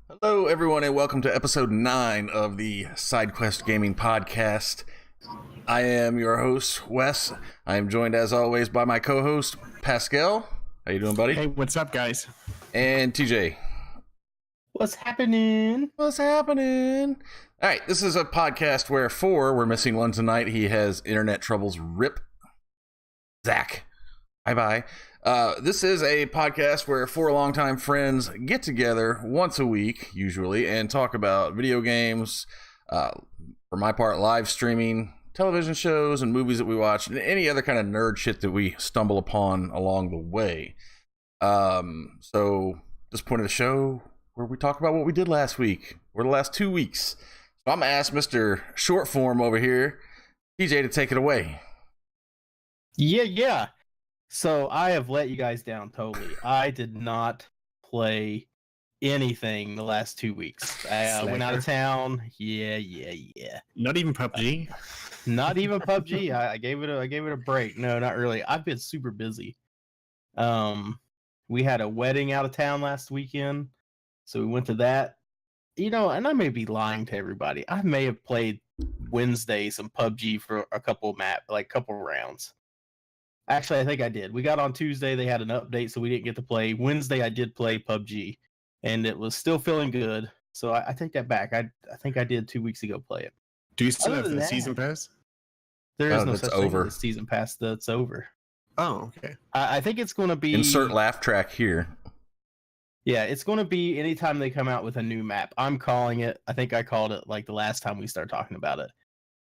Hello, everyone, and welcome to episode 9 of the SideQuest Gaming Podcast. I am your host, Wes. I am joined, as always, by my co-host, Pascal. How you doing, buddy? Hey, what's up, guys? And TJ. What's happening? What's happening? All right, this is a podcast where we're missing one tonight. He has internet troubles. Rip. Zach. Bye-bye. This is a podcast where 4 longtime friends get together once a week, usually, and talk about video games, for my part, live streaming, television shows, and movies that we watch, and any other kind of nerd shit that we stumble upon along the way. So, this point of the show where we talk about what we did last week, or the last 2 weeks. So I'm going to ask Mr. Shortform over here, TJ, to take it away. Yeah. So I have let you guys down totally. I did not play anything the last 2 weeks. I went out of town. Yeah. Not even PUBG? Not even PUBG. I gave it a break. No, not really. I've been super busy. We had a wedding out of town last weekend, so we went to that. You know, and I may be lying to everybody. I may have played Wednesday some PUBG for a couple rounds. Actually, I think I did. We got on Tuesday. They had an update, so we didn't get to play. Wednesday, I did play PUBG, and it was still feeling good. So I take that back. I think I did 2 weeks ago play it. Do you still Other have than the that, season pass? There is no that's such over. thing as a season pass that's over. Oh, okay. I think it's going to be... Insert laugh track here. Yeah, it's going to be anytime they come out with a new map. I'm calling it. I think I called it like the last time we started talking about it.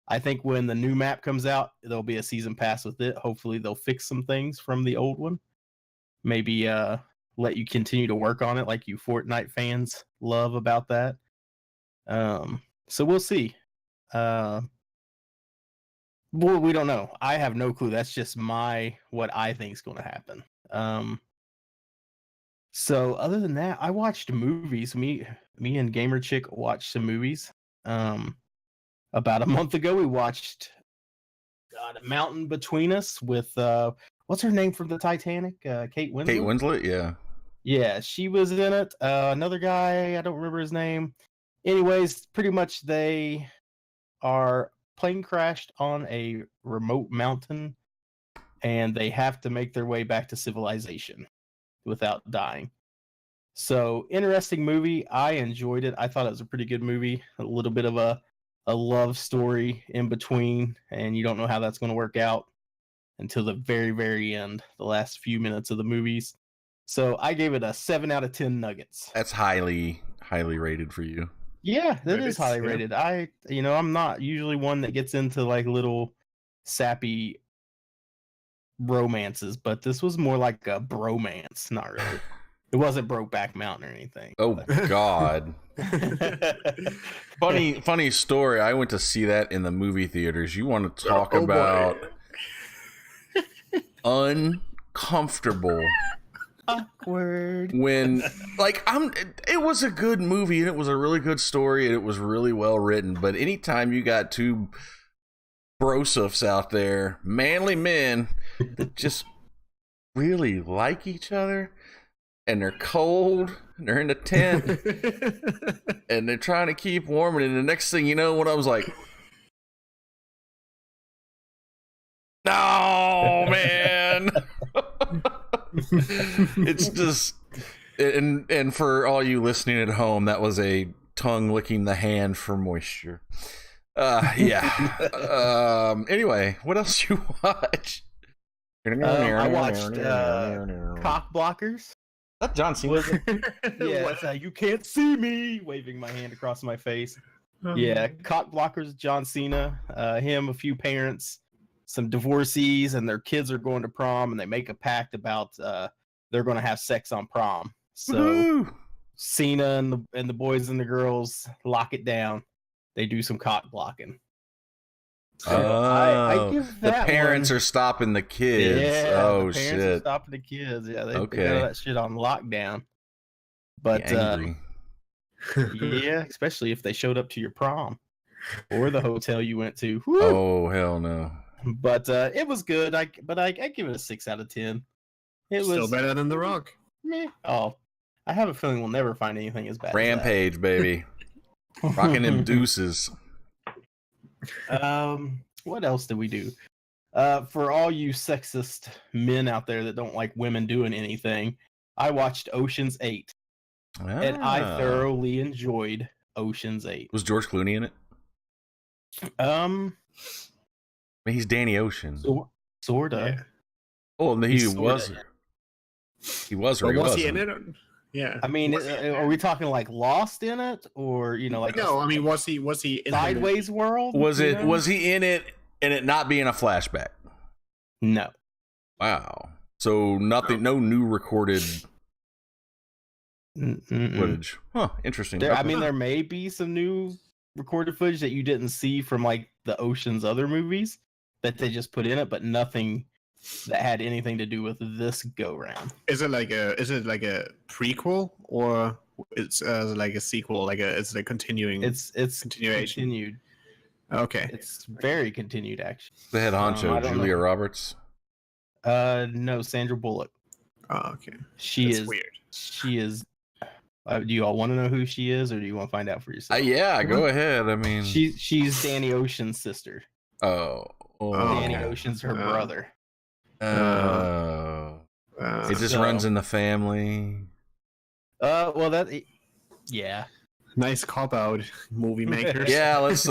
I think when the new map comes out, there'll be a season pass with it. Hopefully, they'll fix some things from the old one. Maybe let you continue to work on it like you Fortnite fans love about that. So we'll see. Well, we don't know. I have no clue. That's just what I think is going to happen. So other than that, I watched movies. Me and Gamer Chick watched some movies. About a month ago, we watched A Mountain Between Us with what's her name from the Titanic? Kate Winslet. Kate Winslet, yeah. Yeah, she was in it. Another guy, I don't remember his name. Anyways, pretty much they are plane crashed on a remote mountain, and they have to make their way back to civilization without dying. So, interesting movie. I enjoyed it. I thought it was a pretty good movie. A little bit of a love story in between, and you don't know how that's going to work out until the very, very end, the last few minutes of the movies. So I gave it a 7 out of 10 nuggets. That's highly rated for you. Yeah, that is highly yeah. rated. I'm not usually one that gets into like little sappy romances, but this was more like a bromance. Not really. It wasn't Brokeback Mountain or anything. Oh, God. Funny story. I went to see that in the movie theaters. You want to talk about uncomfortable, Awkward. when it was a good movie and it was a really good story and it was really well written, but anytime you got two brosifs out there, manly men that just really like each other, and they're cold, and they're in the tent, and they're trying to keep warm, and the next thing you know, when I was like, no, man. It's just, and for all you listening at home, that was a tongue licking the hand for moisture. Yeah. Anyway, what else you watch? I watched Cockblockers. That John Cena. Yeah, that's you can't see me, waving my hand across my face. Yeah, Cockblockers, John Cena, him, a few parents, some divorcees, and their kids are going to prom, and they make a pact about they're going to have sex on prom. So Woo-hoo! Cena and the boys and the girls lock it down. They do some cock blocking. So I give the that parents one, are stopping the kids. Yeah, Oh the parents are shit! stopping the kids. Yeah, they Okay. got that shit on lockdown. But Be angry. yeah, especially if they showed up to your prom or the hotel you went to. Woo! Oh hell no! But it was good. I give it a 6 out of 10. It Still was better than The Rock. meh. Oh, I have a feeling we'll never find anything as bad. Rampage, baby. As Rocking them deuces. What else did we do? For all you sexist men out there that don't like women doing anything, I watched Ocean's 8. And I thoroughly enjoyed Ocean's 8. Was George Clooney in it? I mean, he's Danny Ocean. Sorta. Yeah. Oh, and he was. He was, or he was wasn't. he in it? Yeah. I mean, are we talking like Lost in it, or like no? I mean, was he in Sideways World? Was it? Was he in it and it not being a flashback? No. Wow. So nothing. No new recorded Mm-mm. footage. Huh. Interesting. I mean, there may be some new recorded footage that you didn't see from like the Ocean's other movies that they just put in it, but nothing that had anything to do with this go round. Is it like a prequel or it's like a sequel? It's a continuing. It's continuation. Continued. Okay. It's very continued, actually. The head honcho, Julia Roberts. No, Sandra Bullock. Oh, okay. That's weird. She is. Do you all want to know who she is, or do you want to find out for yourself? Yeah, go ahead. I mean, she's Danny Ocean's sister. Danny okay. Ocean's her brother. It just runs in the family. Yeah. Nice cop out, movie makers. Yeah, let's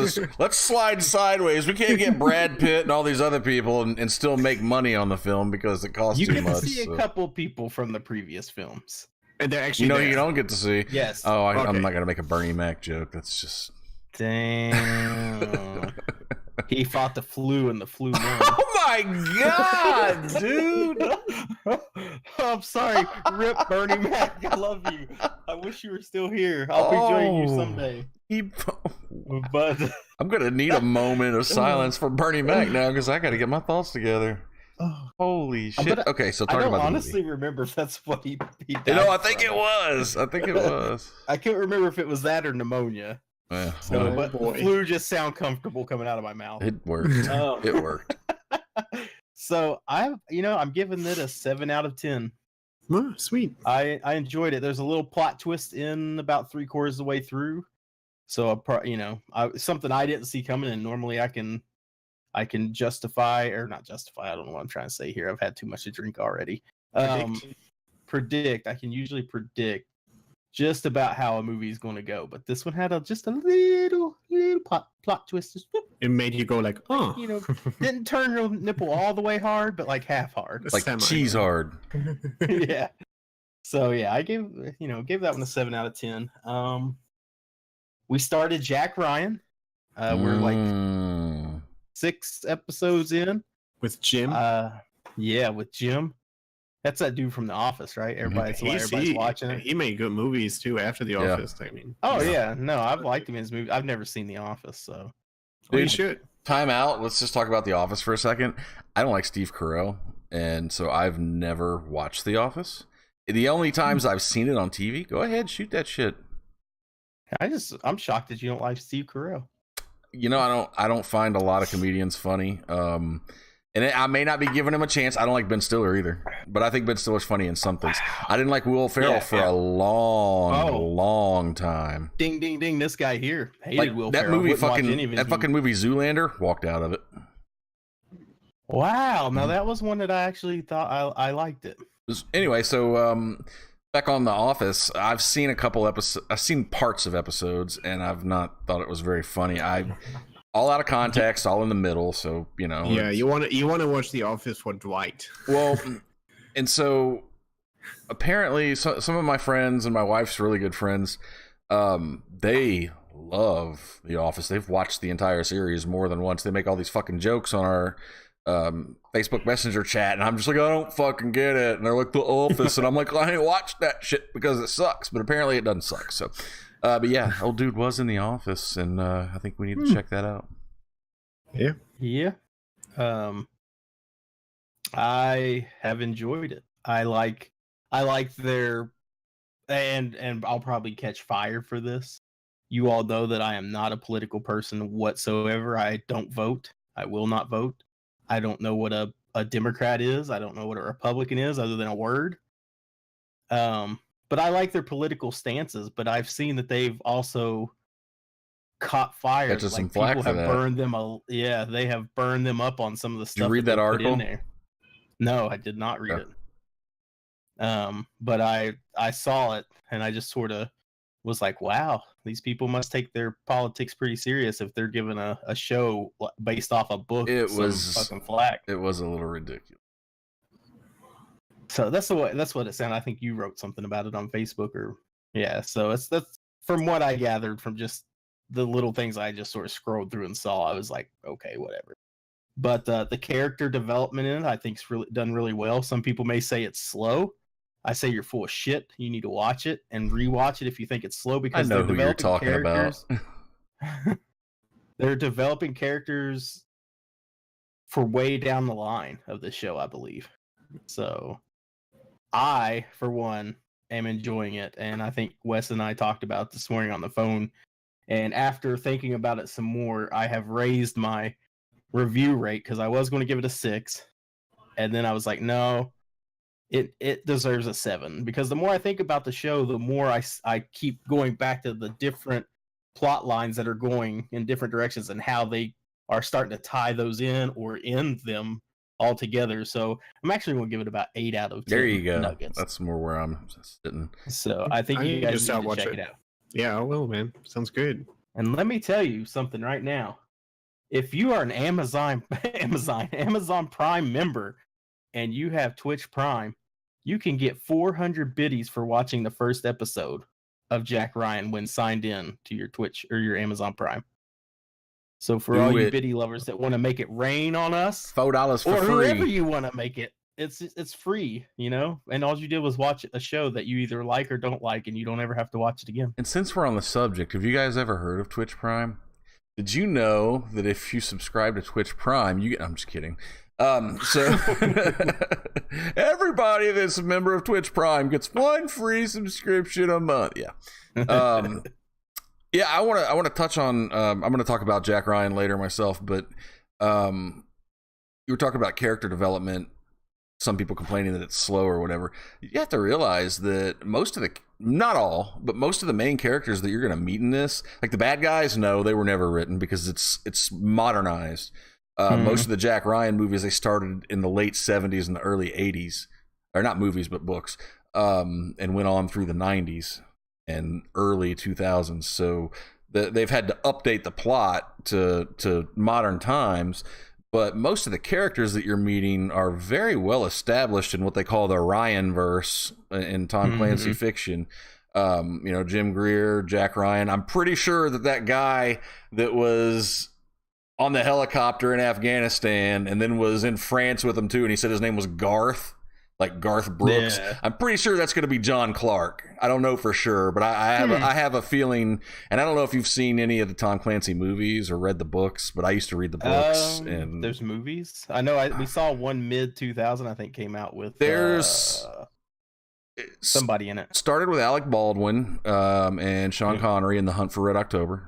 slide sideways. We can't get Brad Pitt and all these other people and still make money on the film because it costs too much. You can see a couple people from the previous films. And they're actually you don't get to see. Yes. Oh, I'm not gonna make a Bernie Mac joke. That's just. Damn. He fought the flu and the flu won. Oh my god, dude! I'm sorry. Rip Bernie Mac. I love you. I wish you were still here. I'll be joining you someday. But I'm gonna need a moment of silence for Bernie Mac now because I got to get my thoughts together. Holy shit! Okay, so talk about the movie. I don't honestly remember if that's what he died I think it was. I can't remember if it was that or pneumonia. Yeah, but flu just sound comfortable coming out of my mouth. It worked. It worked. So I'm giving it a 7 out of 10. Oh, sweet. I enjoyed it. There's a little plot twist in about 3/4 of the way through. So something I didn't see coming, and normally I can justify or not justify. I don't know what I'm trying to say here. I've had too much to drink already. Predict. I can usually predict just about how a movie is going to go, but this one had just a little plot twist. It made you go like, oh, didn't turn your nipple all the way hard, but like half hard, like cheese hard. Yeah. So yeah, I gave that one a 7 out of 10. We started Jack Ryan. We're like 6 episodes in with Jim. Yeah, with Jim. That's that dude from The Office, right? Everybody's watching it. He made good movies too after The Office. I mean, no, I've liked him in his movies. I've never seen The Office, so you should. Time out. Let's just talk about The Office for a second. I don't like Steve Carell, and so I've never watched The Office. The only times I've seen it on TV, go ahead, shoot that shit. I'm shocked that you don't like Steve Carell. I don't find a lot of comedians funny. And I may not be giving him a chance. I don't like Ben Stiller either, but I think Ben Stiller's funny in some things. I didn't like Will Ferrell for a long time. Ding, ding, ding! This guy here hated Will Ferrell. That fucking movie Zoolander, walked out of it. Wow! Now that was one that I actually thought I liked it. Anyway, so back on The Office, I've seen a couple episodes. I've seen parts of episodes, and I've not thought it was very funny. All out of context, all in the middle. So Yeah, you want to watch The Office for Dwight. Well, and so apparently, some of my friends and my wife's really good friends, they love The Office. They've watched the entire series more than once. They make all these fucking jokes on our Facebook Messenger chat, and I'm just like, I don't fucking get it. And they're like, The Office, and I'm like, I ain't watched that shit because it sucks. But apparently, it doesn't suck. So. But yeah, old dude was in The Office, and I think we need to check that out. Yeah. I have enjoyed it. I like their, and I'll probably catch fire for this. You all know that I am not a political person whatsoever. I don't vote. I will not vote. I don't know what a Democrat is. I don't know what a Republican is other than a word. but I like their political stances. But I've seen that they've also caught fire. Catches some flack people for have that. burned them. They have burned them up on some of the stuff. Did you read that they article? Put in there. No, I did not read it. But I saw it, and I just sort of was like, wow, these people must take their politics pretty serious if they're giving a show based off a book some fucking flack. It was a little ridiculous. So that's what it sounded. I think you wrote something about it on Facebook, or yeah. So that's from what I gathered from just the little things I just sort of scrolled through and saw. I was like, okay, whatever. But the character development in it, I think, is done really well. Some people may say it's slow. I say you're full of shit. You need to watch it and rewatch it if you think it's slow, because I know who you're talking about. They're developing characters for way down the line of the show, I believe. So I, for one, am enjoying it, and I think Wes and I talked about it this morning on the phone. And after thinking about it some more, I have raised my review rate, because I was going to give it a 6, and then I was like, no. It deserves a 7, because the more I think about the show, the more I keep going back to the different plot lines that are going in different directions and how they are starting to tie those in or end them all together. So I'm actually going to give it about 8 out of 10. There you go. Nuggets. That's more where I'm sitting. So I think you guys need to check it out. Yeah, I will, man. Sounds good. And let me tell you something right now. If you are an Amazon Prime member and you have Twitch Prime, you can get 400 biddies for watching the first episode of Jack Ryan when signed in to your Twitch or your Amazon Prime. So for all you biddy lovers that want to make it rain on us, $4 for or free, whoever you want to make it, it's free, you know. And all you did was watch a show that you either like or don't like, and you don't ever have to watch it again. And since we're on the subject, have you guys ever heard of Twitch Prime? Did you know that if you subscribe to Twitch Prime, you get... I'm just kidding. So everybody that's a member of Twitch Prime gets 1 free subscription a month. Yeah. Yeah, I want to touch on, I'm going to talk about Jack Ryan later myself, but you were talking about character development, some people complaining that it's slow or whatever. You have to realize that not all, but most of the main characters that you're going to meet in this, like the bad guys, no, they were never written because it's modernized. Most of the Jack Ryan movies, they started in the late 70s and the early 80s, or not movies, but books, and went on through the 90s and early 2000s. So they've had to update the plot to modern times, but most of the characters that you're meeting are very well established in what they call the Ryan verse in Tom Clancy fiction. Jim Greer, Jack Ryan. I'm pretty sure that guy that was on the helicopter in Afghanistan and then was in France with him too, and he said his name was Garth, like Garth Brooks. Yeah. I'm pretty sure that's going to be John Clark. I don't know for sure, but I have a feeling, and I don't know if you've seen any of the Tom Clancy movies or read the books, but I used to read the books. And there's movies. I know we saw one mid 2000, I think, came out with there's somebody in it. Started with Alec Baldwin and Sean Connery in The Hunt for Red October.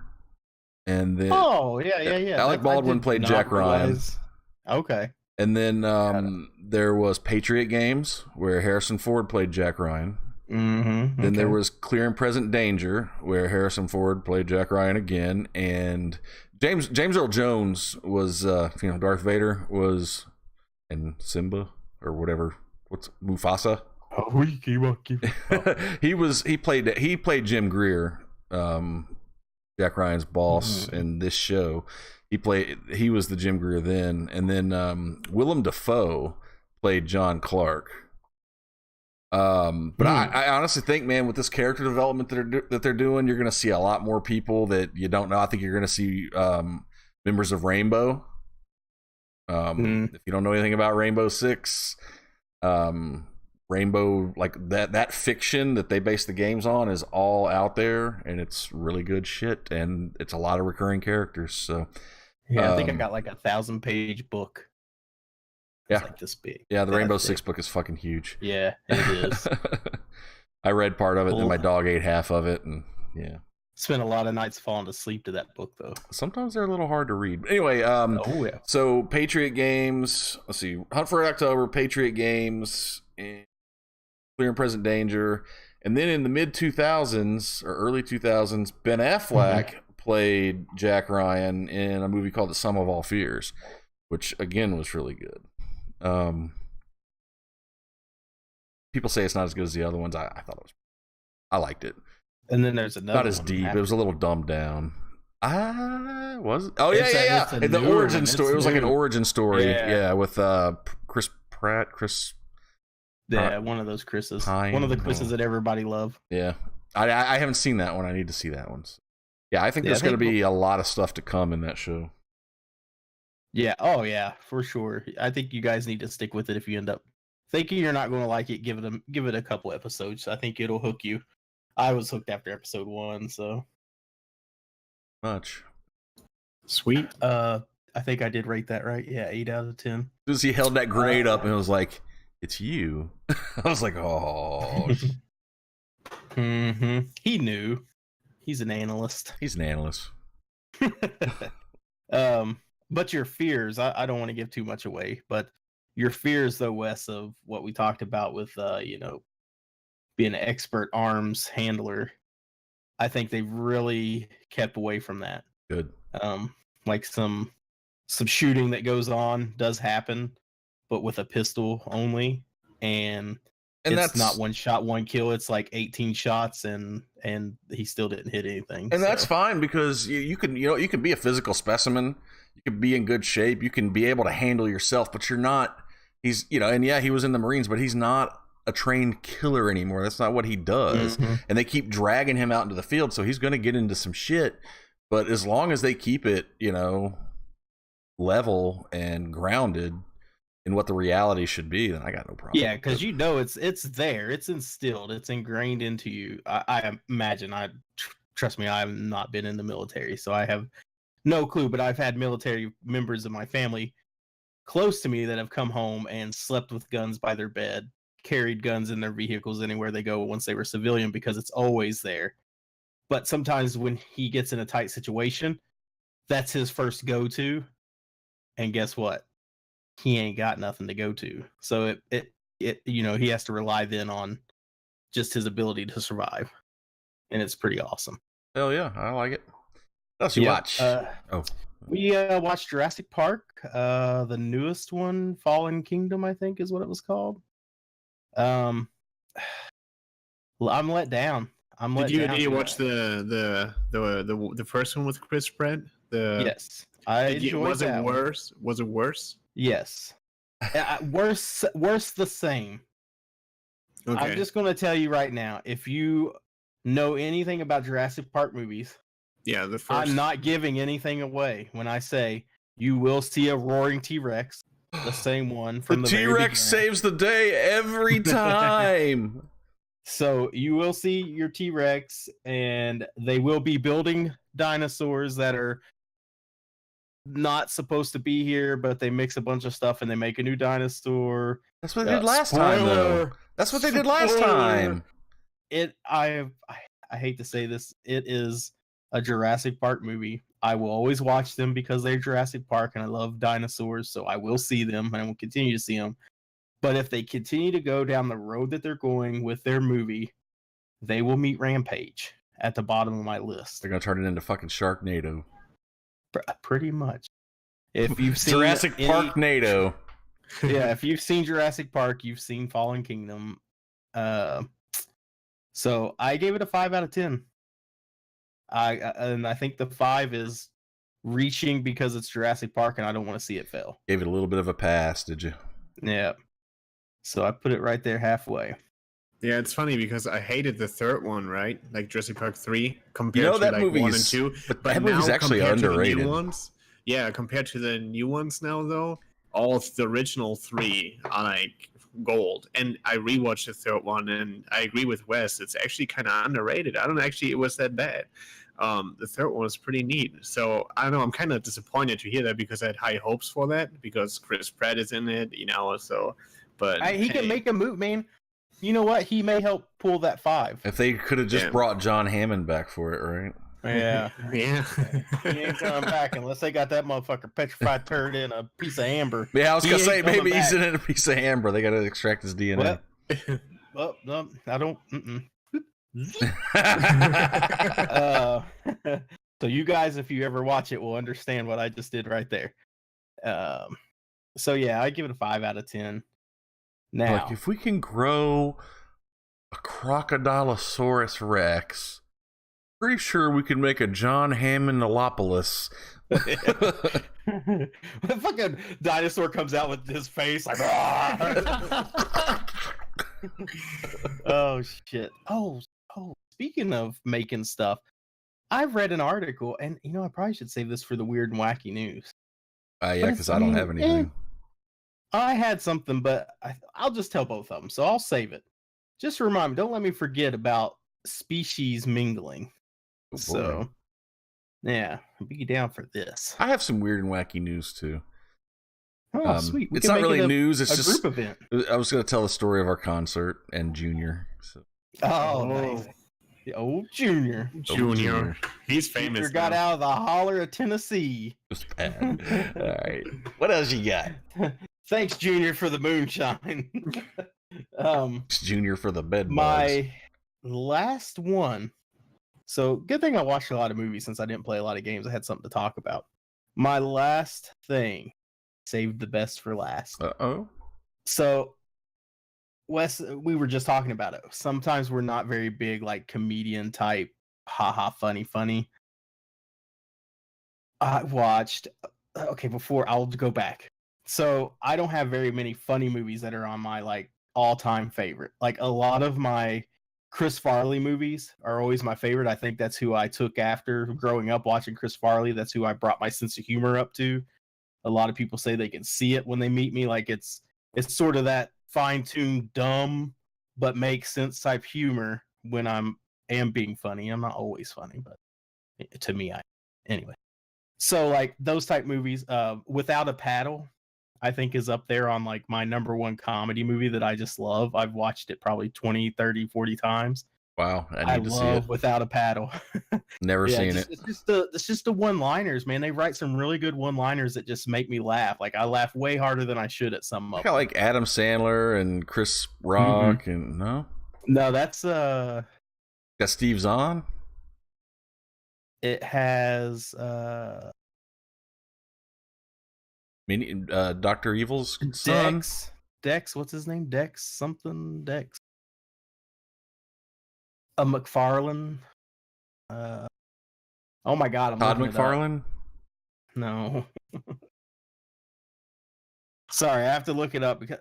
And then Alec Baldwin played Jack Ryan. Okay. And then there was Patriot Games, where Harrison Ford played Jack Ryan. Then there was Clear and Present Danger, where Harrison Ford played Jack Ryan again, and James Earl Jones was Darth Vader was, and Simba or whatever, what's Mufasa? He played Jim Greer, Jack Ryan's boss in this show. He was the Jim Greer then, and then Willem Dafoe played John Clark. But I honestly think, man, with this character development that they're doing, you're going to see a lot more people that you don't know. I think you're going to see members of Rainbow. If you don't know anything about Rainbow Six, Rainbow, like that fiction that they base the games on is all out there, and it's really good shit, and it's a lot of recurring characters. So I think I got like a 1,000-page book. It's like this big. Yeah, the Rainbow Six book is fucking huge. Yeah, it is. I read part of it, and my dog ate half of it, and yeah. Spent a lot of nights falling asleep to that book, though. Sometimes they're a little hard to read. Anyway, so Patriot Games, let's see, Hunt for October, Patriot Games, Clear and Present Danger, And then in the mid 2000s or early 2000s, Ben Affleck played Jack Ryan in a movie called The Sum of All Fears, which again was really good. People say it's not as good as the other ones. I thought it was. I liked it. And then there's another. Not as deep. It was a little dumbed down. Was it? Oh It's yeah. The origin story. It was like an new. origin story. Yeah. Yeah, with Chris Pratt. Yeah, one of those Chris's. Pine. One of the Chris's that everybody loved. Yeah, I haven't seen that one. I need to see that one. Yeah, I think there's going to be a lot of stuff to come in that show. Yeah. Oh yeah, for sure. I think you guys need to stick with it. If you end up thinking you're not going to like it, give it a couple episodes. I think it'll hook you. I was hooked after episode 1, so Much. Sweet. I think I did rate that right. Yeah, 8 out of 10. As soon as he held that grenade up and it was like, "It's you," I was like, "Oh." He knew. He's an analyst. He's an analyst. But your fears, I don't want to give too much away, but your fears, though, Wes, of what we talked about with, being an expert arms handler, I think they've really kept away from that. Good. Like some shooting that goes on does happen, but with a pistol only, and it's that's not one shot, one kill. It's like 18 shots, and he still didn't hit anything. And that's fine because you can be a physical specimen. You can be in good shape. You can be able to handle yourself, but you're not. He's and yeah, he was in the Marines, but he's not a trained killer anymore. That's not what he does. And they keep dragging him out into the field, so he's going to get into some shit. But as long as they keep it, level and grounded in what the reality should be, then I got no problem. Yeah, because it's there, it's instilled, it's ingrained into you. I imagine. Trust me, I have not been in the military, so I have no clue. But I've had military members of my family close to me that have come home and slept with guns by their bed, carried guns in their vehicles anywhere they go once they were civilian, because it's always there. But sometimes when he gets in a tight situation, that's his first go-to. And guess what? He ain't got nothing to go to. So he has to rely then on just his ability to survive. And it's pretty awesome. Hell yeah, I like it. What else you watch? We watched Jurassic Park, the newest one, Fallen Kingdom, I think is what it was called. I'm let down. Did you watch the first one with Chris Pratt? Yes, I enjoyed that. Was it worse? Yes. Worse the same. Okay. I'm just going to tell you right now, if you know anything about Jurassic Park movies, the first. I'm not giving anything away when I say you will see a roaring T-Rex, the same one from the T-Rex saves the day every time. So you will see your T-Rex, and they will be building dinosaurs that are not supposed to be here, but they mix a bunch of stuff and they make a new dinosaur. That's what they did last time, though. That's what they did last time. I hate to say this, it is a Jurassic Park movie. I will always watch them because they're Jurassic Park and I love dinosaurs, so I will see them and I will continue to see them. But if they continue to go down the road that they're going with their movie, they will meet Rampage at the bottom of my list. They're going to turn it into fucking Sharknado. Pretty much. If you've seen Jurassic Park NATO. Yeah, if you've seen Jurassic Park, you've seen Fallen Kingdom. So I gave it a 5 out of 10. I think the 5 is reaching because it's Jurassic Park and I don't want to see it fail. Gave it a little bit of a pass, did you? Yeah. So I put it right there halfway. Yeah, it's funny because I hated the third one, right? Like Jurassic Park 3 compared to that like 1 and 2. But that movie's actually underrated. To the new ones, compared to the new ones now, though, all of the original 3 are like gold. And I rewatched the third one, and I agree with Wes. It's actually kind of underrated. I don't actually it was that bad. The third one was pretty neat. So I don't know. I'm kind of disappointed to hear that because I had high hopes for that because Chris Pratt is in it, So, but he can make a move, man. You know what? He may help pull that 5. If they could have just brought John Hammond back for it, right? Yeah. Yeah. He ain't coming back unless they got that motherfucker petrified turd in a piece of amber. Yeah, I was going to say, maybe he's in a piece of amber. They got to extract his DNA. Well, no, I don't. uh, so you guys, if you ever watch it, will understand what I just did right there. So yeah, I give it a 5 out of 10. Now, Like, if we can grow a Crocodilosaurus Rex, pretty sure we can make a John Hammondolopolis. the fucking dinosaur comes out with his face like, oh shit. Oh, speaking of making stuff, I've read an article, and I probably should save this for the weird and wacky news. Yeah, because I don't have anything. I had something, but I'll just tell both of them, so I'll save it. Just remind me, don't let me forget about species mingling. Oh, so, yeah, be down for this. I have some weird and wacky news too. Oh, sweet. It's not really news. It's a just group event. I was going to tell the story of our concert and Junior. So. Oh, nice. The old Junior. Junior. He's famous. Junior got out of the holler of Tennessee. Just bad. All right. What else you got? Thanks, Junior, for the moonshine. Junior for the bed bugs. My last one. So, good thing I watched a lot of movies since I didn't play a lot of games. I had something to talk about. My last thing. Saved the best for last. Uh-oh. So, Wes, we were just talking about it. Sometimes we're not very big, like, comedian type, haha, funny. I watched, before, I'll go back. So, I don't have very many funny movies that are on my, like, all-time favorite. Like, a lot of my Chris Farley movies are always my favorite. I think that's who I took after growing up watching Chris Farley. That's who I brought my sense of humor up to. A lot of people say they can see it when they meet me. Like, it's sort of that fine-tuned, dumb, but makes sense type humor when I am being funny. I'm not always funny, but to me, anyway. So, like, those type movies, Without a Paddle, I think is up there on, like, my number one comedy movie that I just love. I've watched it probably 20, 30, 40 times. Wow, I need to see it. Without a Paddle. Never seen it. It's just the one-liners, man. They write some really good one-liners that just make me laugh. Like, I laugh way harder than I should at some of them. Got like Adam Sandler and Chris Rock and No, that's got Steve Zahn. It has Dr. Evil's son. Dex, what's his name? Dex. McFarlane. Oh my god, Todd McFarlane? No. Sorry, I have to look it up because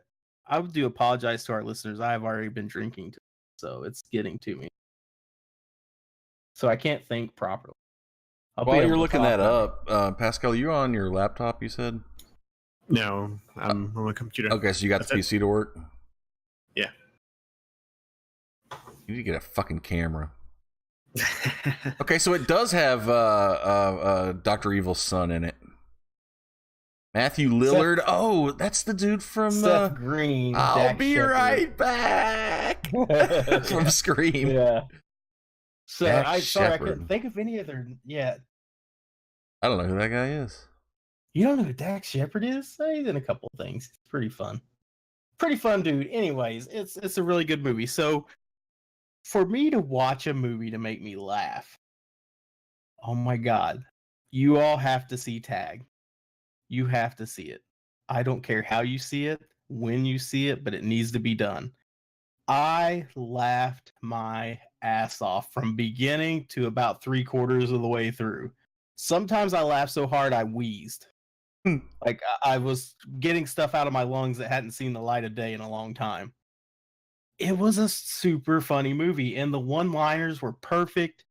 I do apologize to our listeners. I have already been drinking, so it's getting to me. So I can't think properly. While you're looking that up, Pascal, you on your laptop, you said? No, I'm on my computer. Okay, so you got the PC to work? Yeah. You need to get a fucking camera. Okay, so it does have Dr. Evil's son in it. Matthew Lillard. That's the dude from Seth Green. I'll be right back. From Scream. Yeah. So I Shepard. couldn't think of any other. Yeah. I don't know who that guy is. You don't know who Dax Shepard is? He's in a couple of things. It's pretty fun. Pretty fun dude. Anyways, it's a really good movie. So for me to watch a movie to make me laugh, oh my god, you all have to see Tag. You have to see it. I don't care how you see it, when you see it, but it needs to be done. I laughed my ass off from beginning to about 3/4 of the way through. Sometimes I laughed so hard I wheezed. Like, I was getting stuff out of my lungs that hadn't seen the light of day in a long time. It was a super funny movie, and the one-liners were perfect.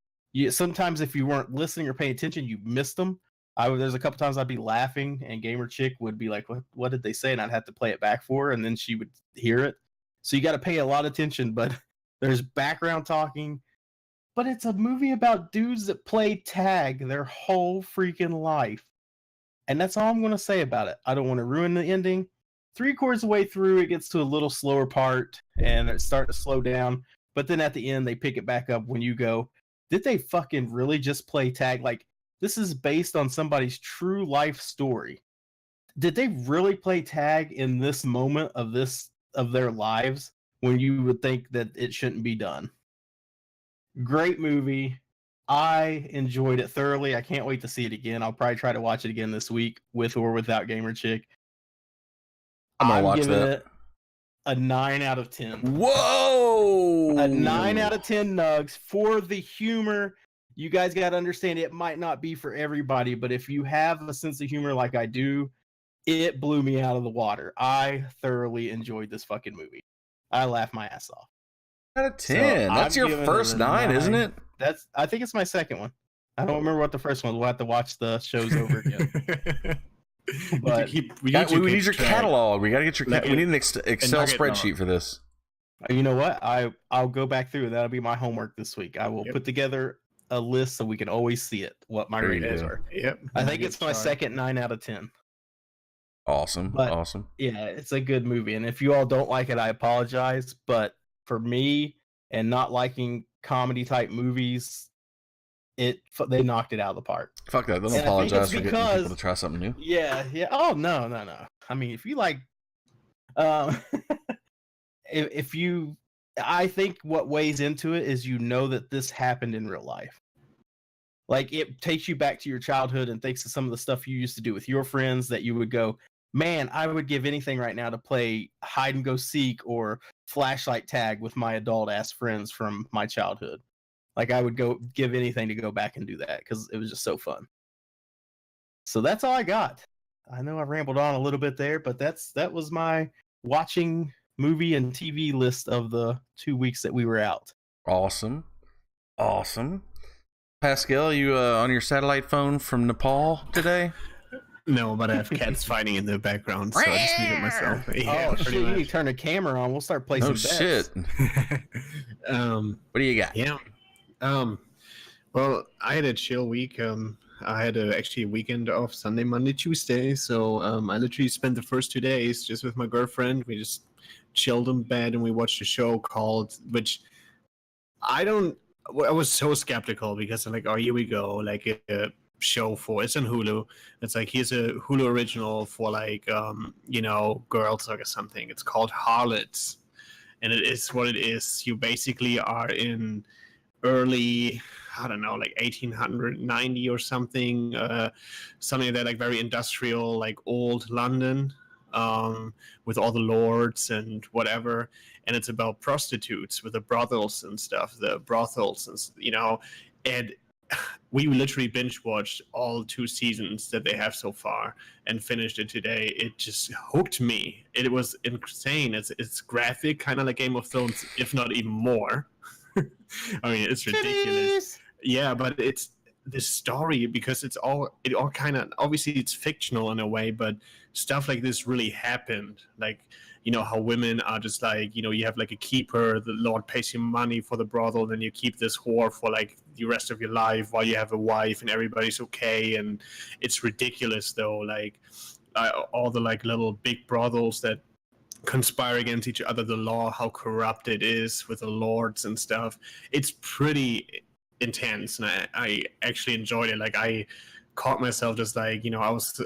Sometimes if you weren't listening or paying attention, you missed them. There's a couple times I'd be laughing, and Gamer Chick would be like, what did they say? And I'd have to play it back for her, and then she would hear it. So you got to pay a lot of attention, but there's background talking. But it's a movie about dudes that play tag their whole freaking life. And that's all I'm going to say about it. I don't want to ruin the ending. 3/4 of the way through, it gets to a little slower part, and it's starting to slow down. But then at the end, they pick it back up when you go, did they fucking really just play tag? Like, this is based on somebody's true life story. Did they really play tag in this moment of their lives when you would think that it shouldn't be done? Great movie. I enjoyed it thoroughly. I can't wait to see it again. I'll probably try to watch it again this week with or without Gamer Chick. I'm gonna watch giving that. it a 9 out of 10. Whoa! A 9 out of 10 nugs for the humor. You guys got to understand it might not be for everybody, but if you have a sense of humor like I do, it blew me out of the water. I thoroughly enjoyed this fucking movie. I laughed my ass off. Out of 10. So That's I'm your giving first it a 9, isn't it? I think it's my second one. I don't remember what the first one was. We'll have to watch the shows over again. But we need your catalog. We gotta get your. We need an Excel spreadsheet for this. You know what? I'll go back through. That'll be my homework this week. I will put together a list so we can always see it. What my ratings are. Yep. I think it's my second 9 out of 10. Awesome. Awesome. Yeah, it's a good movie. And if you all don't like it, I apologize. But for me and not liking comedy type movies, they knocked it out of the park. Fuck that. Don't apologize for getting people to try something new. Yeah. Oh, no. I mean, if you like, I think what weighs into it is that this happened in real life. Like, it takes you back to your childhood and thinks of some of the stuff you used to do with your friends that you would go, man, I would give anything right now to play hide and go seek or flashlight tag with my adult ass friends from my childhood. Like, I would give anything to go back and do that because it was just so fun. So that's all I got. I know I rambled on a little bit there, but that was my watching movie and TV list of the 2 weeks that we were out. Awesome. Pascal, you on your satellite phone from Nepal today? No, but I have cats fighting in the background, so I just muted myself. Yeah, shit, you need to turn the camera on. We'll start placing bets. Shit. What do you got? Yeah. Well, I had a chill week. I had actually a weekend off Sunday, Monday, Tuesday. So I literally spent the first 2 days just with my girlfriend. We just chilled in bed and we watched a show which I was so skeptical because I'm like, oh, here we go. Like a show it's on Hulu. It's like, here's a Hulu original for like, girls or something. It's called Harlots. And it is what it is. You basically are in early, I don't know, like 1890 or something like that, like very industrial, like old London, with all the lords and whatever. And it's about prostitutes with the brothels and stuff, and we literally binge watched all 2 seasons that they have so far and finished it today. It just hooked me. It was insane. It's graphic, kind of like Game of Thrones, if not even more. I mean, it's ridiculous. Yeah, but it's this story because it all kind of, obviously it's fictional in a way, but stuff like this really happened. Like, how women are just like, you have like a keeper, the Lord pays you money for the brothel, then you keep this whore for like the rest of your life while you have a wife and everybody's okay. And it's ridiculous though, like all the like little big brothels that conspire against each other, the law, how corrupt it is with the lords and stuff. It's pretty intense, and I actually enjoyed it. Like, I caught myself just like, I was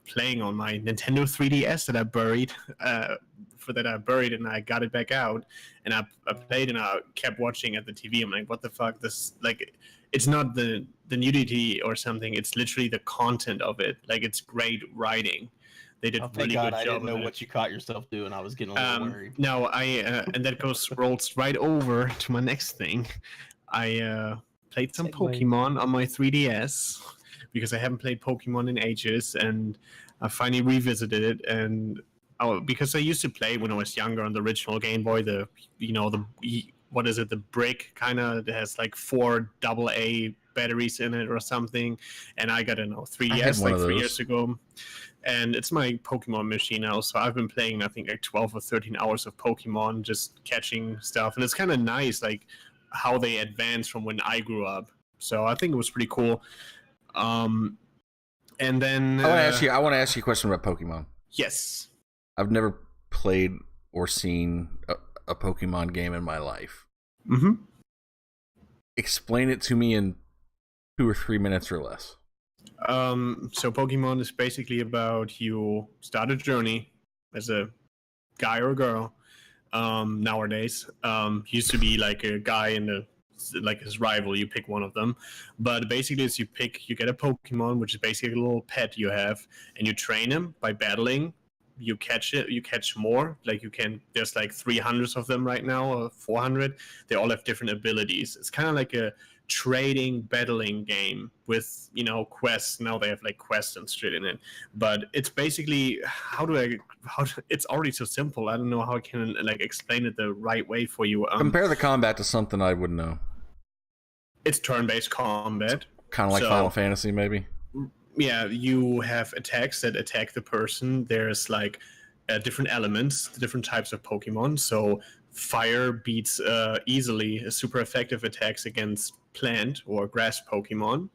playing on my Nintendo 3DS that I buried, and I got it back out, and I played and I kept watching at the TV. I'm like, what the fuck? This, like, it's not the nudity or something. It's literally the content of it. Like, it's great writing. They did really good job. I didn't know what you caught yourself doing. I was getting a little worried. No, and that rolls right over to my next thing. I played some Pokemon on my 3DS because I haven't played Pokemon in ages, and I finally revisited it. And because I used to play when I was younger on the original Game Boy, the brick kind of that has like 4 AA batteries in it or something, and I got a 3DS like 3 years ago. And it's my Pokemon machine now, so I've been playing, I think, like 12 or 13 hours of Pokemon, just catching stuff. And it's kind of nice, like, how they advance from when I grew up. So I think it was pretty cool. And then... I want to ask you a question about Pokemon. Yes. I've never played or seen a Pokemon game in my life. Mm-hmm. Explain it to me in 2 or 3 minutes or less. So Pokemon is basically about you start a journey as a guy or girl. Nowadays, used to be like a guy in the like his rival. You pick one of them, but basically, is you get a Pokemon, which is basically a little pet you have, and you train him by battling. You catch more. Like there's like 300 of them right now, or 400. They all have different abilities. It's kind of like a trading battling game with quests. Now they have like quests and shit in it, but it's basically it's already so simple. I don't know how I can like explain it the right way for you. Compare the combat to something I would know. It's turn-based combat, kind of like Final Fantasy, maybe. Yeah, you have attacks that attack the person. There's like different elements, different types of Pokemon. So fire beats easily super effective attacks against plant or grass Pokemon.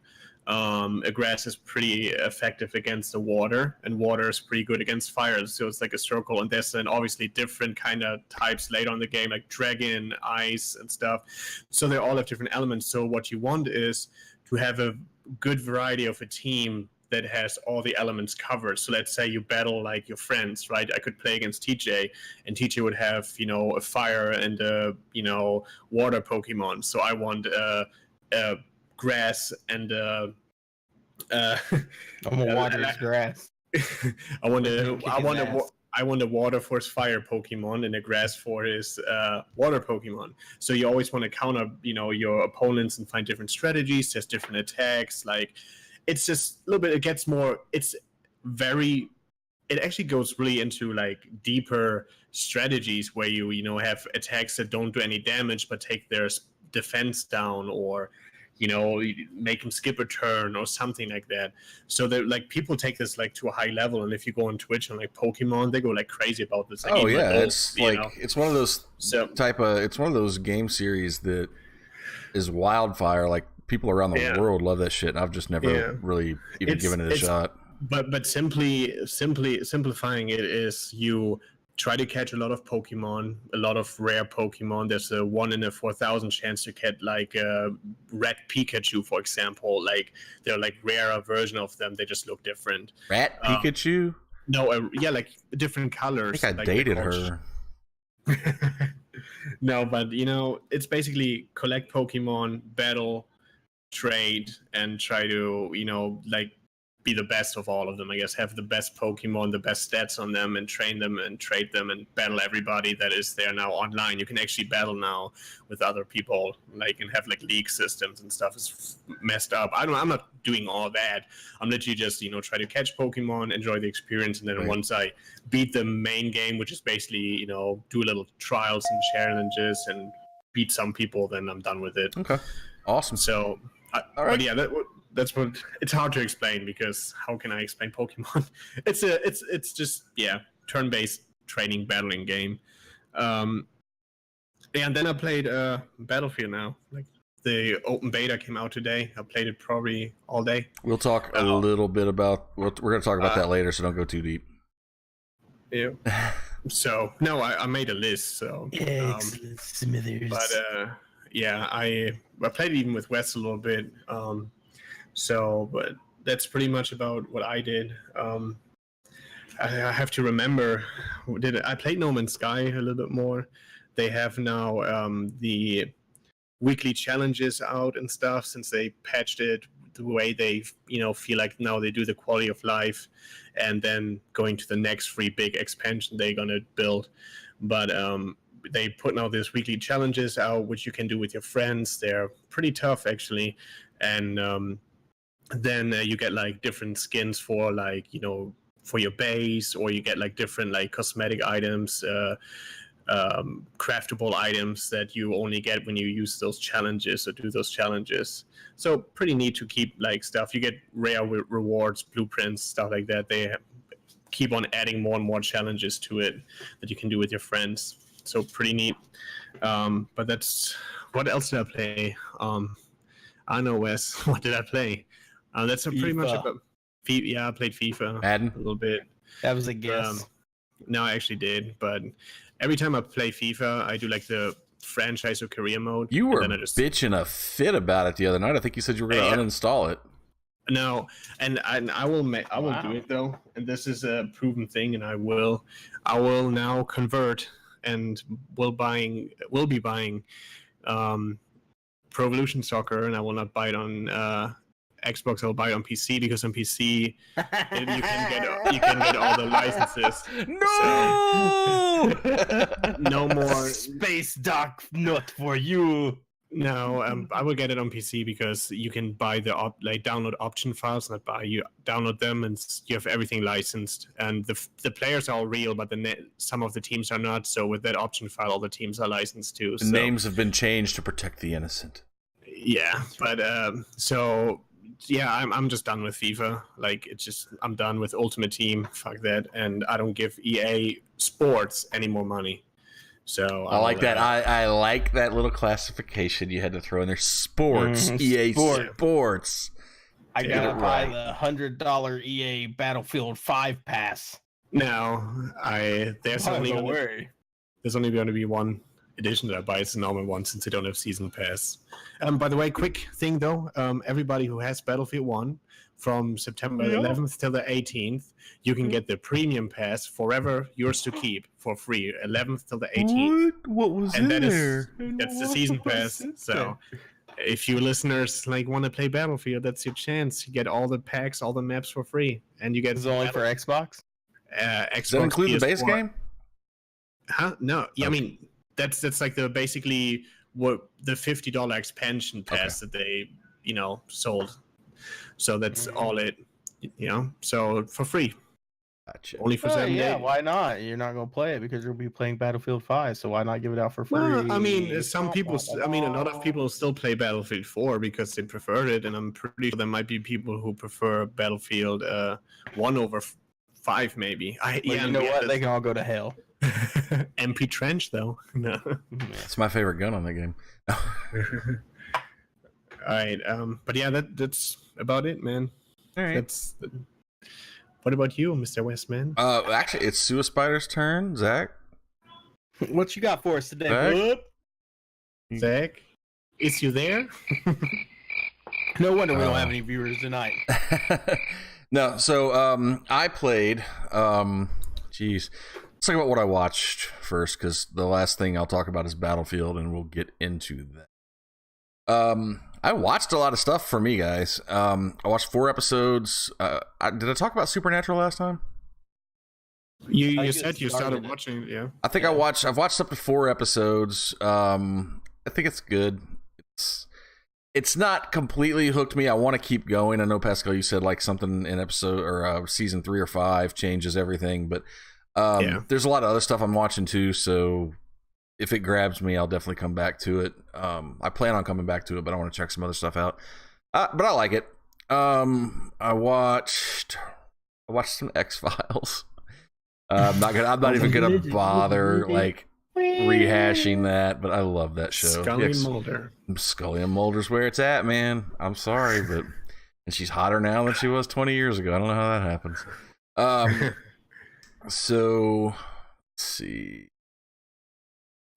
A grass is pretty effective against the water, and water is pretty good against fire. So it's like a circle, and there's then obviously different kind of types later on the game, like dragon, ice, and stuff. So they all have different elements. So what you want is to have a good variety of a team that has all the elements covered. So let's say you battle like your friends, right? I could play against TJ, and TJ would have, a fire and a, water Pokemon. So I want grass and I'm gonna water his grass. I want a water for his fire Pokemon and a grass for his water Pokemon. So you always want to counter, your opponents and find different strategies. There's different attacks. Like, it's just a little bit. It gets more. It actually goes really into like deeper strategies where you have attacks that don't do any damage but take their defense down, or make them skip a turn or something like that. So that like people take this like to a high level, and if you go on Twitch and like Pokemon, they go like crazy about this. Like, it's like it's one of those it's one of those game series that is wildfire. Like people around the world love that shit, and I've just never really even given it a shot. But simplifying it is you try to catch a lot of Pokemon, a lot of rare Pokemon. There's a 1 in a 4,000 chance to get like a red Pikachu, for example. Like they're like rarer version of them. They just look different. Rat Pikachu? No, like different colors. I think I dated her. No, but it's basically collect Pokemon, battle, trade, and try to like be the best of all of them, I guess. Have the best Pokemon, the best stats on them, and train them and trade them and battle everybody that is there now online. You can actually battle now with other people, like, and have like league systems and stuff. Is messed up. I'm not doing all that. I'm literally just try to catch Pokemon, enjoy the experience, and then once I beat the main game, which is basically do little trials and challenges and beat some people, then I'm done with it. Okay, awesome. So all right. But yeah, that's what it's hard to explain, because how can I explain Pokemon? It's just turn-based training battling game. And then I played Battlefield now. Like the open beta came out today. I played it probably all day. We'll talk a little bit about we're going to talk about that later, so don't go too deep. Yeah. So no, I made a list. So excellent, Smithers. But I played it even with Wes a little bit. But that's pretty much about what I did. I have to remember, I played No Man's Sky a little bit more. They have now the weekly challenges out and stuff, since they patched it the way they feel like now they do the quality of life, and then going to the next free big expansion they're gonna build. But they put now these weekly challenges out, which you can do with your friends. They're pretty tough actually, and then you get like different skins for like for your base, or you get like different like cosmetic items, craftable items that you only get when you use those challenges or do those challenges. So pretty neat to keep like stuff. You get rare rewards, blueprints, stuff like that. They keep on adding more and more challenges to it that you can do with your friends. So pretty neat. But that's what else did I play? I know, Wes. What did I play? That's pretty much about FIFA. Yeah, I played FIFA Madden a little bit. That was a guess. No, I actually did. But every time I play FIFA, I do like the franchise or career mode. You were bitching a fit about it the other night. I think you said you were going to uninstall it. No, and I will do it though. And this is a proven thing, and I will now convert, and will be buying Pro Evolution Soccer, and I will not buy it on Xbox. I'll buy it on PC because on PC you can get all the licenses. No, No more Space Dock not for you. No, I will get it on PC because you can buy the download option files, not buy. You download them, and you have everything licensed. And the players are all real, but some of the teams are not. So with that option file, all the teams are licensed too. The names have been changed to protect the innocent. Yeah, but I'm just done with FIFA. Like I'm done with Ultimate Team. Fuck that, and I don't give EA Sports any more money. So I like that. I like that little classification you had to throw in there. Sports, EA Sports. I gotta buy the $100 EA Battlefield 5 pass. No, there's only going to be one edition that I buy. It's a normal one since I don't have season pass. By the way, quick thing though, everybody who has Battlefield 1 from September 11th till the 18th, you can get the premium pass forever, yours to keep for free, 11th till the 18th. What was and in that there? That's the season pass. So if you listeners want to play Battlefield, that's your chance. You get all the packs, all the maps for free, and you get. Is it only for Xbox? Xbox. Does that include PS4. the base game? Huh? No. Yeah, I mean that's like the basically what the $50 expansion pass that they sold. So that's all it, so for free. Gotcha. Only for 7 days. Yeah, why not? You're not going to play it because you'll be playing Battlefield 5, so why not give it out for free? Well, I mean, a lot of people still play Battlefield 4 because they preferred it, and I'm pretty sure there might be people who prefer Battlefield 1 over 5, maybe. You know what? They can all go to hell. MP Trench, though. No. It's my favorite gun on that game. All right, but yeah, that's about it, man. All right. What about you, Mr. Westman? Actually, it's Sue Spider's turn. Zach, what you got for us today, bud? Zach, is you there? No wonder we don't have any viewers tonight. No, so I played. Let's talk about what I watched first, because the last thing I'll talk about is Battlefield, and we'll get into that. I watched a lot of stuff for me, guys. I watched 4 episodes. Did I talk about Supernatural last time? You said you started watching it, yeah. I think I've watched up to 4 episodes. I think it's good. It's not completely hooked me. I want to keep going. I know, Pascal, you said like something in episode or season 3 or 5 changes everything, but there's a lot of other stuff I'm watching too, so if it grabs me, I'll definitely come back to it. I plan on coming back to it, but I want to check some other stuff out. But I like it. I watched some X-Files. I'm not even gonna bother rehashing that, but I love that show. Scully and Mulder. Scully and Mulder's where it's at, man. I'm sorry, but and she's hotter now than she was 20 years ago. I don't know how that happens. So let's see.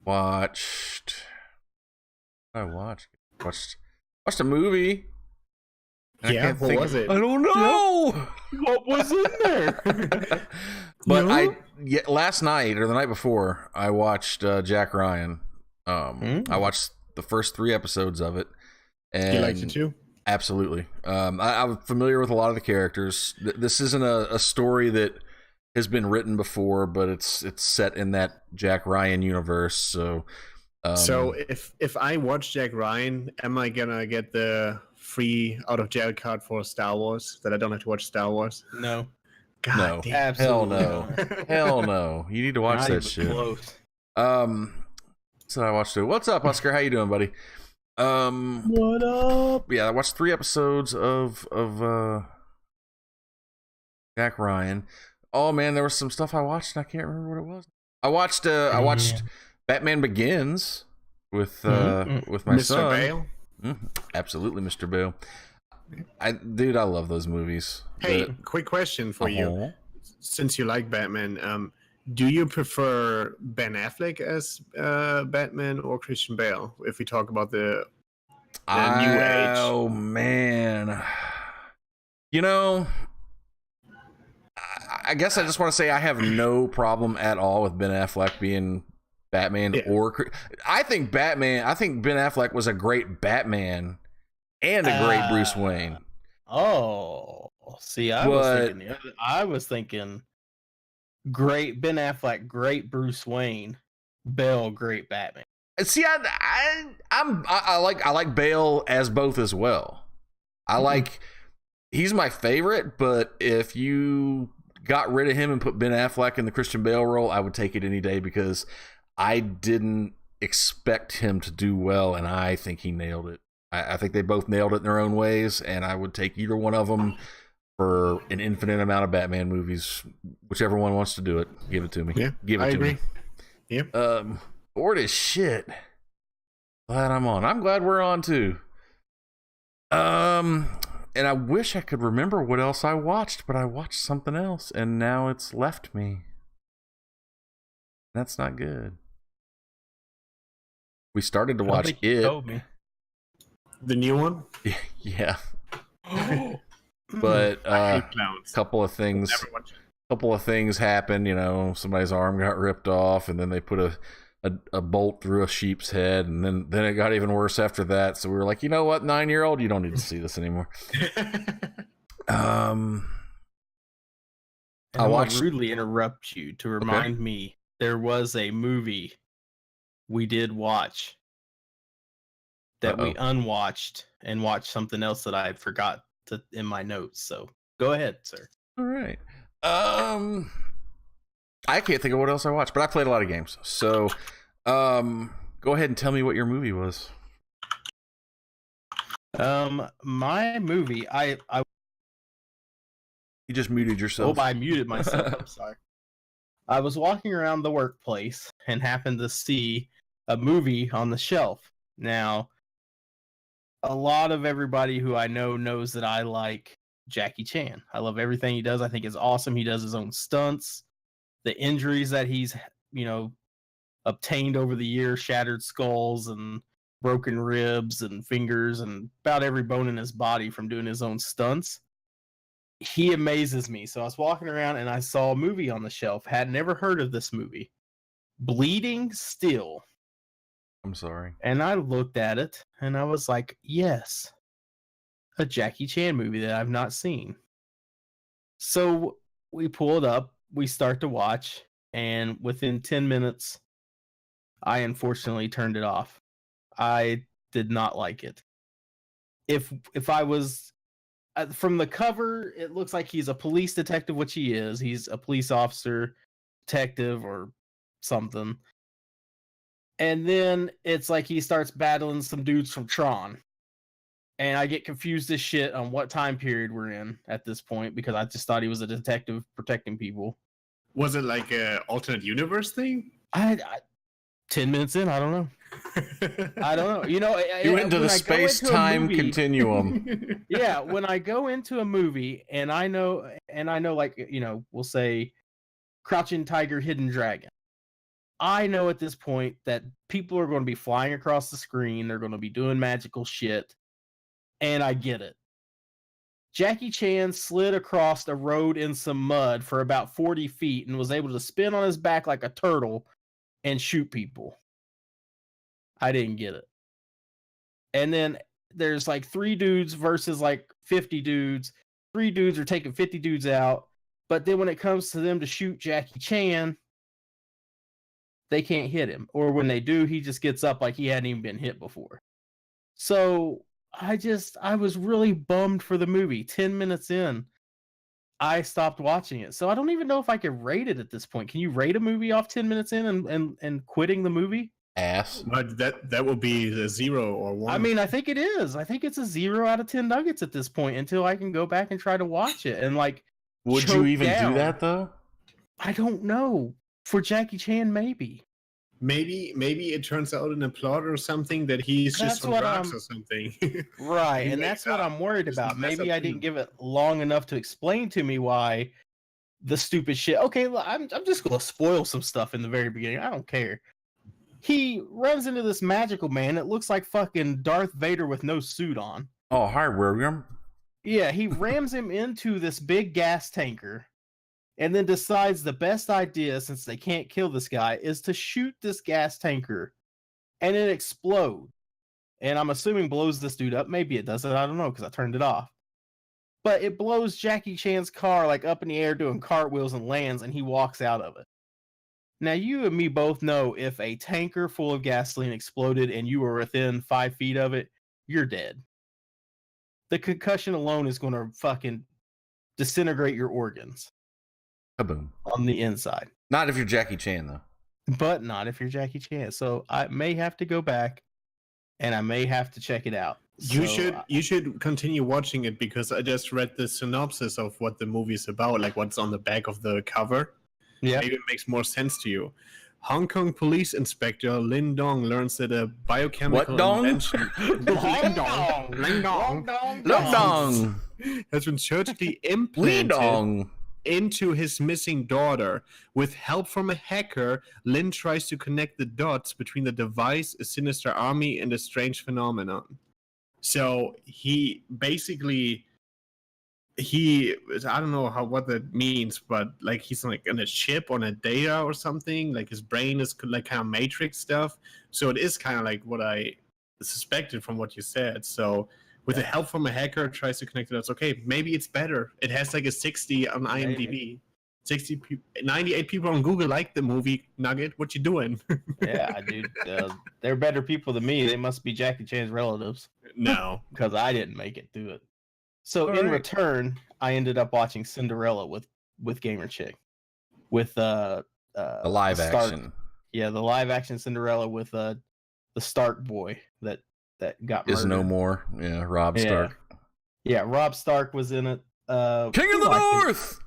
Watched a movie. Yeah, what was it? I don't know. What was in there? But last night or the night before, I watched Jack Ryan. I watched the first 3 episodes of it. And you liked it too? Absolutely. I'm familiar with a lot of the characters. This isn't a story that has been written before, but it's set in that Jack Ryan universe. So if I watch Jack Ryan, am I gonna get the free out of jail card for Star Wars that I don't have to watch Star Wars? No. God no. damn. Absolutely. Hell no. Hell no. You need to watch that shit. Close. So I watched it. What's up, Oscar? How you doing, buddy? What up? Yeah, I watched 3 episodes of Jack Ryan. Oh man, there was some stuff I watched and I can't remember what it was. I watched Batman Begins with my Mr. son. Bale? Absolutely, Mr. Bale. I love those movies. Hey, quick question for you. Since you like Batman, do you prefer Ben Affleck as Batman or Christian Bale? If we talk about the new age. Oh man, I guess I just want to say I have no problem at all with Ben Affleck being Batman I think Ben Affleck was a great Batman and a great Bruce Wayne. Oh, see, I was thinking great Ben Affleck, great Bruce Wayne, Bale, great Batman. See, I like Bale as both as well. He's my favorite, but if you got rid of him and put Ben Affleck in the Christian Bale role, I would take it any day because I didn't expect him to do well, and I think he nailed it. I think they both nailed it in their own ways, and I would take either one of them for an infinite amount of Batman movies. Whichever one wants to do it, give it to me. Yeah, give it I to agree. me. Yep. Bored as shit. Glad I'm on. I'm glad we're on too. And I wish I could remember what else I watched, but I watched something else, and now it's left me. That's not good. We started to watch it. Told me. The new one? Yeah. But a couple of things happened. You know, somebody's arm got ripped off, and then they put a bolt through a sheep's head, and then it got even worse after that. So we were like, you know what, 9-year-old, you don't need to see this anymore. I watched. Rudely interrupt you to remind me there was a movie we did watch that we unwatched and watched something else that I forgot in my notes. So go ahead, sir. All right. I can't think of what else I watched, but I played a lot of games. So go ahead and tell me what your movie was. My movie, I You just muted yourself. I muted myself. I'm sorry. I was walking around the workplace and happened to see a movie on the shelf. Now, a lot of everybody who I know knows that I like Jackie Chan. I love everything he does. I think it's awesome. He does his own stunts. The injuries that he's, obtained over the years, shattered skulls and broken ribs and fingers and about every bone in his body from doing his own stunts. He amazes me. So I was walking around and I saw a movie on the shelf. Had never heard of this movie. Bleeding Steel. I'm sorry. And I looked at it and I was like, yes, a Jackie Chan movie that I've not seen. So we pull it up, we start to watch, and within 10 minutes, I unfortunately turned it off. I did not like it. If I was from the cover, it looks like he's a police detective, which he is. He's a police officer, detective, or something. And then it's like he starts battling some dudes from Tron. And I get confused as shit on what time period we're in at this point because I just thought he was a detective protecting people. Was it like an alternate universe thing? I 10 minutes in, I don't know. I don't know. You went into the space-time continuum. Yeah, when I go into a movie and I know like, we'll say Crouching Tiger, Hidden Dragon. I know at this point that people are going to be flying across the screen. They're going to be doing magical shit. And I get it. Jackie Chan slid across a road in some mud for about 40 feet and was able to spin on his back like a turtle and shoot people. I didn't get it. And then there's like 3 dudes versus like 50 dudes. 3 dudes are taking 50 dudes out. But then when it comes to them to shoot Jackie Chan, they can't hit him. Or when they do, he just gets up like he hadn't even been hit before. So I was really bummed for the movie. 10 minutes in, I stopped watching it. So I don't even know if I could rate it at this point. Can you rate a movie off 10 minutes in and quitting the movie? Ass. But that would be a 0 or 1. I mean, I think it is. I think it's a 0 out of 10 nuggets at this point until I can go back and try to watch it. And like, would you even do that though? I don't know. For Jackie Chan, maybe. Maybe it turns out in a plot or something that he's just on drugs or something. Right, and that's what I'm worried about. Maybe I didn't give it long enough to explain to me why the stupid shit. Okay, I'm just going to spoil some stuff in the very beginning. I don't care. He runs into this magical man. It looks like fucking Darth Vader with no suit on. Oh, hi, William. Yeah, he rams him into this big gas tanker. and then decides the best idea, since they can't kill this guy, is to shoot this gas tanker, and it explodes. And I'm assuming blows this dude up. Maybe it doesn't. I don't know because I turned it off. But it blows Jackie Chan's car like up in the air doing cartwheels and lands, and he walks out of it. Now, you and me both know if a tanker full of gasoline exploded and you were within 5 feet of it, you're dead. The concussion alone is going to fucking disintegrate your organs. Kaboom. On the inside. Not if you're Jackie Chan, though. But not if you're Jackie Chan. So I may have to go back and I may have to check it out. You should continue watching it because I just read the synopsis of what the movie is about, like what's on the back of the cover. Yeah. Maybe it makes more sense to you. Hong Kong police inspector Lin Dong learns that a biochemical invention Lin Dong has been surgically implanted into his missing daughter. With help from a hacker, Lin tries to connect the dots between the device, a sinister army, and a strange phenomenon. So he basically... I don't know what that means, but like he's like on a chip on a data or something. Like his brain is like kind of Matrix stuff. So it is kind of like what I suspected from what you said. So with the help from a hacker, tries to connect the dots. Okay, maybe it's better. It has like a 60 on IMDb. 98 people on Google like the movie. Nugget, what you doing? Yeah, dude. They're better people than me. They must be Jackie Chan's relatives. No, because I didn't make it through it. So return, I ended up watching Cinderella with Gamer Chick, with the live action. Yeah, the live action Cinderella with the Stark boy that got murdered. Is no more. Yeah, Rob Stark. Yeah, Rob Stark was in it. King of the North.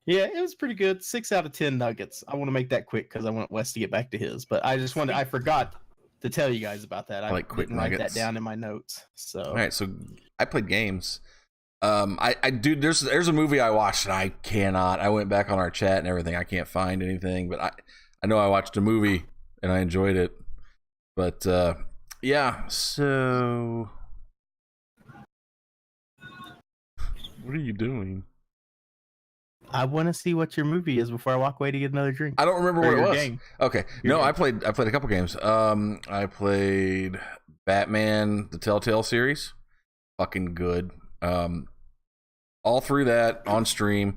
Yeah, it was pretty good. 6 out of 10 nuggets. I want to make that quick because I want Wes to get back to his. But I forgot to tell you guys about that. I like quick didn't nuggets. Write that down in my notes. So all right, so I played games. There's a movie I watched and I went back on our chat and everything. I can't find anything, but I know I watched a movie and I enjoyed it. But yeah, so what are you doing? I want to see what your movie is before I walk away to get another drink. I don't remember what it was. Game. Okay. I played a couple games. I played Batman, the Telltale series. Fucking good. All through that on stream.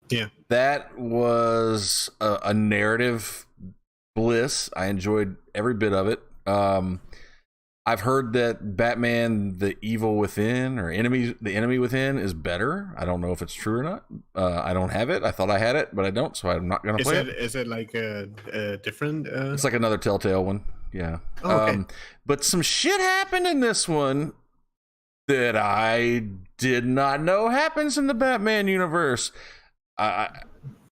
Yeah. That was a narrative bliss. I enjoyed every bit of it. I've heard that Batman, the Evil Within, or the Enemy Within is better. I don't know if it's true or not. I don't have it. I thought I had it, but I don't, so I'm not going to play it. Is it like a different... It's like another Telltale one. Yeah. Oh, okay. But some shit happened in this one that I did not know happens in the Batman universe. I'm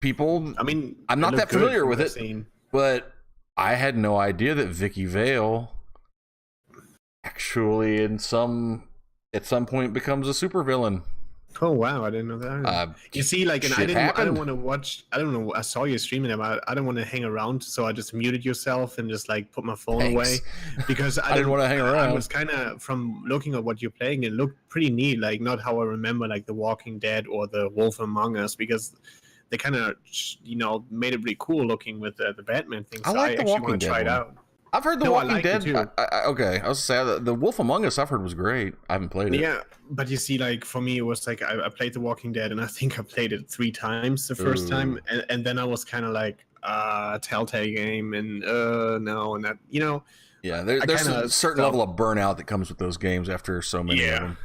not that familiar with it, but I had no idea that Vicky Vale actually at some point becomes a supervillain. Oh wow, I didn't know that. You see, like, and I didn't want to watch. I don't know. I saw you streaming them. I didn't want to hang around, so I just muted yourself and just like put my phone away because I didn't want to hang around. I was kind of, from looking at what you're playing, it looked pretty neat. Like not how I remember like The Walking Dead or The Wolf Among Us, because they kind of made it really cool looking with the Batman thing. So I actually want to try it out. I've heard The Walking Dead. Okay, I was saying The Wolf Among Us I've heard was great. I haven't played it. Yeah, but you see, like for me, it was like I played The Walking Dead, and I think I played it 3 times the first time, and then I was kind of like, Telltale game, and no, and that, Yeah, there's a certain level of burnout that comes with those games after so many of them.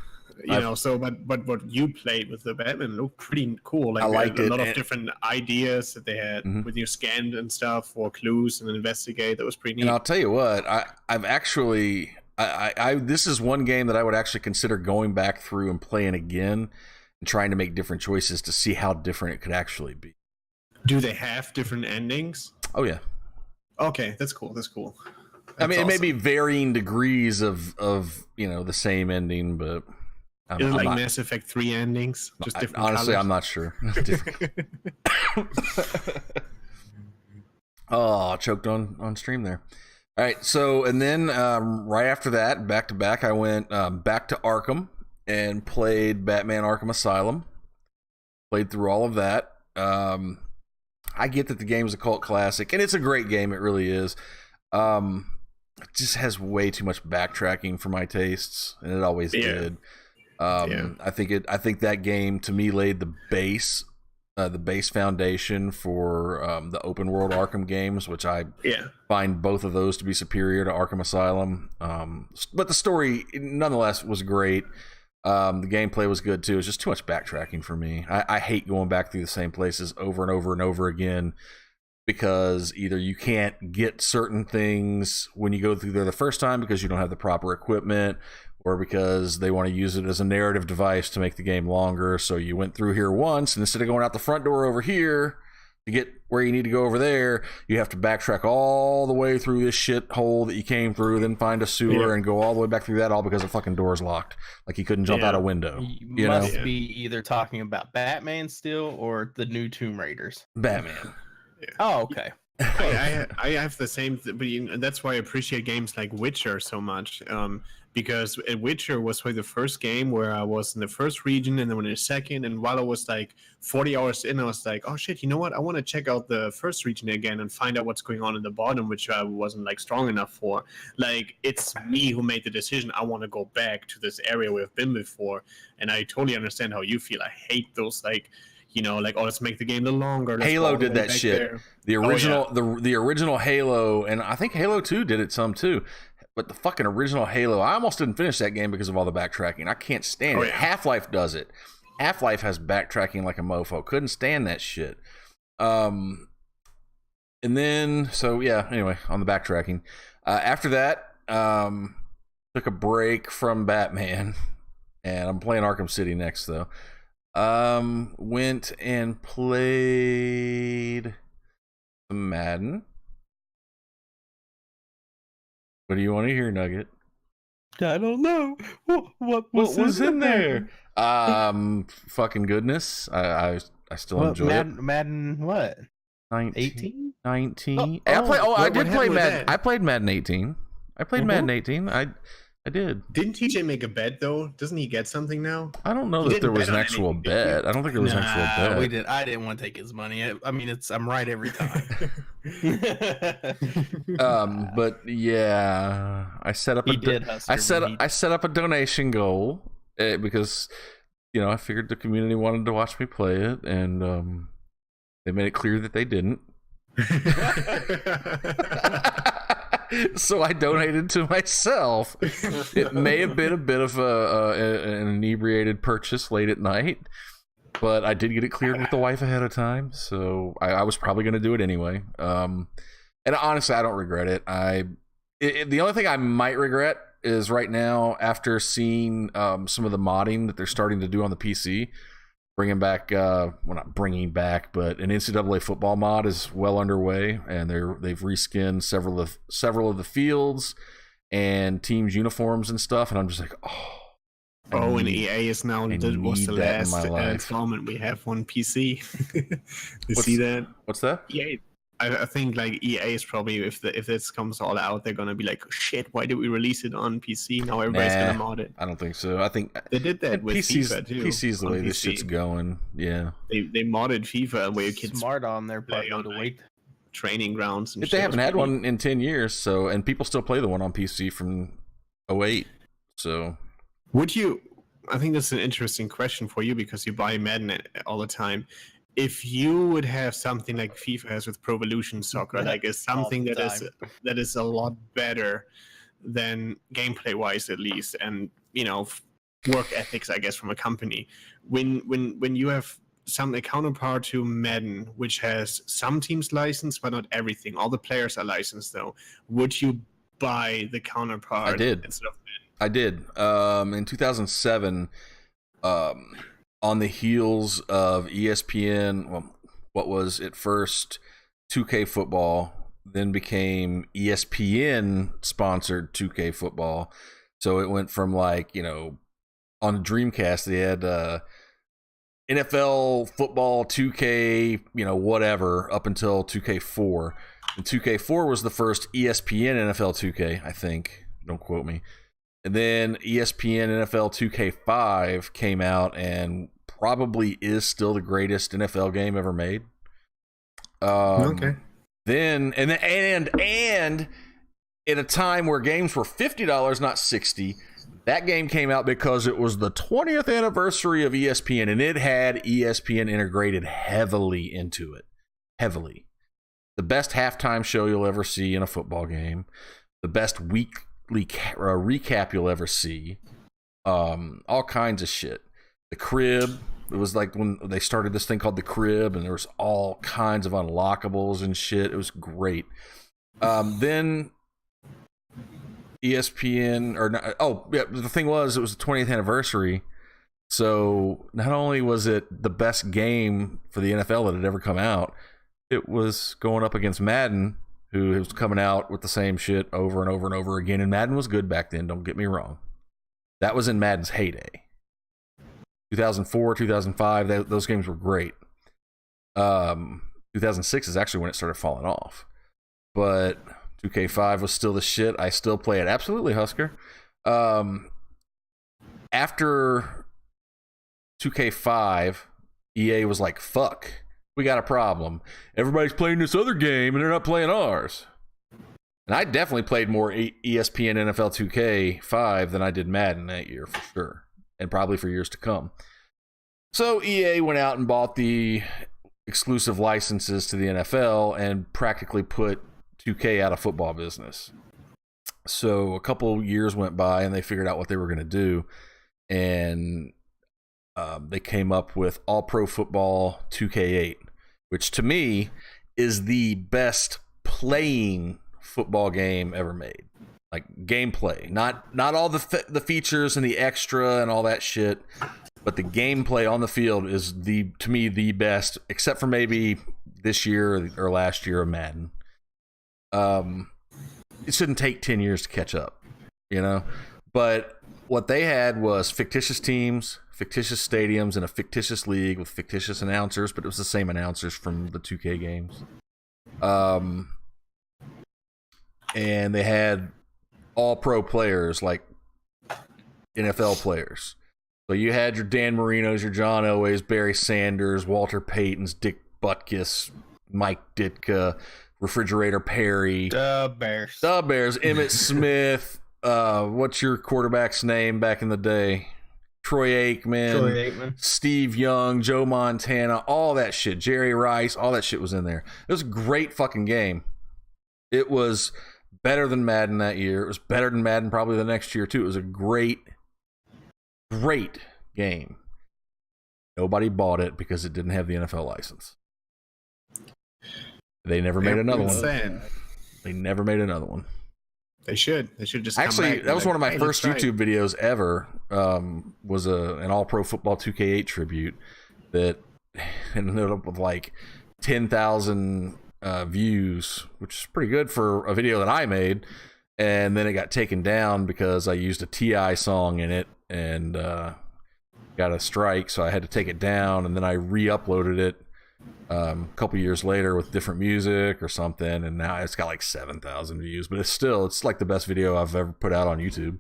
But what you played with the Batman looked pretty cool. Like, I liked a lot of different ideas that they had with your scan and stuff for clues and investigate. That was pretty neat. And I'll tell you what, I've actually, this is one game that I would actually consider going back through and playing again and trying to make different choices to see how different it could actually be. Do they have different endings? Oh yeah. Okay, that's cool. That's awesome. It may be varying degrees of the same ending, but. Is it like Mass Effect 3 endings? Just different honestly, colors? I'm not sure. I choked on stream there. All right, so, and then right after that, back to back, I went back to Arkham and played Batman Arkham Asylum. Played through all of that. I get that the game is a cult classic, and it's a great game. It really is. It just has way too much backtracking for my tastes, and it always did. I think that game to me laid the base foundation for the open world Arkham games, which I find both of those to be superior to Arkham Asylum. But the story nonetheless was great. The gameplay was good too. It's just too much backtracking for me. I hate going back through the same places over and over and over again, because either you can't get certain things when you go through there the first time because you don't have the proper equipment, or because they want to use it as a narrative device to make the game longer. So you went through here once, and instead of going out the front door over here to get where you need to go over there, you have to backtrack all the way through this shithole that you came through, then find a sewer and go all the way back through that, all because the fucking door's locked. Like you couldn't jump out a window. You must be either talking about Batman still or the new Tomb Raiders. Batman. Oh, okay. I have the same, but that's why I appreciate games like Witcher so much. Because Witcher was probably the first game where I was in the first region and then in the second, and while I was like 40 hours in, I was like, oh shit, you know what? I want to check out the first region again and find out what's going on in the bottom, which I wasn't like strong enough for. Like, it's me who made the decision. I want to go back to this area where I've been before, and I totally understand how you feel. I hate those like, oh, let's make the game a little longer. Halo did that shit. There. The original, the original Halo, and I think Halo 2 did it some too. But the fucking original Halo, I almost didn't finish that game because of all the backtracking. I can't stand it. Half-Life does it. Half-Life has backtracking like a mofo. Couldn't stand that shit. And then, anyway, on the backtracking. After that, took a break from Batman. And I'm playing Arkham City next, though. Went and played some Madden. What do you want to hear, Nugget? I don't know. What was in there? Fucking goodness. I still enjoy it. Madden what? 18? 19? I did play Madden. I played Madden 18. I played Madden 18. I did. Didn't TJ make a bet though? Doesn't he get something now? I don't know that there was an actual bet. I don't think there was an actual bet. I didn't want to take his money. I mean, I'm right every time. But yeah, I set up I set up a donation goal because I figured the community wanted to watch me play it, and they made it clear that they didn't. So I donated to myself. It may have been a bit of an inebriated purchase late at night, but I did get it cleared with the wife ahead of time, so I was probably going to do it anyway. And honestly, I don't regret it. The only thing I might regret is right now, after seeing some of the modding that they're starting to do on the PC, bringing back, not bringing back, but an NCAA football mod is well underway, and they've reskinned several of the fields and teams' uniforms and stuff, and I'm just like, and EA is now was the last installment we have on PC. See that? What's that? EA. I think like EA is probably, if this comes all out, they're gonna be like, oh, shit, why did we release it on PC? Now everybody's gonna mod it. I don't think so. I think they did that with FIFA too. PC's the way this shit's going. Yeah. They modded FIFA where kids smart on their part to wait. Training grounds. And they haven't had one in 10 years, and people still play the one on PC from 2008. So would you? I think that's an interesting question for you because you buy Madden all the time. If you would have something like FIFA has with Pro Evolution Soccer, like is something that is a lot better than gameplay wise at least, and work ethics, I guess, from a company. When you have a counterpart to Madden, which has some teams licensed but not everything, all the players are licensed though, would you buy the counterpart? I did. Instead of Madden? I did. In 2007. On the heels of ESPN, what was at first 2K football, then became ESPN sponsored 2K football. So it went from on the Dreamcast, they had NFL football 2K, whatever, up until 2K4. And 2K4 was the first ESPN NFL 2K, I think. Don't quote me. And then ESPN NFL 2K5 came out and probably is still the greatest NFL game ever made. Okay. Then and at a time where games were $50, not $60, that game came out because it was the 20th anniversary of ESPN, and it had ESPN integrated heavily into it. Heavily. The best halftime show you'll ever see in a football game. The best weekly recap you'll ever see. All kinds of shit. The Crib. It was like when they started this thing called The Crib, and there was all kinds of unlockables and shit. It was great. Then ESPN, or not, oh yeah, the thing was, it was the 20th anniversary. So not only was it the best game for the NFL that had ever come out, it was going up against Madden, who was coming out with the same shit over and over and over again. And Madden was good back then, don't get me wrong. That was in Madden's heyday. 2004, 2005, those games were great. 2006 is actually when it started falling off. But 2K5 was still the shit. I still play it. Absolutely, Husker. After 2K5, EA was like, fuck, we got a problem. Everybody's playing this other game and they're not playing ours. And I definitely played more ESPN NFL 2K5 than I did Madden that year, for sure. And probably for years to come. So EA went out and bought the exclusive licenses to the NFL and practically put 2K out of football business. So a couple years went by and they figured out what they were going to do. And they came up with All Pro Football 2K8, which to me is the best playing football game ever made. Like gameplay, not all the features and the extra and all that shit, but the gameplay on the field is to me the best, except for maybe this year or last year of Madden. It shouldn't take 10 years to catch up, you know. But what they had was fictitious teams, fictitious stadiums, and a fictitious league with fictitious announcers, but it was the same announcers from the 2K games. And they had all pro players, like NFL players. So you had your Dan Marinos, your John Elways, Barry Sanders, Walter Paytons, Dick Butkus, Mike Ditka, Refrigerator Perry, The Bears, Emmitt Smith. What's your quarterback's name back in the day? Troy Aikman, Steve Young, Joe Montana, all that shit. Jerry Rice, all that shit was in there. It was a great fucking game. It was better than Madden that year. It was better than Madden probably the next year too. It was a great game. Nobody bought it because it didn't have the NFL license. They never made another one. They never made another one. They should just actually. That was one of my first YouTube videos ever. Was an All Pro Football 2K8 tribute that ended up with like 10,000 views, which is pretty good for a video that I made. And then it got taken down because I used a T.I. song in it and got a strike, so I had to take it down. And then I re-uploaded it a couple years later with different music or something, and now it's got like 7,000 views. But it's like the best video I've ever put out on YouTube.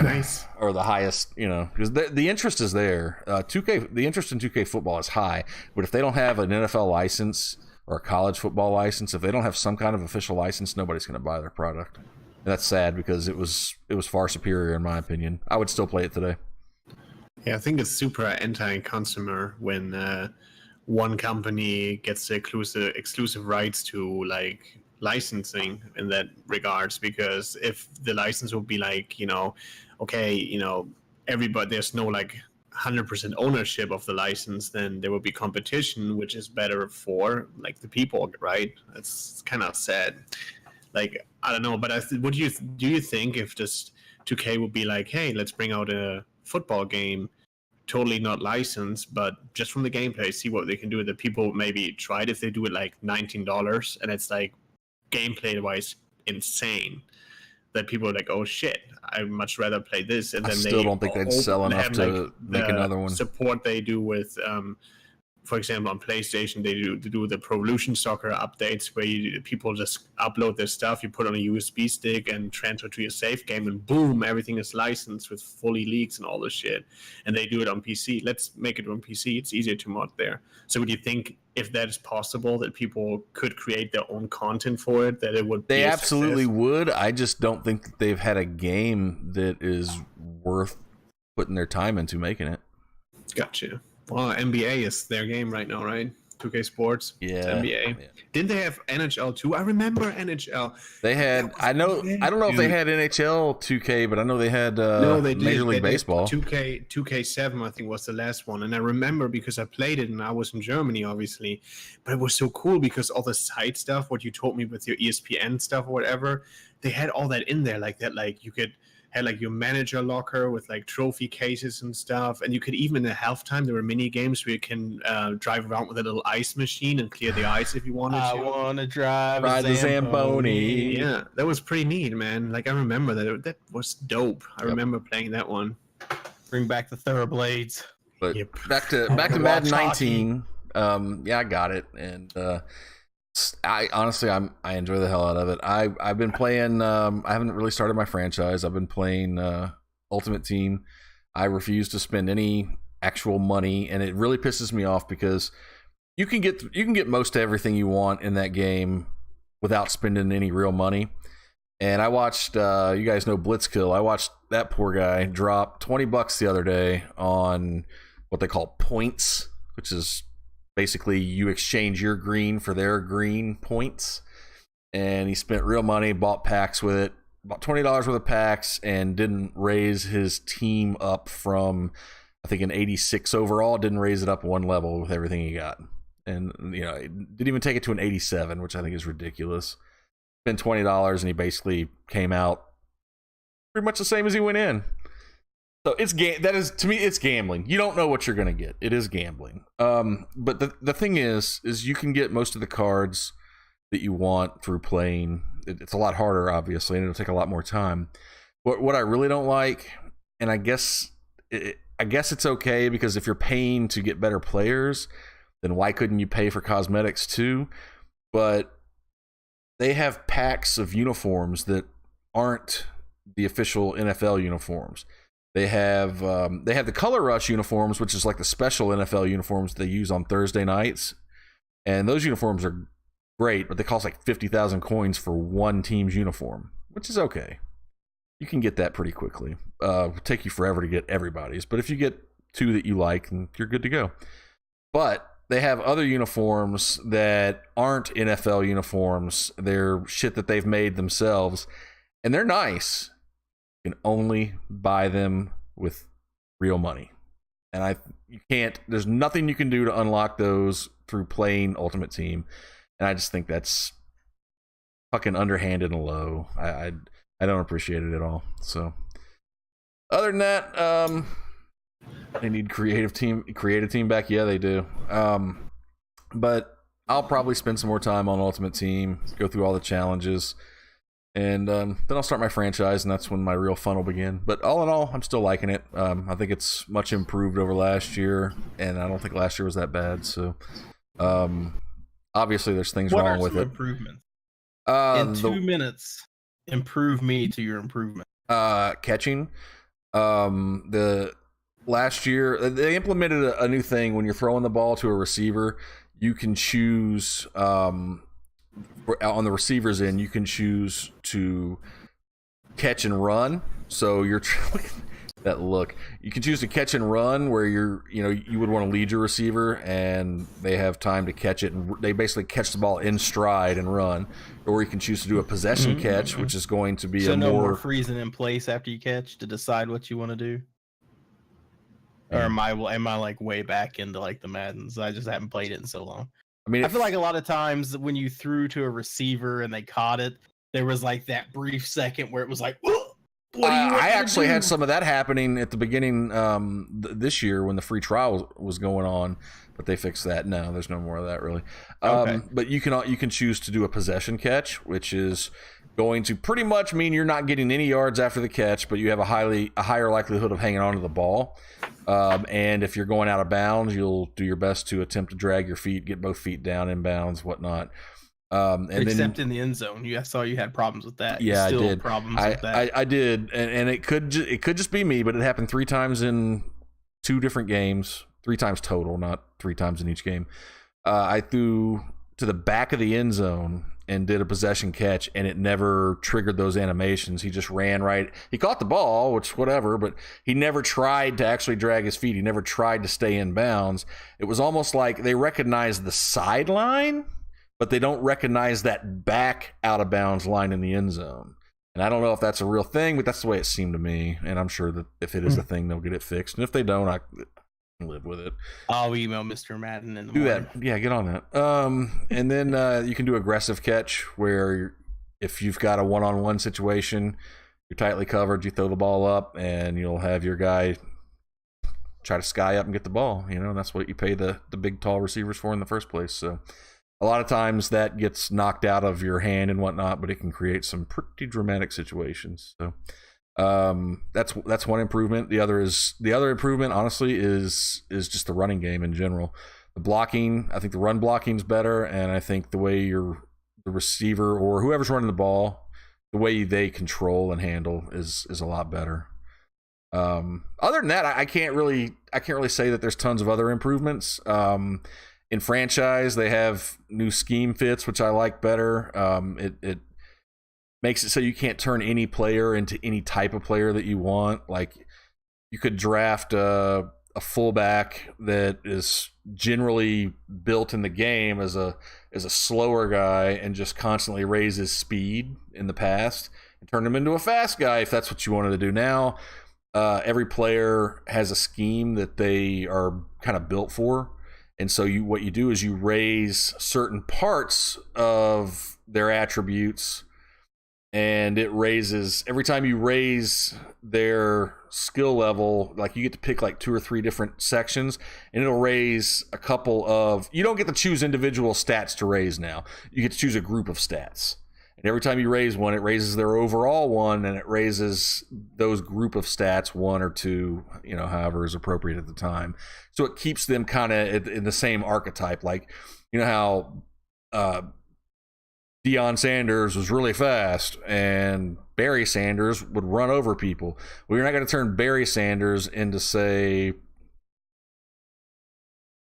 Nice. Or the highest, you know, because the interest is there. The interest in 2K football is high, but if they don't have an NFL license or a college football license, if they don't have some kind of official license, nobody's going to buy their product. And that's sad because it was far superior in my opinion. I would still play it today. Yeah, I think it's super anti-consumer when one company gets the exclusive rights to like licensing in that regards, because if the license would be like, you know, okay, you know, everybody, there's no like 100% ownership of the license, then there will be competition, which is better for like the people, right? It's kind of sad. Like, I don't know, but do you think if just 2K would be like, hey, let's bring out a football game, totally not licensed, but just from the gameplay, see what they can do, that people maybe try it if they do it like $19 and it's like gameplay wise insane, that people are like, oh shit, I'd much rather play this. And then I still don't think they'd sell enough to make another one. Support they do with for example, on PlayStation, they do the Pro Evolution Soccer updates where people just upload their stuff, you put on a USB stick and transfer to your save game, and boom, everything is licensed with fully leaks and all this shit. And they do it on PC. Let's make it on PC. It's easier to mod there. So would you think if that is possible, that people could create their own content for it, that it would be They absolutely would. I just don't think that they've had a game that is worth putting their time into making it. Gotcha. Well, NBA is their game right now, right? 2K Sports. Yeah. It's NBA. Yeah. Didn't they have NHL too? I remember NHL. They had. I don't know if they had NHL 2K, but I know they had Major League Baseball. 2K7, I think, was the last one, and I remember because I played it, and I was in Germany, obviously. But it was so cool because all the side stuff, what you told me with your ESPN stuff or whatever, they had all that in there, like that. Like you could. Had like your manager locker with like trophy cases and stuff, and you could even in the halftime there were mini games where you can drive around with a little ice machine and clear the ice if you wanted to. I want to drive the Zamboni. Yeah, that was pretty neat, man. Like I remember that was dope. I remember playing that one. Bring back the Thoroughblades. But back to Madden 19. Yeah, I got it, and I honestly I enjoy the hell out of it. I've been playing. I haven't really started my franchise. I've been playing Ultimate Team. I refuse to spend any actual money, and it really pisses me off because you can get most everything you want in that game without spending any real money. And I watched. You guys know Blitzkill. I watched that poor guy drop $20 the other day on what they call points, which is basically you exchange your green for their green points. And he spent real money, bought packs with it, about $20 worth of packs, and didn't raise his team up from, I think, an 86 overall. Didn't raise it up one level with everything he got. And, you know, didn't even take it to an 87, which I think is ridiculous. Spent $20 and he basically came out pretty much the same as he went in. So that is, to me, it's gambling. You don't know what you're going to get. It is gambling. But the thing is you can get most of the cards that you want through playing. It's a lot harder, obviously, and it'll take a lot more time. What I really don't like, and I guess it's okay, because if you're paying to get better players, then why couldn't you pay for cosmetics too? But they have packs of uniforms that aren't the official NFL uniforms. They have the Color Rush uniforms, which is like the special NFL uniforms they use on Thursday nights. And those uniforms are great, but they cost like 50,000 coins for one team's uniform, which is okay. You can get that pretty quickly. It'll take you forever to get everybody's, but if you get two that you like, then you're good to go. But they have other uniforms that aren't NFL uniforms. They're shit that they've made themselves, and they're nice. You can only buy them with real money. And you can't, there's nothing you can do to unlock those through playing Ultimate Team. And I just think that's fucking underhanded and low. I don't appreciate it at all. So other than that, they need creative team back. Yeah, they do. But I'll probably spend some more time on Ultimate Team, go through all the challenges. And then I'll start my franchise, and that's when my real fun will begin. But all in all, I'm still liking it. I think it's much improved over last year, and I don't think last year was that bad. So, obviously, there's things wrong with it. Improvements? In 2 minutes, improve me to your improvement. Catching. The last year, they implemented a new thing. When you're throwing the ball to a receiver, you can choose... on the receiver's end, you can choose to catch and run. So you're that look. You can choose to catch and run, where you would want to lead your receiver, and they have time to catch it, and they basically catch the ball in stride and run. Or you can choose to do a possession catch, which is going to be no more freezing in place after you catch to decide what you want to do. Or am I like way back into like the Maddens? I just haven't played it in so long. I mean, I feel like a lot of times when you threw to a receiver and they caught it, there was like that brief second where it was like, I actually had some of that happening at the beginning this year when the free trial was going on, but they fixed that. No, there's no more of that really. Okay. But you can choose to do a possession catch, which is going to pretty much mean you're not getting any yards after the catch, but you have a higher likelihood of hanging on to the ball. And if you're going out of bounds, you'll do your best to attempt to drag your feet, get both feet down in bounds, whatnot. Except in the end zone, I saw you had problems with that. Yeah, Still I did. Problems with that. I did, and it could just be me, but it happened 3 times in 2 different games, 3 times total, not 3 times in each game. I threw to the back of the end zone and did a possession catch, and it never triggered those animations. He just ran right. He caught the ball, which whatever, but he never tried to actually drag his feet. He never tried to stay in bounds. It was almost like they recognized the sideline, but they don't recognize that back out of bounds line in the end zone. And I don't know if that's a real thing, but that's the way it seemed to me. And I'm sure that if it is a thing, they'll get it fixed. And if they don't, I can live with it. I'll email Mr. Madden in the do morning. that. Yeah, get on that. And then you can do aggressive catch, where if you've got a one-on-one situation, you're tightly covered, you throw the ball up, and you'll have your guy try to sky up and get the ball. And that's what you pay the big, tall receivers for in the first place. So a lot of times that gets knocked out of your hand and whatnot, but it can create some pretty dramatic situations. So that's one improvement. The other improvement, honestly, is just the running game in general. The blocking, I think the run blocking is better, and I think the way the receiver or whoever's running the ball, the way they control and handle is a lot better. Other than that, I can't really say that there's tons of other improvements. In franchise, they have new scheme fits, which I like better. It makes it so you can't turn any player into any type of player that you want. Like, you could draft a fullback that is generally built in the game as a slower guy and just constantly raise his speed in the past and turn him into a fast guy if that's what you wanted to do. Now, every player has a scheme that they are kind of built for. And so what you do is you raise certain parts of their attributes, and it raises every time you raise their skill level. Like, you get to pick like 2 or 3 different sections, and it'll raise a couple of. You don't get to choose individual stats to raise now. You get to choose a group of stats. And every time you raise one, it raises their overall one, and it raises those group of stats 1 or 2, however is appropriate at the time. So it keeps them kind of in the same archetype. Like, how Deion Sanders was really fast, and Barry Sanders would run over people. Well, you're not going to turn Barry Sanders into, say,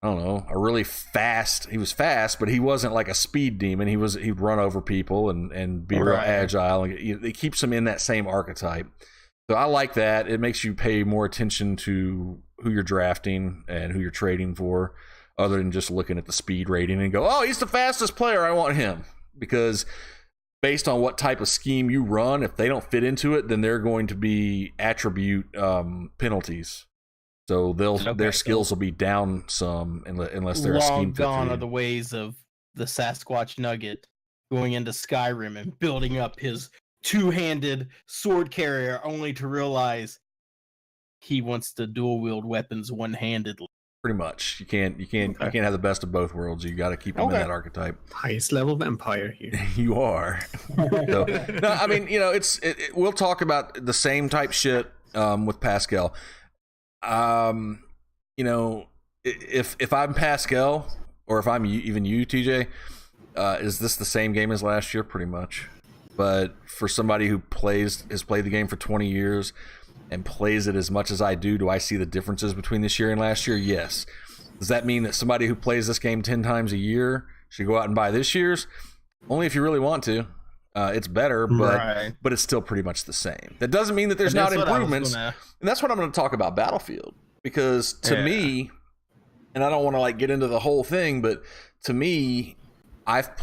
I don't know, a really fast. He was fast, but he wasn't like a speed demon. He'd run over people and be real agile. And it keeps him in that same archetype. So I like that. It makes you pay more attention to who you're drafting and who you're trading for, other than just looking at the speed rating and go, oh, he's the fastest player, I want him. Because based on what type of scheme you run, if they don't fit into it, then they're going to be attribute penalties. So their skills will be down some unless they're a scheme fit. Long gone are the ways of the Sasquatch Nugget going into Skyrim and building up his 2-handed sword carrier, only to realize he wants to dual wield weapons one-handedly. Pretty much, you can't have the best of both worlds. You got to keep them in that archetype. Highest level vampire here. You are. So, no, I mean, we'll talk about the same type shit with Pascal. If I'm Pascal, or if I'm even you, TJ, is this the same game as last year? Pretty much. But for somebody who has played the game for 20 years and plays it as much as I do I see the differences between this year and last year? Yes. Does that mean that somebody who plays this game 10 times a year should go out and buy this year's? Only if you really want to. It's better, but it's still pretty much the same. That doesn't mean that there's not improvements. And that's what I'm going to talk about Battlefield. Because to me, and I don't want to get into the whole thing, but to me, I've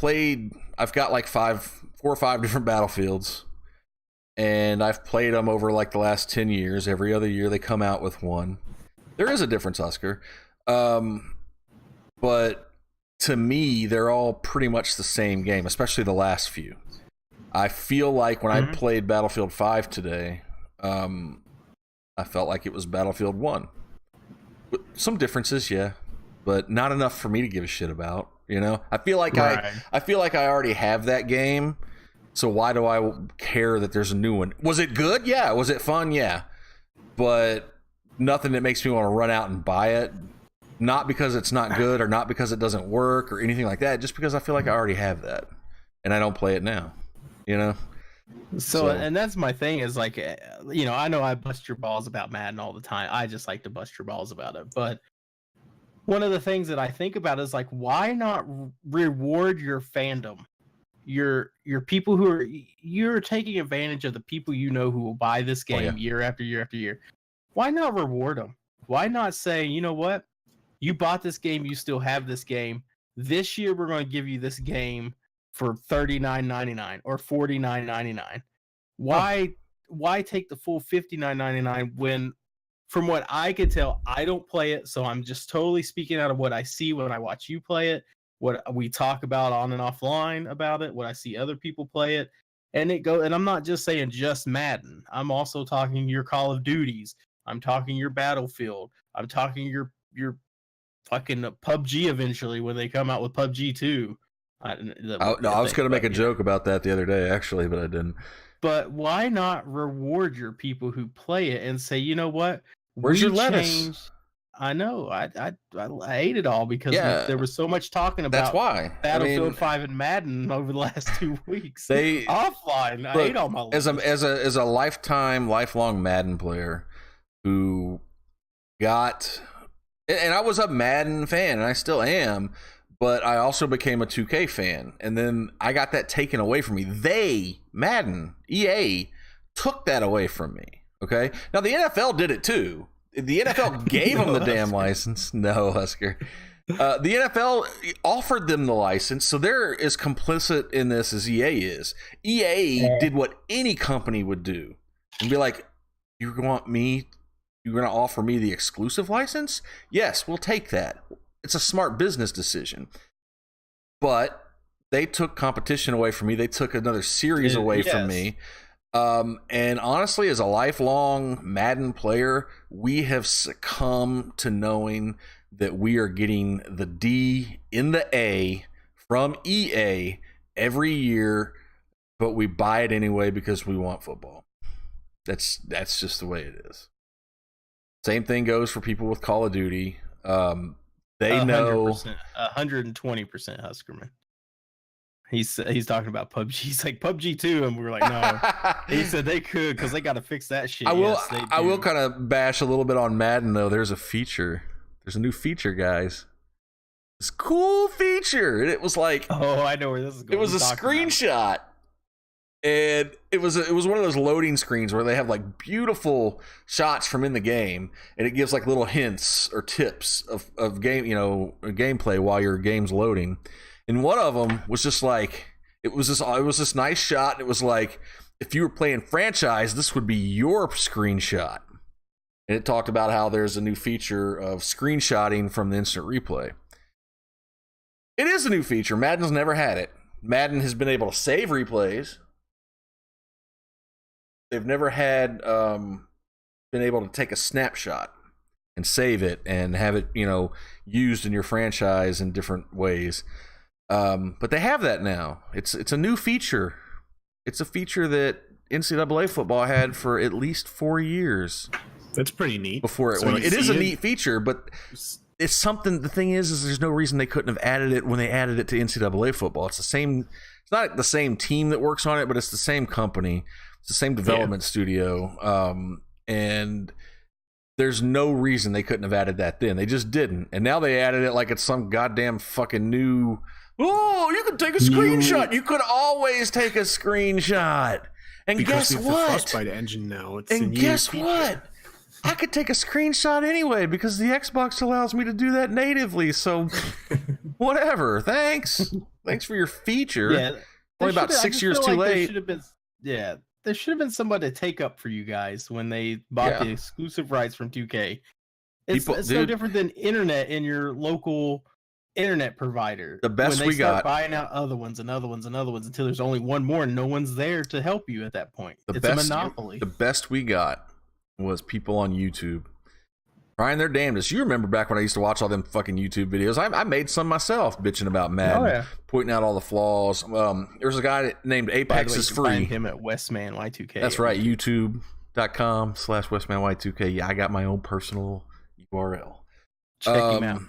got like 4 or 5 different Battlefields, and I've played them over the last 10 years. Every other year they come out with one. There is a difference, Oscar. But to me, they're all pretty much the same game, especially the last few. I feel like when I played Battlefield 5 today, I felt like it was Battlefield 1. With some differences, yeah, but not enough for me to give a shit about. I feel like I already have that game, So why do I care that there's a new one? Was it good? Yeah. Was it fun? Yeah. But nothing that makes me want to run out and buy it. Not because it's not good or not because it doesn't work or anything like that. Just because I feel like I already have that and I don't play it now. You know? So and that's my thing is like, you know, I know I bust your balls about Madden all the time. I just like to bust your balls about it. But one of the things that I think about is like, why not reward your fandom? Your people who are, you're taking advantage of the people you know who will buy this game year after year after year. Why not reward them? Why not say, you know what? You bought this game, you still have this game. This year we're going to give you this game for $39.99 or $49.99. Why take the full $59.99 when, from what I could tell, I don't play it, so I'm just totally speaking out of what I see when I watch you play it, what we talk about on and offline about it, what I see other people play it, and I'm not just saying just Madden. I'm also talking your Call of Duties. I'm talking your Battlefield. I'm talking your fucking PUBG eventually when they come out with PUBG 2. I was going to make a joke about that the other day, actually, but I didn't. But why not reward your people who play it and say, you know what? Where's your lettuce? I know. I ate it all because there was so much talking about that's why. Battlefield 5 and Madden over the last 2 weeks. Offline, I ate all my lettuce. As a lifelong Madden player who got, and I was a Madden fan, and I still am, but I also became a 2K fan, and then I got that taken away from me. Madden, EA, took that away from me. Okay, now the NFL did it too. The NFL gave them the damn license. No, Husker. The NFL offered them the license, so they're as complicit in this as EA is. EA did what any company would do and be like, "You want me? You're going to offer me the exclusive license? Yes, we'll take that." It's a smart business decision. But they took competition away from me. They took another series away from me. And honestly, as a lifelong Madden player, we have succumbed to knowing that we are getting the D in the A from EA every year, but we buy it anyway because we want football. That's just the way it is. Same thing goes for people with Call of Duty. They know 120% Huskerman. He's talking about PUBG. He's like PUBG 2, and we were like, no. He said they could because they got to fix that shit. I will kind of bash a little bit on Madden though. There's a feature. There's a new feature, guys. This cool feature, and it was like, oh, I know where this is going. It was a screenshot, and it was one of those loading screens where they have like beautiful shots from in the game, and it gives like little hints or tips of game, gameplay while your game's loading. And one of them was just like, it was this nice shot. And it was like, if you were playing franchise, this would be your screenshot. And it talked about how there's a new feature of screenshotting from the instant replay. It is a new feature. Madden's never had it. Madden has been able to save replays. They've never had been able to take a snapshot and save it and have it, used in your franchise in different ways. But they have that now. It's a new feature. It's a feature that NCAA football had for at least 4 years. That's pretty neat. Before it is a neat feature, but it's something. The thing is there's no reason they couldn't have added it when they added it to NCAA football. It's the same. It's not the same team that works on it, but it's the same company. It's the same development studio. And there's no reason they couldn't have added that then. They just didn't. And now they added it like it's some goddamn fucking new. Oh, you can take a screenshot. You could always take a screenshot. And because guess what? It's the Frostbite engine now. And guess what? I could take a screenshot anyway because the Xbox allows me to do that natively. So whatever. Thanks for your feature. Yeah, only about 6 years too late. There should have been somebody to take up for you guys when they bought the exclusive rights from 2K. It's no different than internet in your local internet provider. The best when they we start got, buying out other ones and other ones and other ones until there's only one more and no one's there to help you at that point. It's a monopoly. The best we got was people on YouTube trying their damnedest. You remember back when I used to watch all them fucking YouTube videos? I made some myself, bitching about Madden, pointing out all the flaws. There's a guy named Apex is free. Find him at WestmanY2K. That's right, YouTube.com/WestmanY2K. Yeah, I got my own personal URL. Check him out.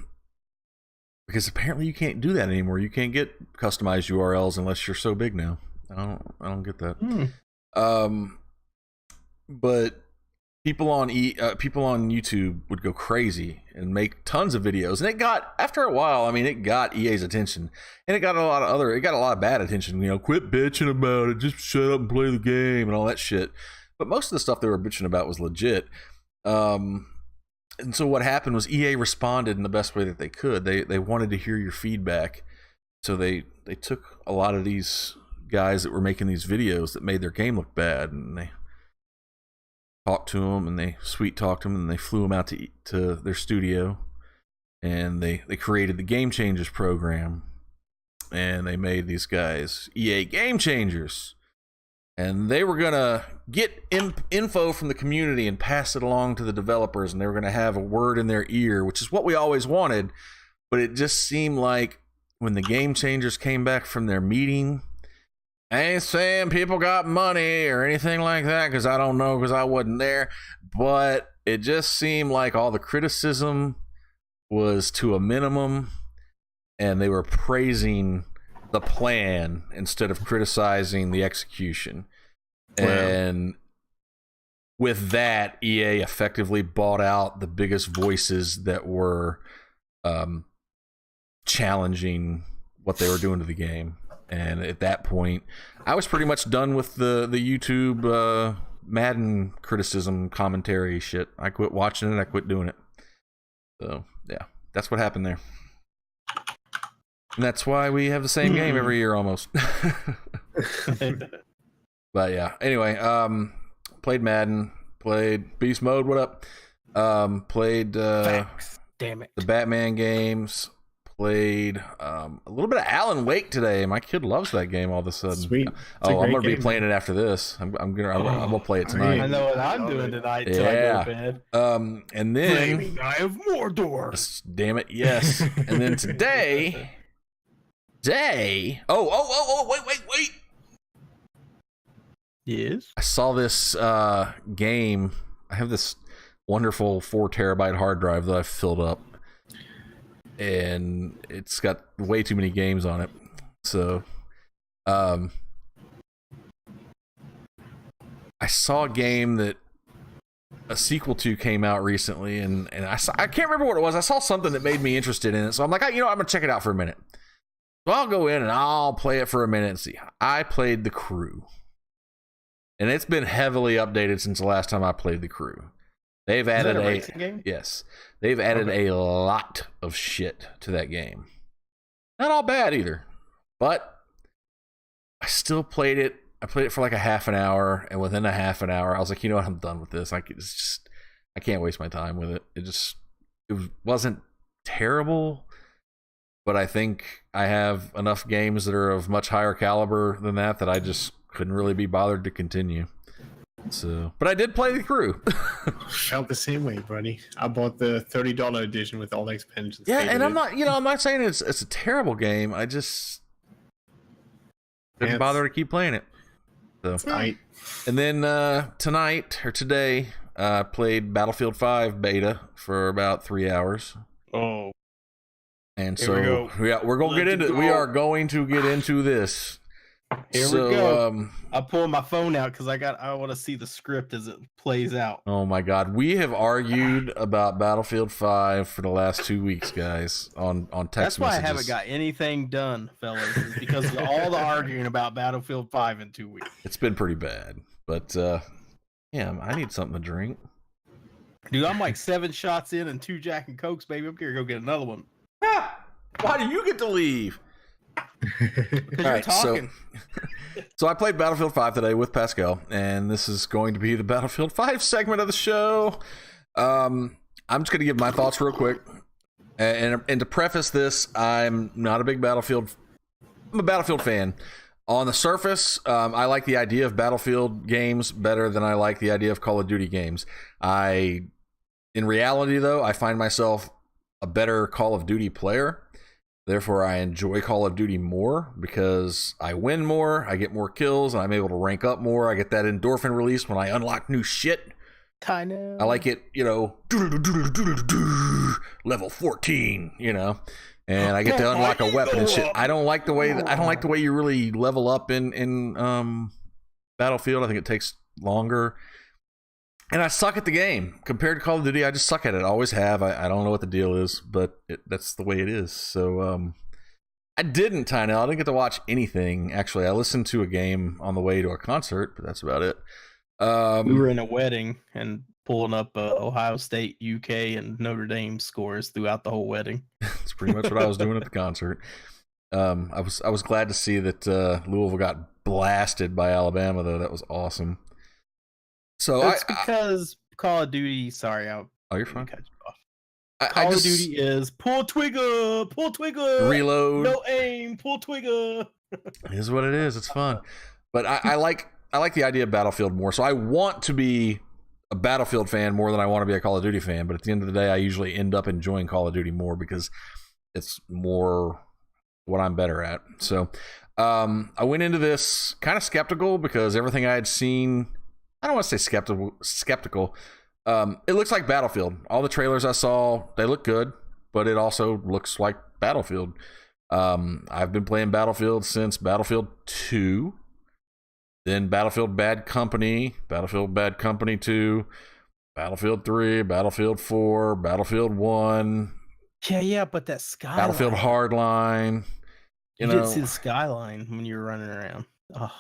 Because apparently you can't do that anymore. You can't get customized URLs unless you're so big now. I don't get that. But people on YouTube would go crazy and make tons of videos, and it got, after a while, I mean, it got EA's attention, and it got a lot of bad attention. You know, quit bitching about it, just shut up and play the game and all that shit. But most of the stuff they were bitching about was legit. And so what happened was EA responded in the best way that they could. They wanted to hear your feedback, so they took a lot of these guys that were making these videos that made their game look bad, and they talked to them, and they sweet talked them, and they flew them out to their studio, and they created the Game Changers program, and they made these guys EA Game Changers, and they were gonna get info from the community and pass it along to the developers, and they were gonna have a word in their ear, which is what we always wanted. But it just seemed like when the Game Changers came back from their meeting, I ain't saying people got money or anything like that, because I don't know, because I wasn't there, but it just seemed like all the criticism was to a minimum, and they were praising the plan instead of criticizing the execution. Wow. And with that, EA effectively bought out the biggest voices that were challenging what they were doing to the game. And at that point, I was pretty much done with the YouTube Madden criticism commentary shit. I quit watching it. I quit doing it. So yeah, that's what happened there. And that's why we have the same game every year almost. But yeah, anyway, played Madden, played Beast Mode, what up? Played Facts. Damn it. The Batman games, played a little bit of Alan Wake today. My kid loves that game all of a sudden. Sweet. I'm gonna be playing it after this. I'm gonna play it tonight. I know what I'm doing tonight till I go to bed. And then Flaming Eye of Mordor. Damn it, yes. And then today wait. Yes. I saw this game. I have this wonderful 4 terabyte hard drive that I've filled up, and it's got way too many games on it. So I saw a game that a sequel to came out recently, and I can't remember what it was. I saw something that made me interested in it, so I'm like, I'm gonna check it out for a minute. So I'll go in and I'll play it for a minute and see. I played The Crew, and it's been heavily updated since the last time I played The Crew. They've added they've added a lot of shit to that game. Not all bad either, but I still played it. I played it for like a half an hour, and within a half an hour, I was like, you know what, I'm done with this. I can't waste my time with it. It wasn't terrible, but I think I have enough games that are of much higher caliber than that I just couldn't really be bothered to continue. So, but I did play The Crew. Felt the same way, buddy. I bought the $30 edition with all the expansions. Yeah, and I'm not saying it's a terrible game. I just didn't bother to keep playing it. So, and then today, I played Battlefield 5 beta for about 3 hours. Oh. And so we're going to get into we are going to get into this. Here we go. I pulled my phone out because I want to see the script as it plays out. Oh my god, we have argued about Battlefield 5 for the last 2 weeks, guys, on text That's why messages. I haven't got anything done, fellas, is because of all the arguing about Battlefield 5 in 2 weeks. It's been pretty bad, but yeah, I need something to drink. Dude, I'm like 7 shots in and 2 Jack and Cokes, baby. I'm gonna go get another one. Why do you get to leave? Because you're talking. So I played Battlefield 5 today with Pascal, and this is going to be the Battlefield 5 segment of the show. I'm just going to give my thoughts real quick. And to preface this, I'm not a big Battlefield. I'm a Battlefield fan. On the surface, I like the idea of Battlefield games better than I like the idea of Call of Duty games. I In reality, though, I find myself a better Call of Duty player. Therefore, I enjoy Call of Duty more because I win more, I get more kills, and I'm able to rank up more. I get that endorphin release when I unlock new shit. Kind of. I like it, level 14, and I get to unlock a weapon and shit. I don't like the way you really level up in Battlefield. I think it takes longer. And I suck at the game. Compared to Call of Duty, I just suck at it. I always have. I don't know what the deal is, but that's the way it is. So I didn't, Tynell. I didn't get to watch anything. Actually, I listened to a game on the way to a concert, but that's about it. We were in a wedding and pulling up Ohio State, UK, and Notre Dame scores throughout the whole wedding. That's pretty much what I was doing at the concert. I was glad to see that Louisville got blasted by Alabama, though. That was awesome. So that's because Call of Duty. Sorry, you're fine. Cut you off. Call of Duty is pull trigger, reload, no aim, pull trigger. It is what it is. It's fun, but I like the idea of Battlefield more. So I want to be a Battlefield fan more than I want to be a Call of Duty fan. But at the end of the day, I usually end up enjoying Call of Duty more because it's more what I'm better at. So I went into this kind of skeptical because everything I had seen. I don't want to say skeptical. It looks like Battlefield. All the trailers I saw, they look good, but it also looks like Battlefield. I've been playing Battlefield since Battlefield 2, then Battlefield Bad Company, Battlefield Bad Company 2, Battlefield 3, Battlefield 4, Battlefield 1. Yeah, but that skyline. Battlefield Hardline. You didn't see the skyline when you were running around. Oh,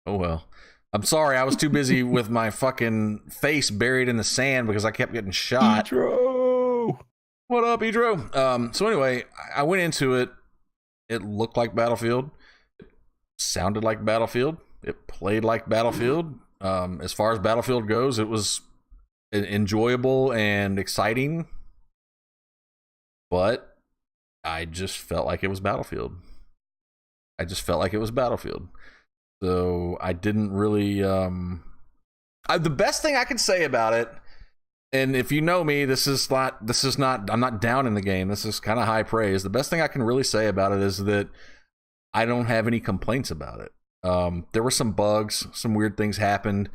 well. I'm sorry, I was too busy with my fucking face buried in the sand because I kept getting shot. Edro! What up, Edro? So anyway, I went into it. It looked like Battlefield. It sounded like Battlefield. It played like Battlefield. As far as Battlefield goes, it was enjoyable and exciting. But I just felt like it was Battlefield. So I didn't really. The best thing I can say about it, and if you know me, this is not. I'm not down in the game. This is kind of high praise. The best thing I can really say about it is that I don't have any complaints about it. There were some bugs, some weird things happened.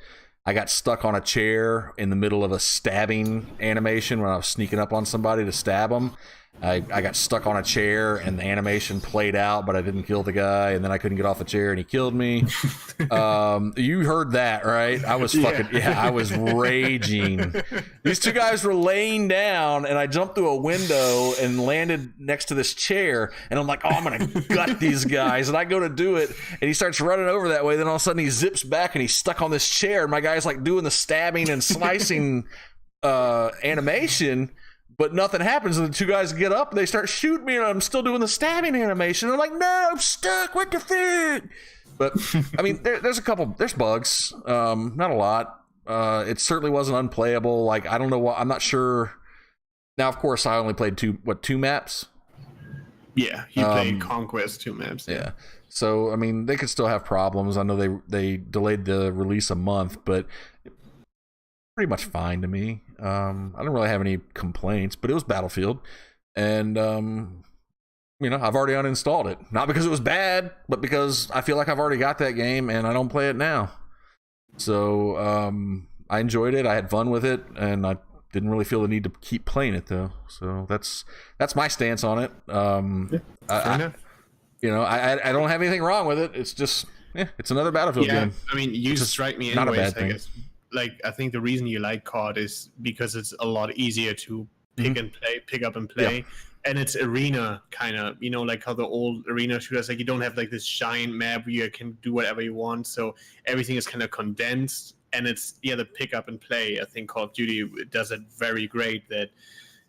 I got stuck on a chair in the middle of a stabbing animation when I was sneaking up on somebody to stab them. I got stuck on a chair and the animation played out, but I didn't kill the guy, and then I couldn't get off the chair and he killed me. You heard that, right? I was I was raging. These two guys were laying down and I jumped through a window and landed next to this chair, and I'm like, oh, I'm gonna gut these guys, and I go to do it and he starts running over that way, then all of a sudden he zips back and he's stuck on this chair, and my guy's like doing the stabbing and slicing animation, but nothing happens, and the two guys get up and they start shooting me, and I'm still doing the stabbing animation. I'm like, no, I'm stuck. What the fuck? But I mean, there's bugs, not a lot. It certainly wasn't unplayable. Like, I don't know what, I'm not sure. Now, of course, I only played two maps. Yeah, he played Conquest 2 maps. Yeah. So I mean, they could still have problems. I know they delayed the release a month, but pretty much fine to me. I don't really have any complaints, but it was Battlefield, and I've already uninstalled it. Not because it was bad, but because I feel like I've already got that game and I don't play it now. So I enjoyed it. I had fun with it, and I didn't really feel the need to keep playing it though. So that's my stance on it. I don't have anything wrong with it. It's just it's another Battlefield game. I mean, you strike me anyways, not a bad thing. I guess. Like, I think the reason you like COD is because it's a lot easier to pick up and play. Yeah. And it's arena kind of, like how the old arena shooters, like, you don't have like this giant map where you can do whatever you want. So everything is kind of condensed, and it's the pick up and play. I think Call of Duty does it very great, that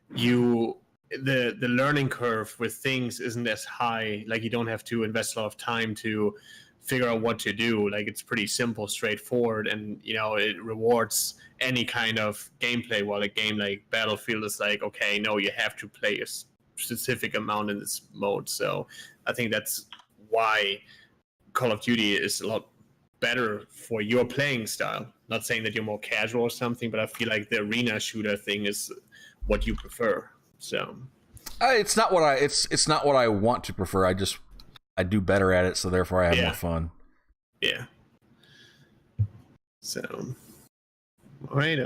the learning curve with things isn't as high. Like, you don't have to invest a lot of time to figure out what to do. Like, it's pretty simple, straightforward, and it rewards any kind of gameplay, while a game like Battlefield is like, okay, no, you have to play a specific amount in this mode. So I think that's why Call of Duty is a lot better for your playing style. Not saying that you're more casual or something, but I feel like the arena shooter thing is what you prefer. So it's not what I want to prefer. I do better at it, so therefore I have more fun. Yeah. So, all right.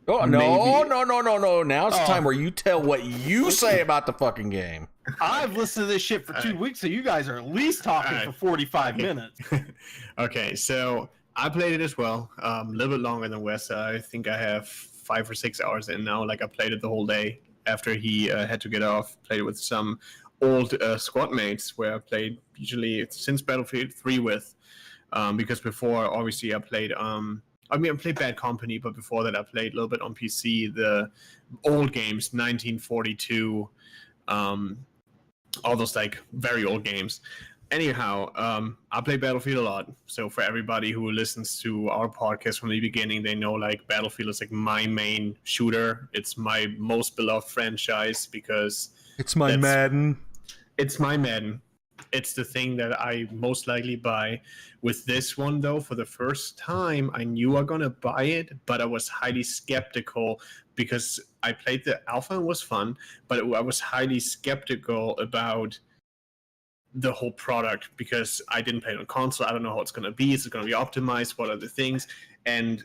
Oh no! Now it's the time where you tell what you say about the fucking game. I've listened to this shit for 2 weeks, so you guys are at least talking for 45 minutes. Okay, so I played it as well. A little bit longer than Wes. I think I have 5 or 6 hours in now. Like I played it the whole day after he had to get off. Played it with some old squad mates where I played usually since Battlefield 3 with. Because before, obviously, I played Bad Company, but before that, I played a little bit on PC, the old games, 1942, all those like very old games. Anyhow, I play Battlefield a lot. So for everybody who listens to our podcast from the beginning, they know like Battlefield is like my main shooter. It's my most beloved franchise because it's my Madden. It's my Madden. It's the thing that I most likely buy. With this one, though, for the first time, I knew I was going to buy it, but I was highly skeptical because I played the alpha and was fun, but I was highly skeptical about the whole product because I didn't play it on console. I don't know how it's going to be. Is it going to be optimized? What are the things? And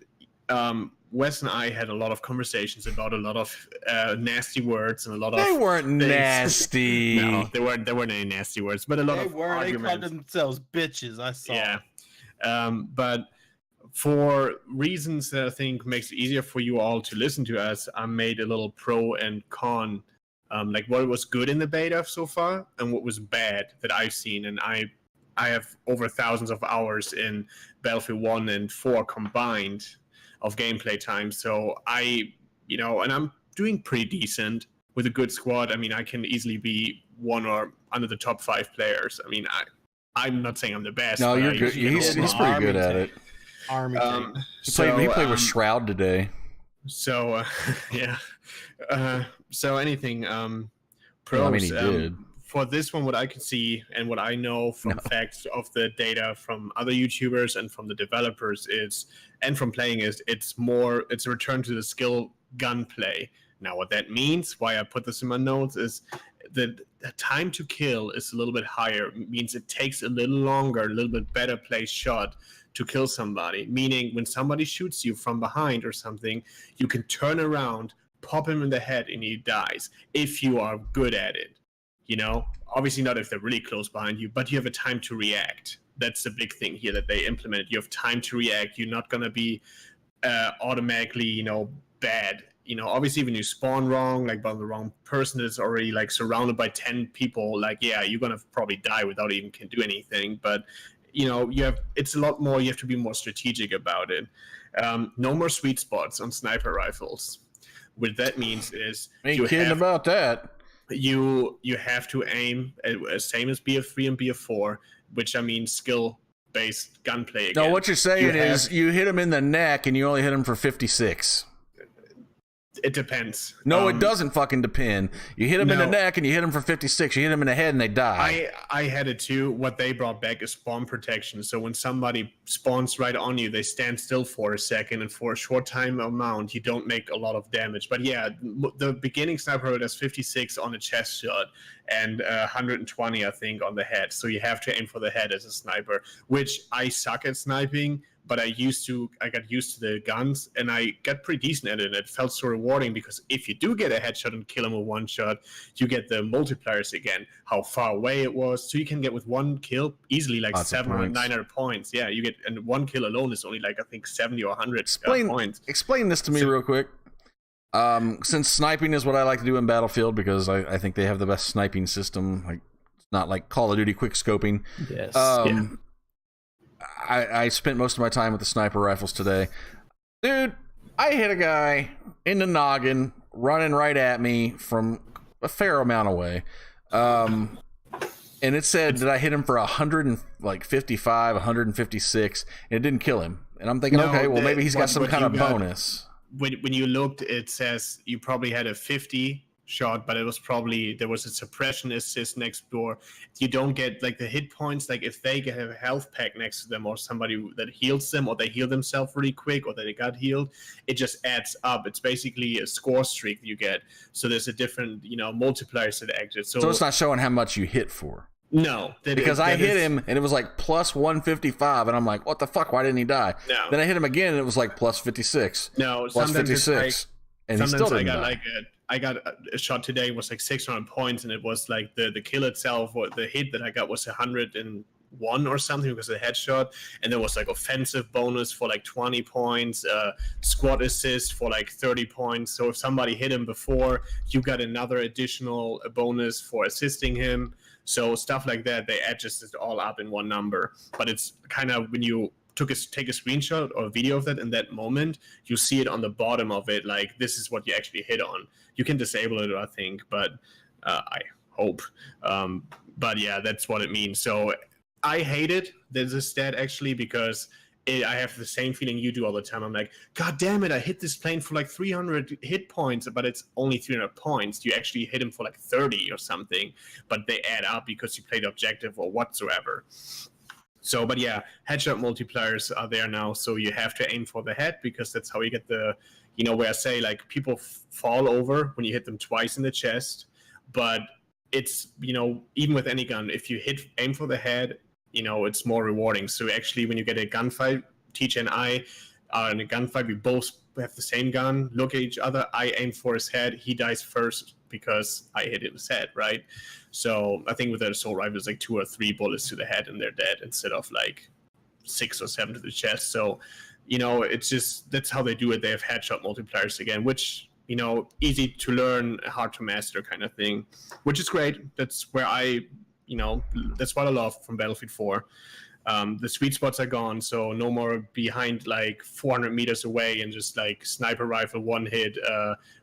Wes and I had a lot of conversations about a lot of nasty words and a lot of They weren't nasty. No, there weren't any nasty words, but a lot of arguments. They called themselves bitches. I saw. Yeah, but for reasons that I think makes it easier for you all to listen to us, I made a little pro and con, like what was good in the beta so far and what was bad that I've seen, and I have over thousands of hours in Battlefield 1 and 4 combined of gameplay time, so and I'm doing pretty decent with a good squad. I mean, I can easily be one or under the top 5 players. I mean, I'm not saying I'm the best. No, you're good. He's pretty good at it. Army he played with Shroud today. So yeah. So anything pros. Well, I mean, he did. For this one, what I can see and what I know from facts of the data from other YouTubers and from the developers and from playing it's a return to the skill gunplay. Now, what that means, why I put this in my notes, is the time to kill is a little bit higher. It means it takes a little longer, a little bit better placed shot to kill somebody. Meaning, when somebody shoots you from behind or something, you can turn around, pop him in the head, and he dies if you are good at it. Obviously not if they're really close behind you, but you have a time to react. That's the big thing here that they implemented. You have time to react. You're not going to be automatically, bad. Obviously when you spawn wrong, like by the wrong person that's already like surrounded by 10 people, like, yeah, you're going to probably die without even can do anything. But, it's a lot more, you have to be more strategic about it. No more sweet spots on sniper rifles. What that means is ain't kidding about that. You have to aim same as BF3 and BF4, which I mean skill-based gunplay. Again. No, what you're saying is you hit him in the neck and you only hit him for 56. It depends. No, it doesn't fucking depend. You hit him in the neck and you hit him for 56. You hit him in the head and they die. I had it too. What they brought back is spawn protection. So when somebody spawns right on you, they stand still for a second, and for a short time amount, you don't make a lot of damage. But yeah, the beginning sniper has 56 on a chest shot and 120, I think, on the head. So you have to aim for the head as a sniper, which I suck at sniping. But I got used to the guns, and I got pretty decent at it. It felt so rewarding because if you do get a headshot and kill him with one shot, you get the multipliers again, how far away it was. So you can get with one kill easily like 700, 900 points. Yeah, you get, and one kill alone is only like I think 70 or 100 points. Explain this to me real quick. Since sniping is what I like to do in Battlefield because I think they have the best sniping system. Like it's not like Call of Duty quick scoping. Yes. I spent most of my time with the sniper rifles today. Dude, I hit a guy in the noggin running right at me from a fair amount away. And it said that I hit him for 155, 156, and it didn't kill him. And I'm thinking, okay, well, maybe he's got some kind of bonus. When you looked, it says you probably had a 50 shot, but it was probably there was a suppression assist next door. You don't get like the hit points, like if they have a health pack next to them or somebody that heals them or they heal themselves really quick or they got healed, it just adds up. It's basically a score streak you get. So there's a different, multipliers that exit. So it's not showing how much you hit for. No, because I hit him and it was like plus 155 and I'm like, what the fuck? Why didn't he die? No. Then I hit him again and it was like plus 56. No, plus 56. And he still didn't die. I got a shot today was like 600 points and it was like the kill itself or the hit that I got was 101 or something because of the headshot, and there was like offensive bonus for like 20 points, squad assist for like 30 points. So if somebody hit him before, you got another additional bonus for assisting him. So stuff like that, they add just it all up in one number. But it's kind of when you take a screenshot or a video of that in that moment, you see it on the bottom of it, like this is what you actually hit on. You can disable it, I think, but I hope. But yeah, that's what it means. So I hate it. There's a stat actually because I have the same feeling you do all the time. I'm like, God damn it, I hit this plane for like 300 hit points, but it's only 300 points. You actually hit him for like 30 or something, but they add up because you played objective or whatsoever. So, but yeah, headshot multipliers are there now. So you have to aim for the head because that's how you get the, where I say like people fall over when you hit them twice in the chest. But it's, even with any gun, if you aim for the head, it's more rewarding. So actually, when you get a gunfight, TJ and I are in a gunfight, we both have the same gun, look at each other, I aim for his head, he dies first because I hit his head, right? So I think with the assault rifle, it's like 2 or 3 bullets to the head and they're dead instead of like 6 or 7 to the chest. So, it's just, that's how they do it. They have headshot multipliers again, which, easy to learn, hard to master kind of thing, which is great. That's where that's what I love from Battlefield 4. The sweet spots are gone, so no more behind like 400 meters away and just like sniper rifle one hit.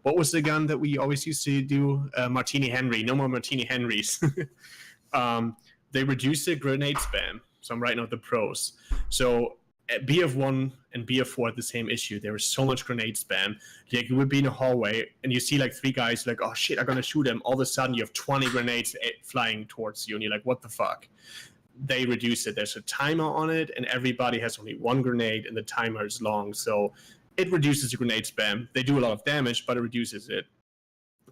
What was the gun that we always used to do? Martini Henry. No more Martini Henrys. They reduced the grenade spam, so I'm writing out the pros. So BF1 and BF4 had the same issue. There was so much grenade spam. Like you would be in a hallway and you see like 3 guys like, oh shit, I'm gonna shoot them. All of a sudden you have 20 grenades flying towards you and you're like, what the fuck? They reduce it. There's a timer on it and everybody has only 1 grenade and the timer is long. So it reduces the grenade spam. They do a lot of damage, but it reduces it.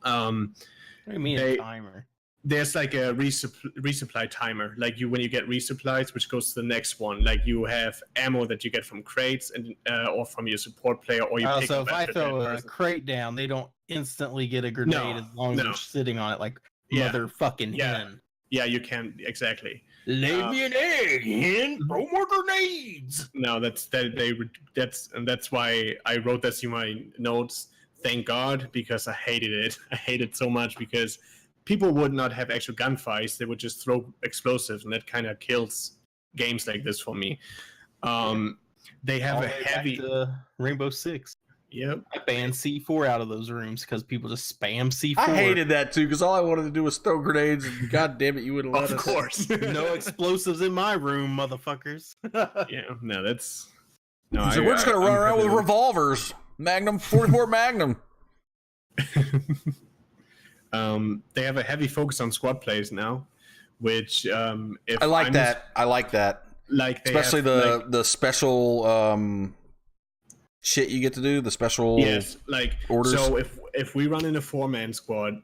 What do you mean a timer? There's like a resupply timer, like when you get resupplies, which goes to the next one. Like you have ammo that you get from crates and or from your support player, or you pick so up if I after throw that a person. crate down, they don't instantly get a grenade as long as they're sitting on it, like motherfucking hen. Yeah, you can exactly. Lay me an egg, hen. Throw more grenades. No, that's why I wrote this in my notes. Thank God, because I hated it. I hated it so much because people would not have actual gunfights. They would just throw explosives, and that kind of kills games like this for me. They have a heavy Rainbow Six. Yep. I banned C4 out of those rooms because people just spam C4. I hated that too because all I wanted to do was throw grenades. And God damn it, you wouldn't let us. Of course. No explosives in my room, motherfuckers. Yeah, no, that's. No, so we're just gonna run around with revolvers, Magnum 44 Magnum. They have a heavy focus on squad plays now, which if I like that. Like especially the special shit you get to do, the special orders. So if we run in a 4-man squad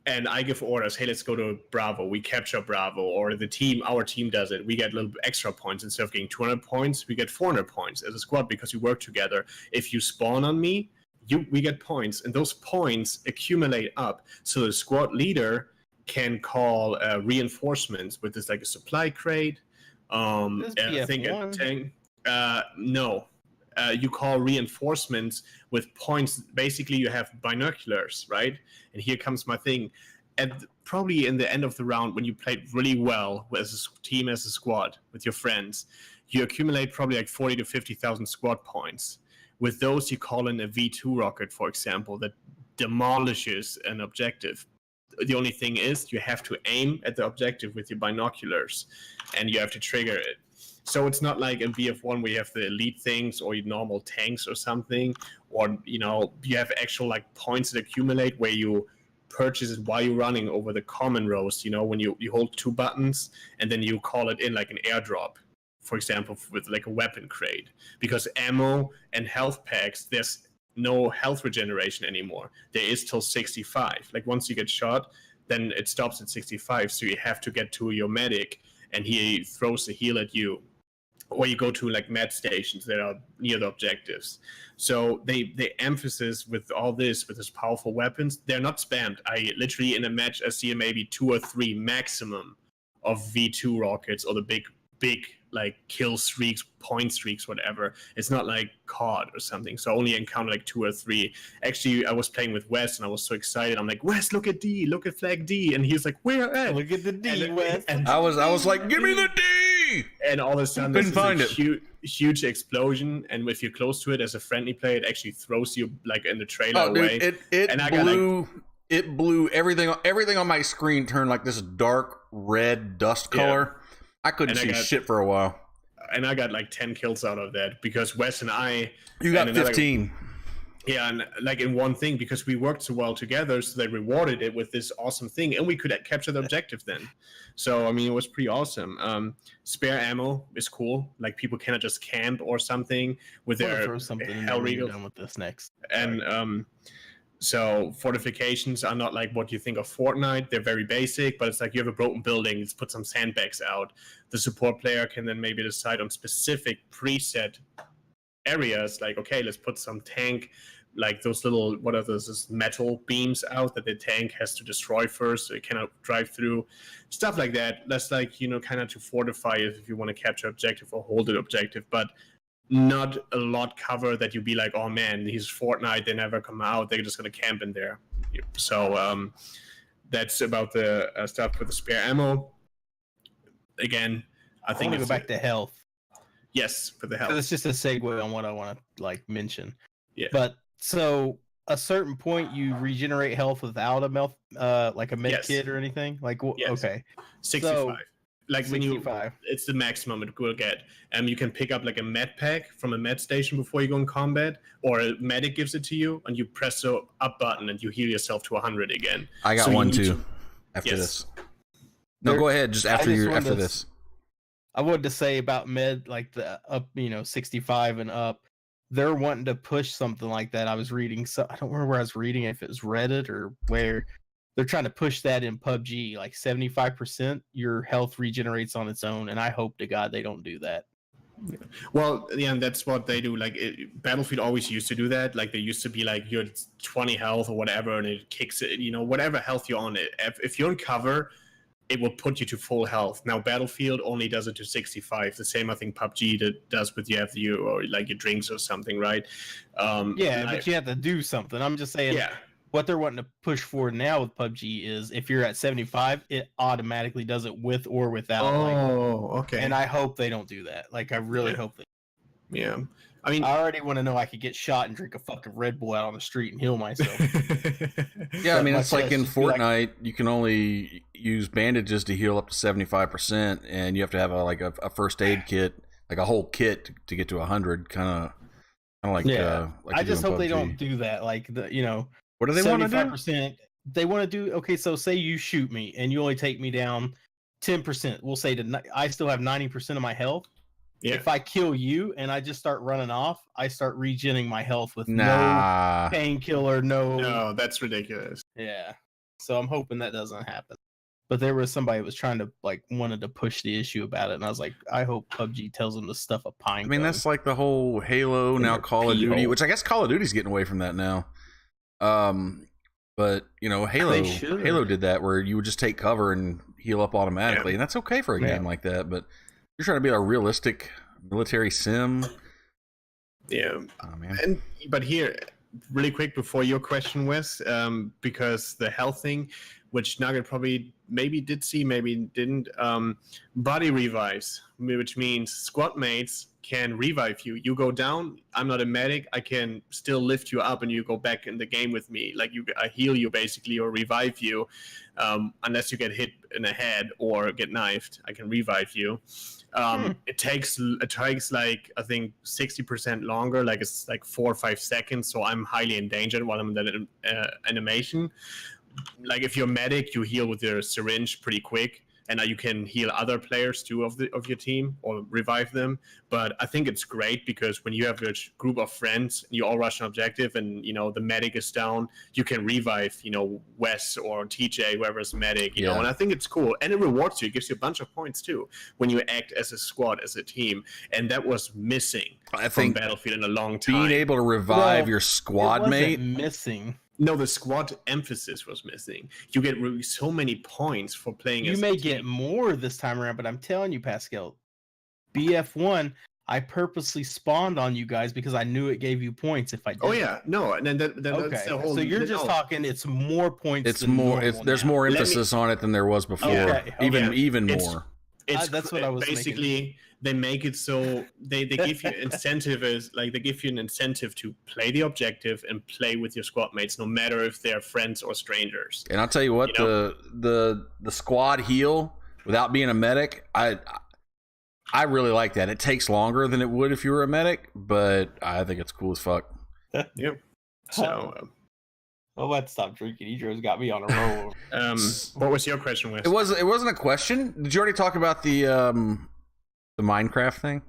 and I give orders, hey, let's go to Bravo, we capture Bravo, or our team does it, we get a little extra points. Instead of getting 200 points, we get 400 points as a squad because we work together. If you spawn on me, we get points, and those points accumulate up. So the squad leader can call reinforcements with this, like a supply crate. I think a tank. No. You call reinforcements with points. Basically, you have binoculars, right? And here comes my thing. Probably in the end of the round, when you played really well as a team, as a squad, with your friends, you accumulate probably like 40 to 50,000 squad points. With those, you call in a V2 rocket, for example, that demolishes an objective. The only thing is you have to aim at the objective with your binoculars, and you have to trigger it. So it's not like in BF1 where you have the elite things or your normal tanks or something, or you have actual like points that accumulate where you purchase it while you're running over the common rows. You know, when you hold 2 buttons and then you call it in like an airdrop, for example, with like a weapon crate. Because ammo and health packs, there's no health regeneration anymore. There is till 65. Like once you get shot, then it stops at 65. So you have to get to your medic, and he throws the heal at you. Or you go to like med stations that are near the objectives. So they emphasis with all this, with these powerful weapons, they're not spammed. I literally in a match I see maybe 2 or 3 maximum of V2 rockets, or the big like kill streaks, point streaks, whatever. It's not like COD or something. So I only encountered like 2 or 3. Actually, I was playing with Wes and I was so excited. I'm like, Wes, look at D, look at flag D, and he's like, where at? Look at the D, Wes. And I was like, give me the D. And all of a sudden, Couldn't find this huge explosion. And if you're close to it as a friendly player, it actually throws you like in the trailer away. Dude, it blew everything on my screen turned like this dark red dust color. I couldn't see shit for a while. And I got like 10 kills out of that because Wes and I... You got 15. Yeah, and like in one thing, because we worked so well together, so they rewarded it with this awesome thing, and we could capture the objective then. So, I mean, it was pretty awesome. Spare ammo is cool. Like, people cannot just camp or something with their throw something Hell Regal. Done with this next. And so fortifications are not like what you think of Fortnite. They're very basic, but it's like you have a broken building, let's put some sandbags out. The support player can then maybe decide on specific preset areas, like, okay, let's put some tank, like those little, what are those metal beams out that the tank has to destroy first so it cannot drive through. Stuff like that. That's like, you know, kind of to fortify it if you want to capture objective or hold an objective, but not a lot cover that you'd be like, oh man, he's Fortnite, they never come out, they're just going to camp in there. So that's about the stuff with the spare ammo. Again, I think I want to go back to health. Yes, for the health. It's just a segue on what I want to like mention. Yeah. But so a certain point you regenerate health without a like a med kit or anything? Like okay. 65. So, like 65. When it's the maximum it will get. You can pick up like a med pack from a med station before you go in combat, or a medic gives it to you, and you press the up button and you heal yourself to 100 again. I got one too. After this. No, go ahead. Just after this. I wanted to say about med, like the up, 65 and up. They're wanting to push something like that. I was reading, so I don't remember where I was reading, if it was Reddit or where. They're trying to push that in PUBG, like 75% your health regenerates on its own, and I hope to God they don't do that. Well, yeah, that's what they do. Like Battlefield always used to do that. Like they used to be like you're 20 health or whatever, and it kicks it. Whatever health you're on, if you're in cover, it will put you to full health. Now Battlefield only does it to 65. The same I think PUBG does with your drinks or something, right? But you have to do something. I'm just saying. Yeah. What they're wanting to push for now with PUBG is if you're at 75, it automatically does it with or without. Okay. And I hope they don't do that. Like, I really hope they. Yeah. I mean, I already want to know I could get shot and drink a fucking Red Bull out on the street and heal myself. Yeah, I mean, it's like in Fortnite, you can only use bandages to heal up to 75%, and you have to have a first aid kit, like a whole kit to get to 100. Kind of like I just hope they don't do that. Like What do they want to do? 75%. They want to do okay. So say you shoot me and you only take me down 10%. We'll say I still have 90% of my health. Yeah. If I kill you and I just start running off, I start regenerating my health with no painkiller. No, that's ridiculous. Yeah. So I'm hoping that doesn't happen. But there was somebody that was trying to wanted to push the issue about it, and I was like, I hope PUBG tells them to stuff a pine. I mean, that's like the whole Halo, now Call of Duty, which I guess Call of Duty's getting away from that now. But Halo did that where you would just take cover and heal up automatically, and that's okay for a game like that. But you're trying to be a realistic military sim. Yeah. Oh, man. But here, really quick before your question, Wes, because the health thing, which Nugget probably maybe did see, maybe didn't, body revives, which means squad mates can revive you. You go down, I'm not a medic, I can still lift you up and you go back in the game with me. Like I heal you basically or revive you, unless you get hit in the head or get knifed, I can revive you. It takes like I think 60% longer, like it's like 4 or 5 seconds, so I'm highly endangered while I'm in that animation. like if you're medic, you heal with your syringe pretty quick, and you can heal other players too of your team or revive them. But I think it's great because when you have a group of friends, you all rush an objective, and the medic is down, you can revive Wes or TJ, whoever's medic, you know. And I think it's cool, and it rewards you. It gives you a bunch of points too when you act as a squad, as a team, and that was missing from Battlefield in a long time. Being able to revive your squad mate missing. No, the squad emphasis was missing. You get so many points for playing as a team. You may get more this time around, but I'm telling you, Pascal, BF1, I purposely spawned on you guys because I knew it gave you points if I did. Oh, yeah. No, and then that's the whole... So you're just talking, it's more points It's more. There's more emphasis on it than there was before. Okay. Even more. That's what I was basically thinking. They make it so they give you they give you an incentive to play the objective and play with your squad mates, no matter if they're friends or strangers. And I'll tell you what, the squad heal without being a medic, I really like that. It takes longer than it would if you were a medic, but I think it's cool as fuck. Yep. So well, let's stop drinking. Idro's got me on a roll. What was your question, Wes? It wasn't a question. Did you already talk about the Minecraft thing?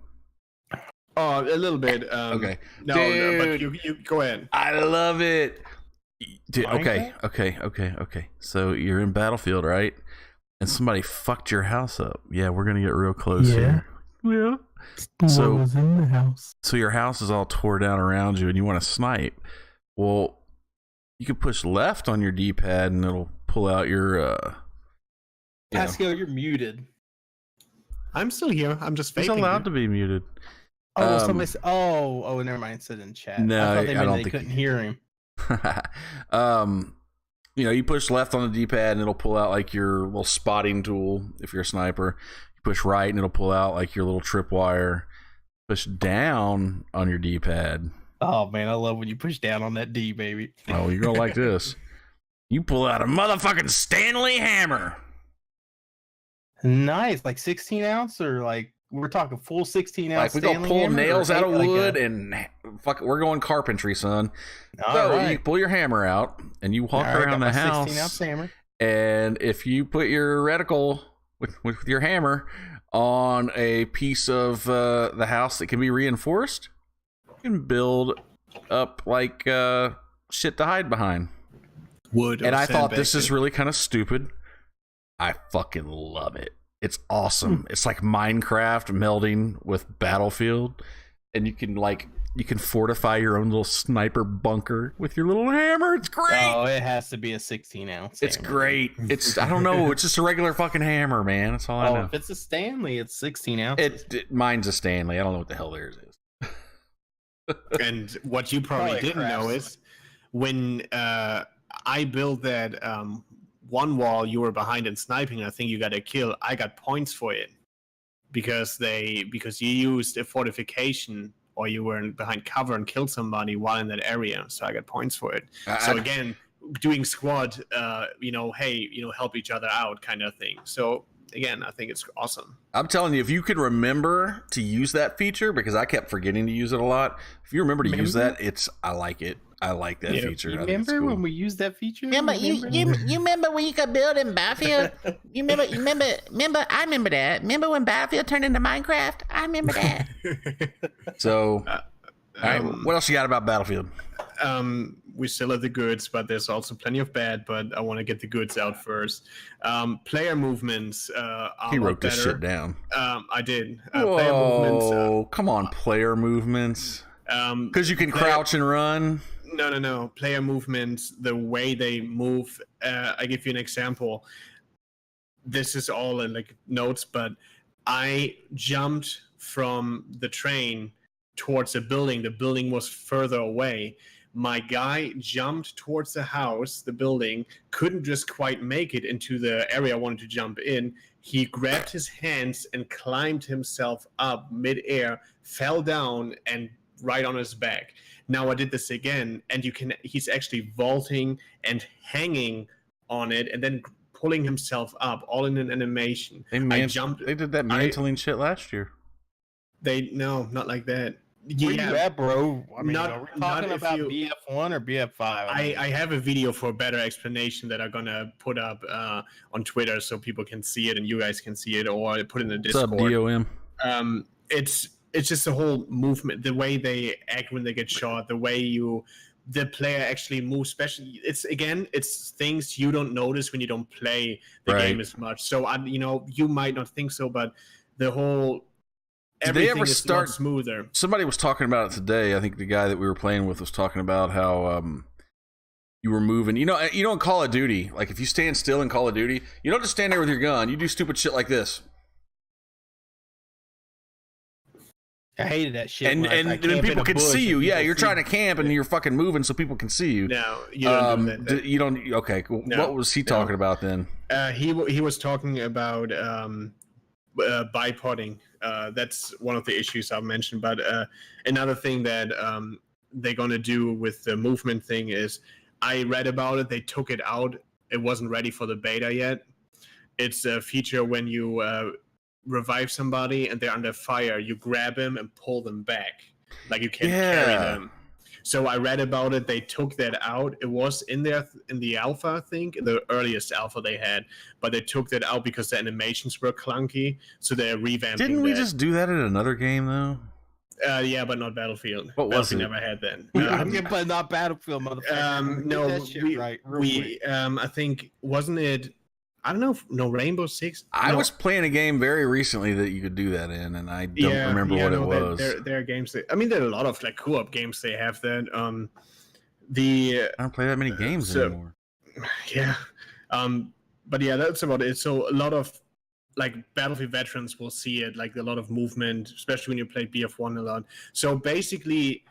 Oh, a little bit. Okay. No, but you go ahead. I love it. Dude, okay. So you're in Battlefield, right? And somebody fucked your house up. Yeah, we're gonna get real close here. Yeah. So was in the house. So your house is all tore down around you, and you want to snipe. Well, you can push left on your D-pad, and it'll pull out your. Pascal, you're muted. I'm still here. I'm just faking. He's allowed to be muted. Oh, somebody said, oh, never mind. It said in chat. No, I thought they don't think couldn't hear him. You push left on the D-pad and it'll pull out like your little spotting tool if you're a sniper. You push right and it'll pull out like your little tripwire. Push down on your D-pad. Oh man, I love when you push down on that D, baby. Oh, you're gonna like this. You pull out a motherfucking Stanley hammer. Nice, like 16 ounce or like we're talking full 16 ounce. Like we gonna pull nails out of wood and fuck it, we're going carpentry, son. You pull your hammer out and you walk around the house. 16 ounce hammer. And if you put your reticle with your hammer on a piece of the house that can be reinforced, you can build up like shit to hide behind. Wood. And I thought this is really kind of stupid. I fucking love it. It's awesome. It's like Minecraft melding with Battlefield, and you can fortify your own little sniper bunker with your little hammer. It's great. Oh, it has to be a 16 ounce. It's hammer. great. It's I don't know. It's just a regular fucking hammer, man. That's all I know. If it's a Stanley, it's 16 ounces. Mine's a Stanley. I don't know what the hell theirs is. And what you probably didn't know is when I built that one wall you were behind and sniping, I think you got a kill. I got points for it because you used a fortification or you were behind cover and killed somebody while in that area. So I got points for it. So again, doing squad, help each other out kind of thing. So again, I think it's awesome. I'm telling you, if you could remember to use that feature, because I kept forgetting to use it a lot. If you remember to use that, I like it. I like that feature. You remember when we used that feature? You remember when you could build in Battlefield? You remember? I remember that. Remember when Battlefield turned into Minecraft? I remember that. So, all right, what else you got about Battlefield? We still have the goods, but there's also plenty of bad. But I want to get the goods out first. Player movements. He wrote this shit down. I did. Player movements. Come on, player movements. Because you can crouch and run. No. Player movements, the way they move. I give you an example. This is all in like notes, but I jumped from the train towards a building. The building was further away. My guy jumped towards the house, the building, couldn't just quite make it into the area I wanted to jump in. He grabbed his hands and climbed himself up midair, fell down, and right on his back. Now I did this again, and he's actually vaulting and hanging on it and then pulling himself up, all in an animation. They did that mantling shit last year. No, not like that. Where you at, bro? I mean, not- are we not talking if about you- BF1 or BF5? I have a video for better explanation that I'm gonna put up on Twitter so people can see it and you guys can see it, or put it in the What's Discord. up, DOM? It's just the whole movement, the way they act when they get shot, the way the player actually moves. Especially, it's things you don't notice when you don't play the Right. game as much. So you might not think so, but the whole Did they everything ever is start- not smoother. Somebody was talking about it today. I think the guy that we were playing with was talking about how you were moving. You know, in Call of Duty, like if you stand still in Call of Duty, you don't just stand there with your gun. You do stupid shit like this. I hated that shit. And then people can see you. Yeah, you're trying to camp and you're fucking moving so people can see you. No, you don't do that. You don't. Okay, cool. No, What was he talking about then? He was talking about bipoding. That's one of the issues I've mentioned. But another thing that they're gonna do with the movement thing is, I read about it. They took it out. It wasn't ready for the beta yet. It's a feature when you revive somebody and they're under fire, you grab them and pull them back, like you can carry them. So I read about it. They took that out. It was in there in the alpha, I think, the earliest alpha they had, but they took that out because the animations were clunky. So they're revamping. Didn't we just do that in another game though? Yeah, but not Battlefield. What was Battlefield it? never had that. But not Battlefield, motherfucker. No, Get that shit right, real quick. I think, wasn't it? I don't know. No, Rainbow Six. I No. was playing a game very recently that you could do that in, and I don't remember what it was. There are games that, I mean, there are a lot of like co-op games they have that. I don't play that many games anymore. Yeah. But yeah, that's about it. So a lot of like Battlefield veterans will see it, like a lot of movement, especially when you play BF1 a lot. So basically,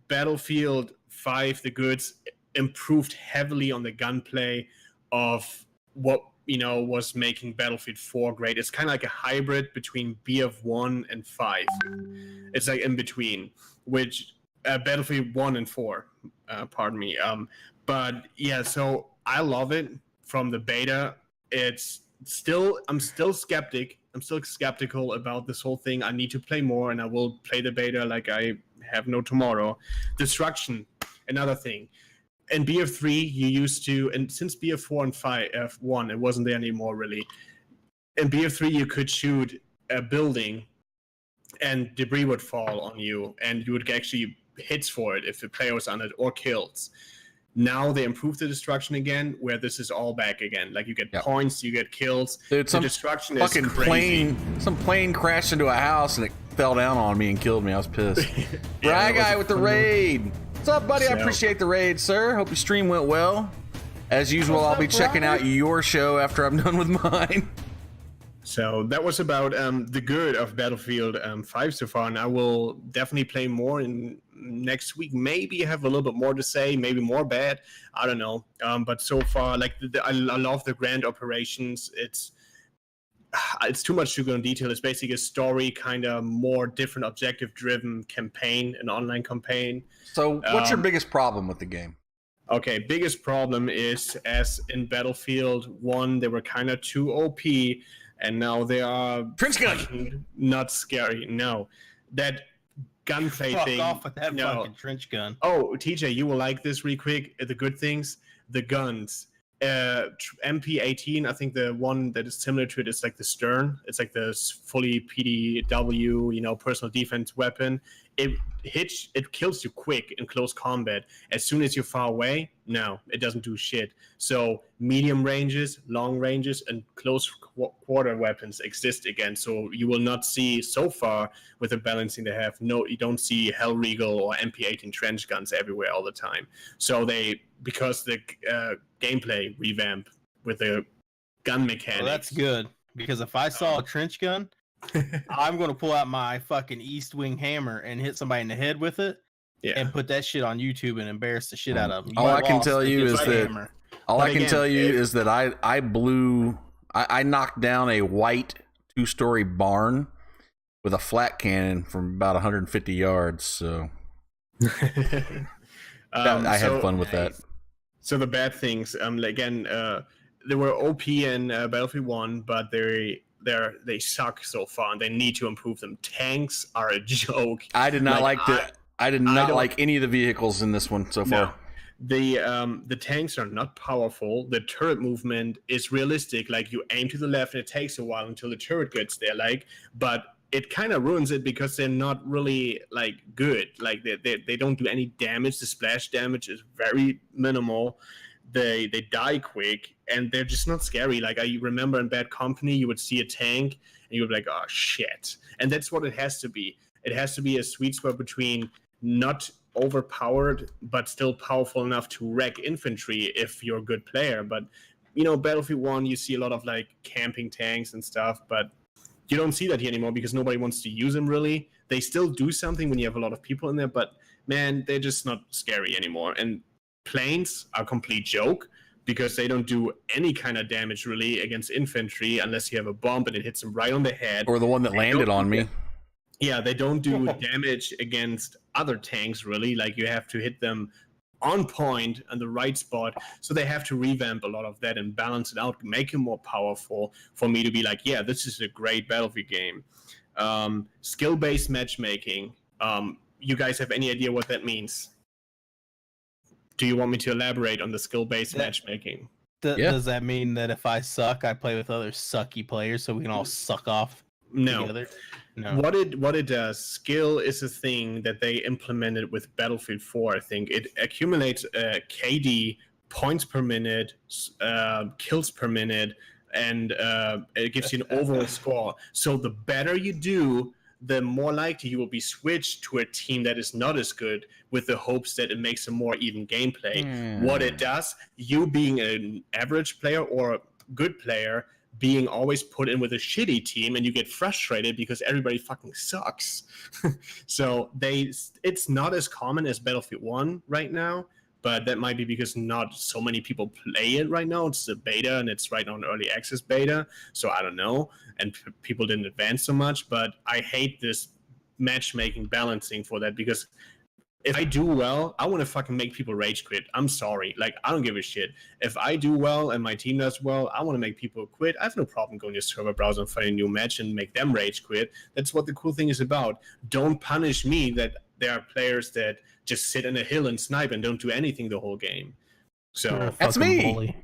Battlefield 5, the goods, improved heavily on the gunplay of what was making Battlefield 4 great. It's kind of like a hybrid between BF1 and 5. It's like in between, which Battlefield 1 and 4, pardon me. But yeah, so I love it from the beta. I'm still skeptic. I'm still skeptical about this whole thing. I need to play more, and I will play the beta like I have no tomorrow. Destruction, another thing. In BF3, you used to, and since BF4 and F1, it wasn't there anymore really. In BF3, you could shoot a building, and debris would fall on you, and you would actually hits for it if the player was on it, or kills. Now they improved the destruction again, where this is all back again. Like you get points, you get kills. Dude, the destruction is crazy. Some plane crashed into a house and it fell down on me and killed me. I was pissed. Bry guy with the raid. What's up, buddy? I appreciate the raid, sir. Hope your stream went well. As usual, I'll be checking out your show after I'm done with mine. So that was about the good of Battlefield 5 so far, and I will definitely play more in next week. Maybe have a little bit more to say, maybe more bad. I don't know. But so far, like I love the grand operations. It's too much to go in detail. It's basically a story, kind of more different objective-driven campaign, an online campaign. So what's your biggest problem with the game? Okay, biggest problem is, as in Battlefield 1, they were kind of too OP, and now they are Trench gun. Not scary. No, that gunplay thing. Fuck off with that fucking trench gun. Oh, TJ, you will like this really quick. The good things, the guns. MP18, I think the one that is similar to it is like the Stern. It's like the fully PDW, personal defense weapon. It kills you quick in close combat. As soon as you're far away, no, it doesn't do shit. So medium ranges, long ranges, and close quarter weapons exist again. So you will not see so far with the balancing they have. No, you don't see Hellriegel or MP18 trench guns everywhere all the time. So because the gameplay revamp with the gun mechanics. Well, that's good, because if I saw a trench gun, I'm going to pull out my fucking East Wing hammer and hit somebody in the head with it, and put that shit on YouTube and embarrass the shit out of them. All I can tell you is that I knocked down a white 2-story barn with a flat cannon from about 150 yards. So I had fun with that. So the bad things, again, they were OP in Battlefield 1, but they they suck so far, and they need to improve them. Tanks are a joke. I did not I did not like any of the vehicles in this one so far. The tanks are not powerful. The turret movement is realistic. Like, you aim to the left, and it takes a while until the turret gets there. But it kind of ruins it because they're not really good. Like, they don't do any damage. The splash damage is very minimal. They die quick, and they're just not scary. Like, I remember in Bad Company, you would see a tank, and you would be like, oh shit. And that's what it has to be. It has to be a sweet spot between not overpowered but still powerful enough to wreck infantry if you're a good player. But Battlefield 1, you see a lot of camping tanks and stuff, but you don't see that here anymore because nobody wants to use them really. They still do something when you have a lot of people in there, but man, they're just not scary anymore. And planes are a complete joke because they don't do any kind of damage really against infantry unless you have a bomb and it hits them right on the head. Or the one that landed on me. Yeah, they don't do damage against other tanks, really. Like, you have to hit them on point and the right spot. So they have to revamp a lot of that and balance it out, make it more powerful for me to be like, yeah, this is a great Battlefield game. Skill-based matchmaking. You guys have any idea what that means? Do you want me to elaborate on the skill-based matchmaking? Does that mean that if I suck, I play with other sucky players so we can all suck off together? No. What it does, skill is a thing that they implemented with Battlefield 4, I think. It accumulates KD, points per minute, kills per minute, and it gives you an overall score. So the better you do, the more likely you will be switched to a team that is not as good, with the hopes that it makes a more even gameplay. What it does, you being an average player or a good player, being always put in with a shitty team, and you get frustrated because everybody fucking sucks. So it's not as common as Battlefield 1 right now, but that might be because not so many people play it right now. It's a beta, and it's right now an early access beta, so I don't know, and people didn't advance so much. But I hate this matchmaking balancing for that, because if I do well, I want to fucking make people rage quit. I'm sorry. I don't give a shit. If I do well and my team does well, I want to make people quit. I have no problem going to server browser and finding a new match and make them rage quit. That's what the cool thing is about. Don't punish me that there are players that just sit in a hill and snipe and don't do anything the whole game. So that's me. Bully.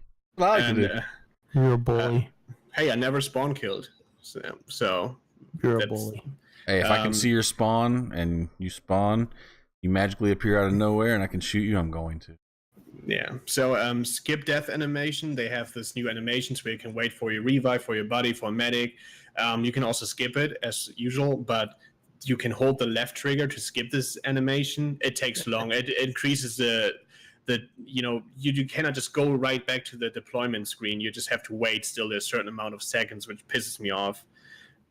You're a bully. Hey, I never spawn killed. So you're a bully. Hey, if I can see your spawn and you spawn, you magically appear out of nowhere and I can shoot you, I'm going to. Yeah. So skip death animation. They have this new animations where you can wait for your revive, for your buddy, for a medic. You can also skip it as usual, but you can hold the left trigger to skip this animation. It takes long. It increases you cannot just go right back to the deployment screen. You just have to wait still a certain amount of seconds, which pisses me off.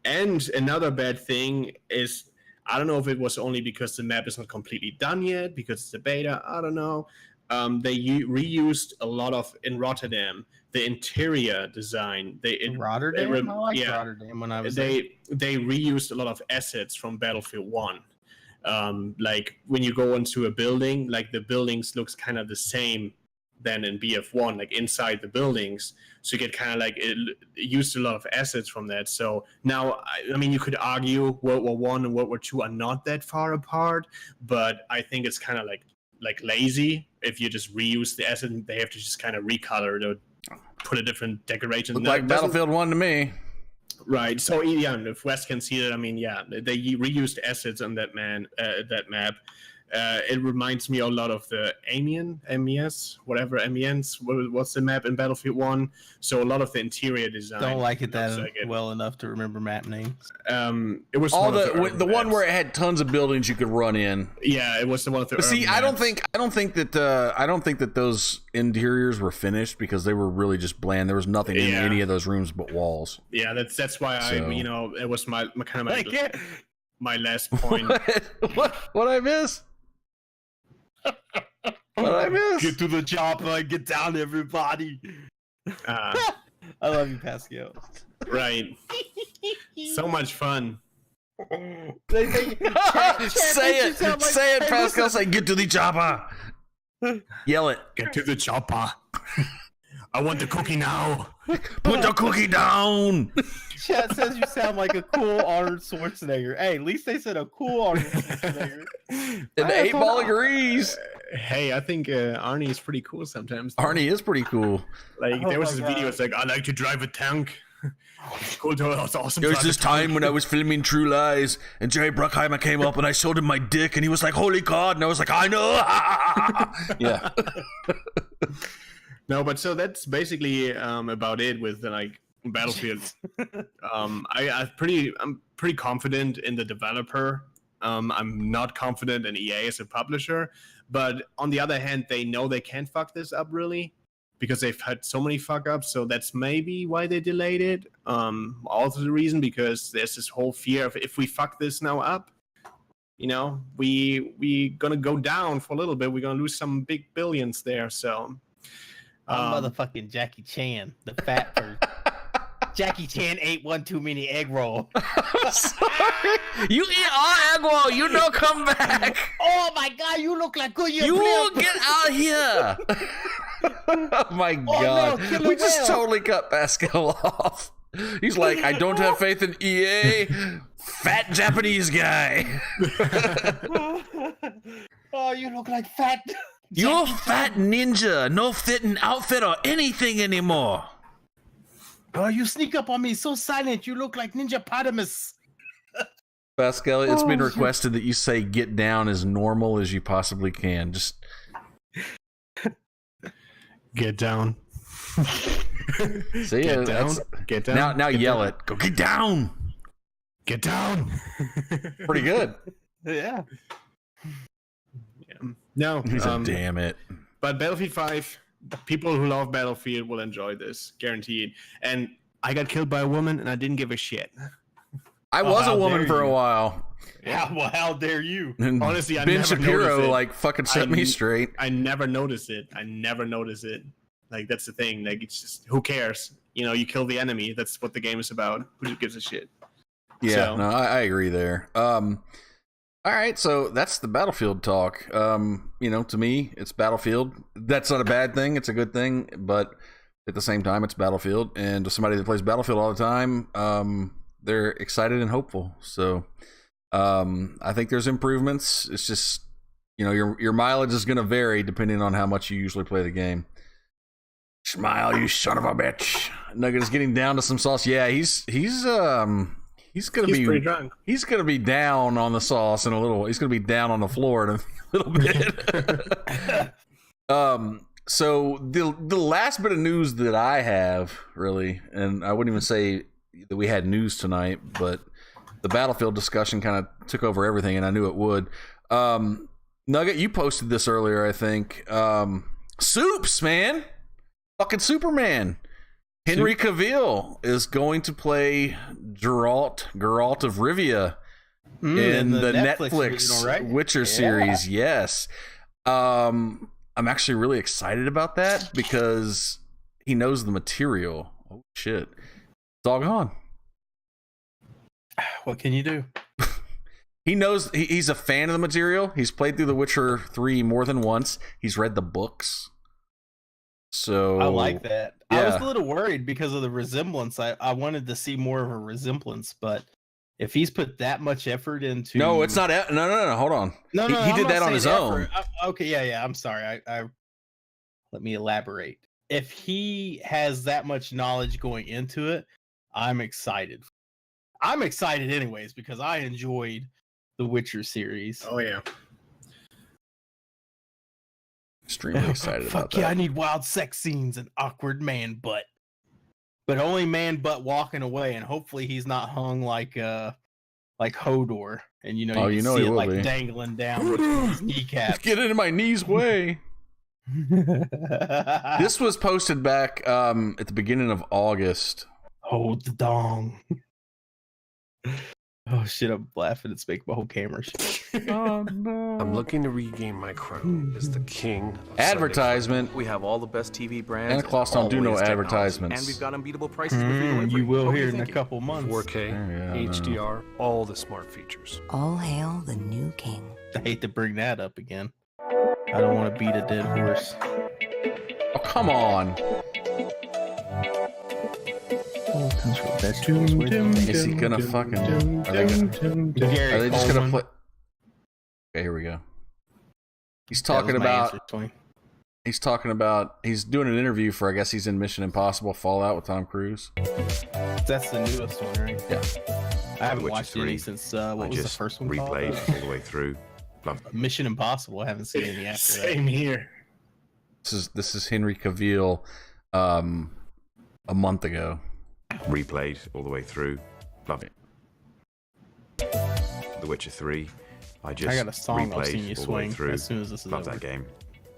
And another bad thing is, I don't know if it was only because the map is not completely done yet, because it's a beta, I don't know. They reused a lot of, in Rotterdam, the interior design. Rotterdam? I liked Rotterdam when I was there. They reused a lot of assets from Battlefield 1. Like, when you go into a building, like, the buildings looks kind of the same than in BF1, like inside the buildings. So you get kind of like, it used a lot of assets from that. So now, I mean, you could argue World War One and World War II are not that far apart, but I think it's kind of like lazy if you just reuse the asset. They have to just kind of recolor it or put a different decoration. Look like Battlefield 1 to me. Right. So yeah, if West can see that, I mean, yeah, they reused assets on that map. It reminds me a lot of the MES, what's the map in Battlefield 1? So a lot of the interior design. Don't like it that well enough to remember map names. It was all the one where it had tons of buildings you could run in. Yeah, it was the one with the. But see, I don't think that those interiors were finished because they were really just bland. There was nothing in any of those rooms but walls. Yeah, that's why it was my kind of my last point. What I miss? What I miss? Get to the chopper and get down, everybody. I love you, Pascal. Right. So much fun. Say it, Pascal. Say, get to the chopper. Yell it. Get to the chopper. I want the cookie now. Put the cookie down. Chat says you sound like a cool Arnold Schwarzenegger. Hey, at least they said a cool Arnold Schwarzenegger. And the 8-ball agrees. Hey, I think Arnie is pretty cool sometimes. Arnie is pretty cool. Like Oh there was my this video. God. It's like I like to drive a tank. It's cool. It's awesome. There was drive a this time when I was filming True Lies, and Jerry Bruckheimer came up, and I showed him my dick, and he was like, "Holy God!" And I was like, "I know." Yeah. No, but so that's basically about it with like Battlefield. I'm pretty confident in the developer. I'm not confident in EA as a publisher, but on the other hand, they know they can't fuck this up really because they've had so many fuck ups. So that's maybe why they delayed it. Also the reason because there's this whole fear of if we fuck this now up, you know, we gonna go down for a little bit. We're gonna lose some big billions there. So. I'm motherfucking Jackie Chan, the fat person. Jackie Chan ate one too many egg roll. Sorry. You eat all egg roll. You don't come back. Oh my God, you look like good. You will get out here. Oh my God. No, We just totally cut Pascal off. He's like, I don't have faith in EA. Fat Japanese guy. Oh, you look like fat. You're fat ninja. No fitting outfit or anything anymore. Oh, you sneak up on me so silent. You look like Ninja-potamus. Pascal, it's been requested that you say get down as normal as you possibly can. Just Get down. see Get down. Get down. Now Get yell down. it. Go get down. Get down. Pretty good. Yeah. No. He's a damn it. But Battlefield 5, people who love Battlefield will enjoy this, guaranteed. And I got killed by a woman, and I didn't give a shit. I was a how woman dare for a you. while. How dare you? And Honestly, I Ben never Shapiro noticed it. like fucking set me straight. I never notice it. Like, that's the thing. Like, it's just, who cares? You know, you kill the enemy. That's what the game is about. Who gives a shit? Yeah, So- no, I agree there. All right, so that's the Battlefield talk. You know, to me, it's Battlefield. That's not a bad thing. It's a good thing, but at the same time, it's Battlefield. And to somebody that plays Battlefield all the time, they're excited and hopeful. So I think there's improvements. It's just, you know, your mileage is going to vary depending on how much you usually play the game. Smile, you son of a bitch. Nugget is getting down to some sauce. Yeah, he's gonna be pretty drunk. He's gonna be down on the sauce in a little. He's gonna be down on the floor in a little bit. So the last bit of news that I have really, and I wouldn't even say that we had news tonight, but the Battlefield discussion kind of took over everything, and I knew it would. Nugget, you posted this earlier, I think. Soups, man, fucking Superman. Henry Cavill is going to play Geralt of Rivia in the Netflix original, right? Witcher series. Yes. I'm actually really excited about that because he knows the material. Oh, shit. It's all gone. What can you do? He knows he's a fan of the material. He's played through The Witcher 3 more than once. He's read the books. So I like that. I was yeah. a little worried because of the resemblance. I wanted to see more of a resemblance, but if he's put that much effort into No, it's not. No. Hold on. No, he I'm did not that on his saying own. effort. Okay, yeah. I'm sorry. I let me elaborate. If he has that much knowledge going into it, I'm excited. I'm excited anyways because I enjoyed the Witcher series. Oh, yeah. Extremely excited about Fuck yeah, that. I need wild sex scenes and awkward man butt. But only man butt walking away, and hopefully he's not hung like Hodor. And you know, Oh, you can know see he it will like be. dangling down with his kneecaps. Get into my knees way. This was posted back at the beginning of August. Hold the dong. Oh shit, I'm laughing. It's making my whole camera shake. Oh no. I'm looking to regain my crown as the king of Advertisement. We have all the best TV brands. Santa Claus don't do no always technology. advertisements. And we've got unbeatable prices with free delivery. You will What are hear in a thinking? couple months. 4K, Yeah, I know. HDR, all the smart features. All hail the new king. I hate to bring that up again. I don't want to beat a dead horse. Oh, come on. comes from vegetables. Is he gonna fucking? Are they just gonna play? Okay, here we go. He's talking about. He's talking about. He's doing an interview for. I guess he's in Mission Impossible Fallout with Tom Cruise. That's the newest one, right? Yeah. I haven't watched any since what was the first one called? Replayed all the way through. Mission Impossible. I haven't seen any after that. Same here. This is Henry Cavill, a month ago. Replayed all the way through. Love it. The Witcher 3. I got a song I've seen you swing as soon as this is Love over. that game.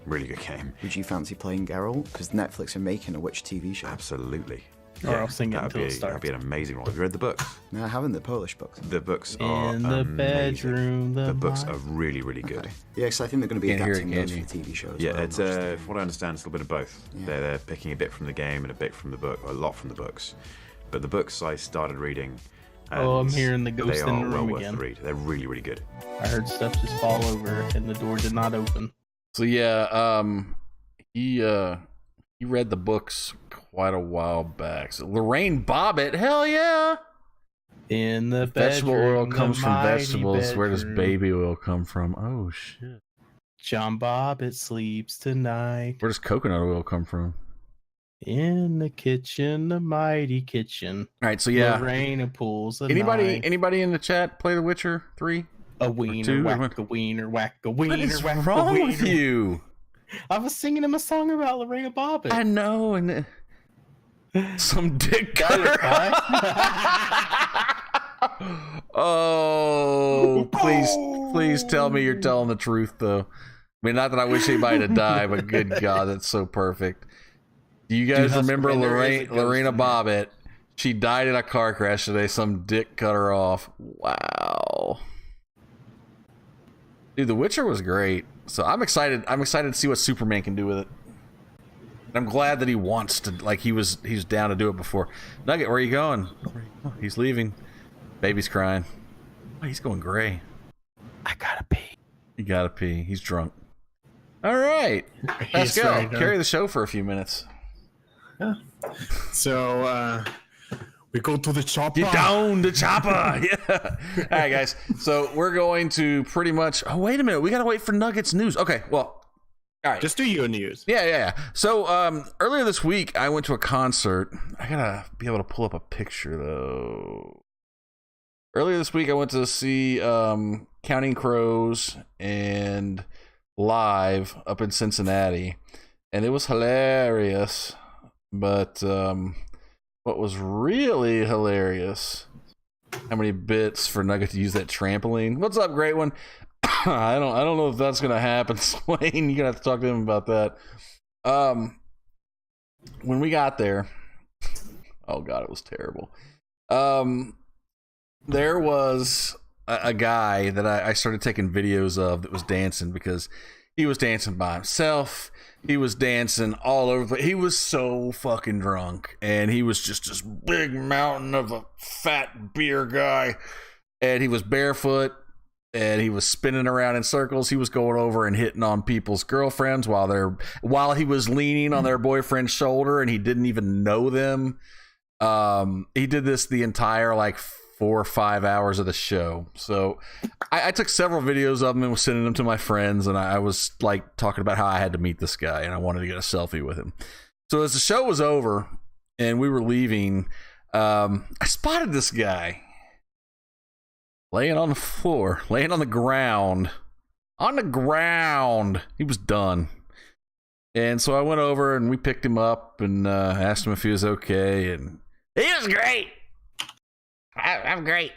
Really good game. Would you fancy playing Geralt? Because Netflix are making a Witcher TV show. Absolutely. Or I'll sing it until it starts. That'd be an amazing one. Have you read the books? No, I haven't. The Polish books. The books are in the amazing. bedroom. The books are really, really good. Okay. Yeah, because I think they're going to be Can't hear adapting it, those can for the TV show as Yeah, well. it's from what I understand, it's a little bit of both. Yeah. They're picking a bit from the game and a bit from the book, or a lot from the books. But the books I started reading. Oh, I'm hearing the ghost they in are the well room worth again. the read. They're really, really good. I heard stuff just fall over and the door did not open. So yeah, he read the books quite a while back. So Lorraine Bobbitt, hell yeah! In the Vegetable bedroom, oil comes the from mighty vegetables. Where does bedroom. baby oil come from? Oh shit! John Bobbitt sleeps tonight. Where does coconut oil come from? In the kitchen, the mighty kitchen. All right, so yeah. Lorraine pulls a Anybody knife. in the chat play The Witcher 3? A wiener, two, whack a wiener, whack a wiener, What is whack a wrong wiener. with you? I was singing him a song about Lorena Bobbitt. I know, and some dick cutter. Oh, please tell me you're telling the truth, though. I mean, not that I wish anybody to die, but good God, that's so perfect. Do you guys remember Lorena Bobbitt? She died in a car crash today. Some dick cut her off. Wow. Dude, The Witcher was great. So I'm excited. I'm excited to see what Superman can do with it. And I'm glad that he wants to, like, he's down to do it before. Nugget, where are you going? Oh, he's leaving. Baby's crying. Oh, he's going gray. I gotta pee. You gotta pee. He's drunk. All right. Let's He's go. very drunk. Carry the show for a few minutes. So we go to the chopper. Get down the chopper. Yeah. All right, guys. So we're going to pretty much. Oh, wait a minute. We got to wait for Nuggets news. Okay. Well, all right. Just do your news. Yeah. So earlier this week, I went to a concert. I got to be able to pull up a picture, though. Earlier this week, I went to see Counting Crows and live up in Cincinnati. And it was hilarious. But what was really hilarious, how many bits for Nugget to use that trampoline. What's up, great one? I don't know if that's gonna happen, Swain. You're gonna have to talk to him about that. When we got there, oh god, it was terrible. There was a guy that I started taking videos of that was dancing because he was dancing by himself. He was dancing all over. He was so fucking drunk. And he was just this big mountain of a fat beer guy. And he was barefoot. And he was spinning around in circles. He was going over and hitting on people's girlfriends while he was leaning on their boyfriend's shoulder. And he didn't even know them. He did this the entire 4 or 5 hours of the show. So I took several videos of him and was sending them to my friends, and I was talking about how I had to meet this guy and I wanted to get a selfie with him. So as the show was over and we were leaving, I spotted this guy laying on the floor, laying on the ground. He was done. And so I went over and we picked him up and asked him if he was okay, and he was great. I'm great.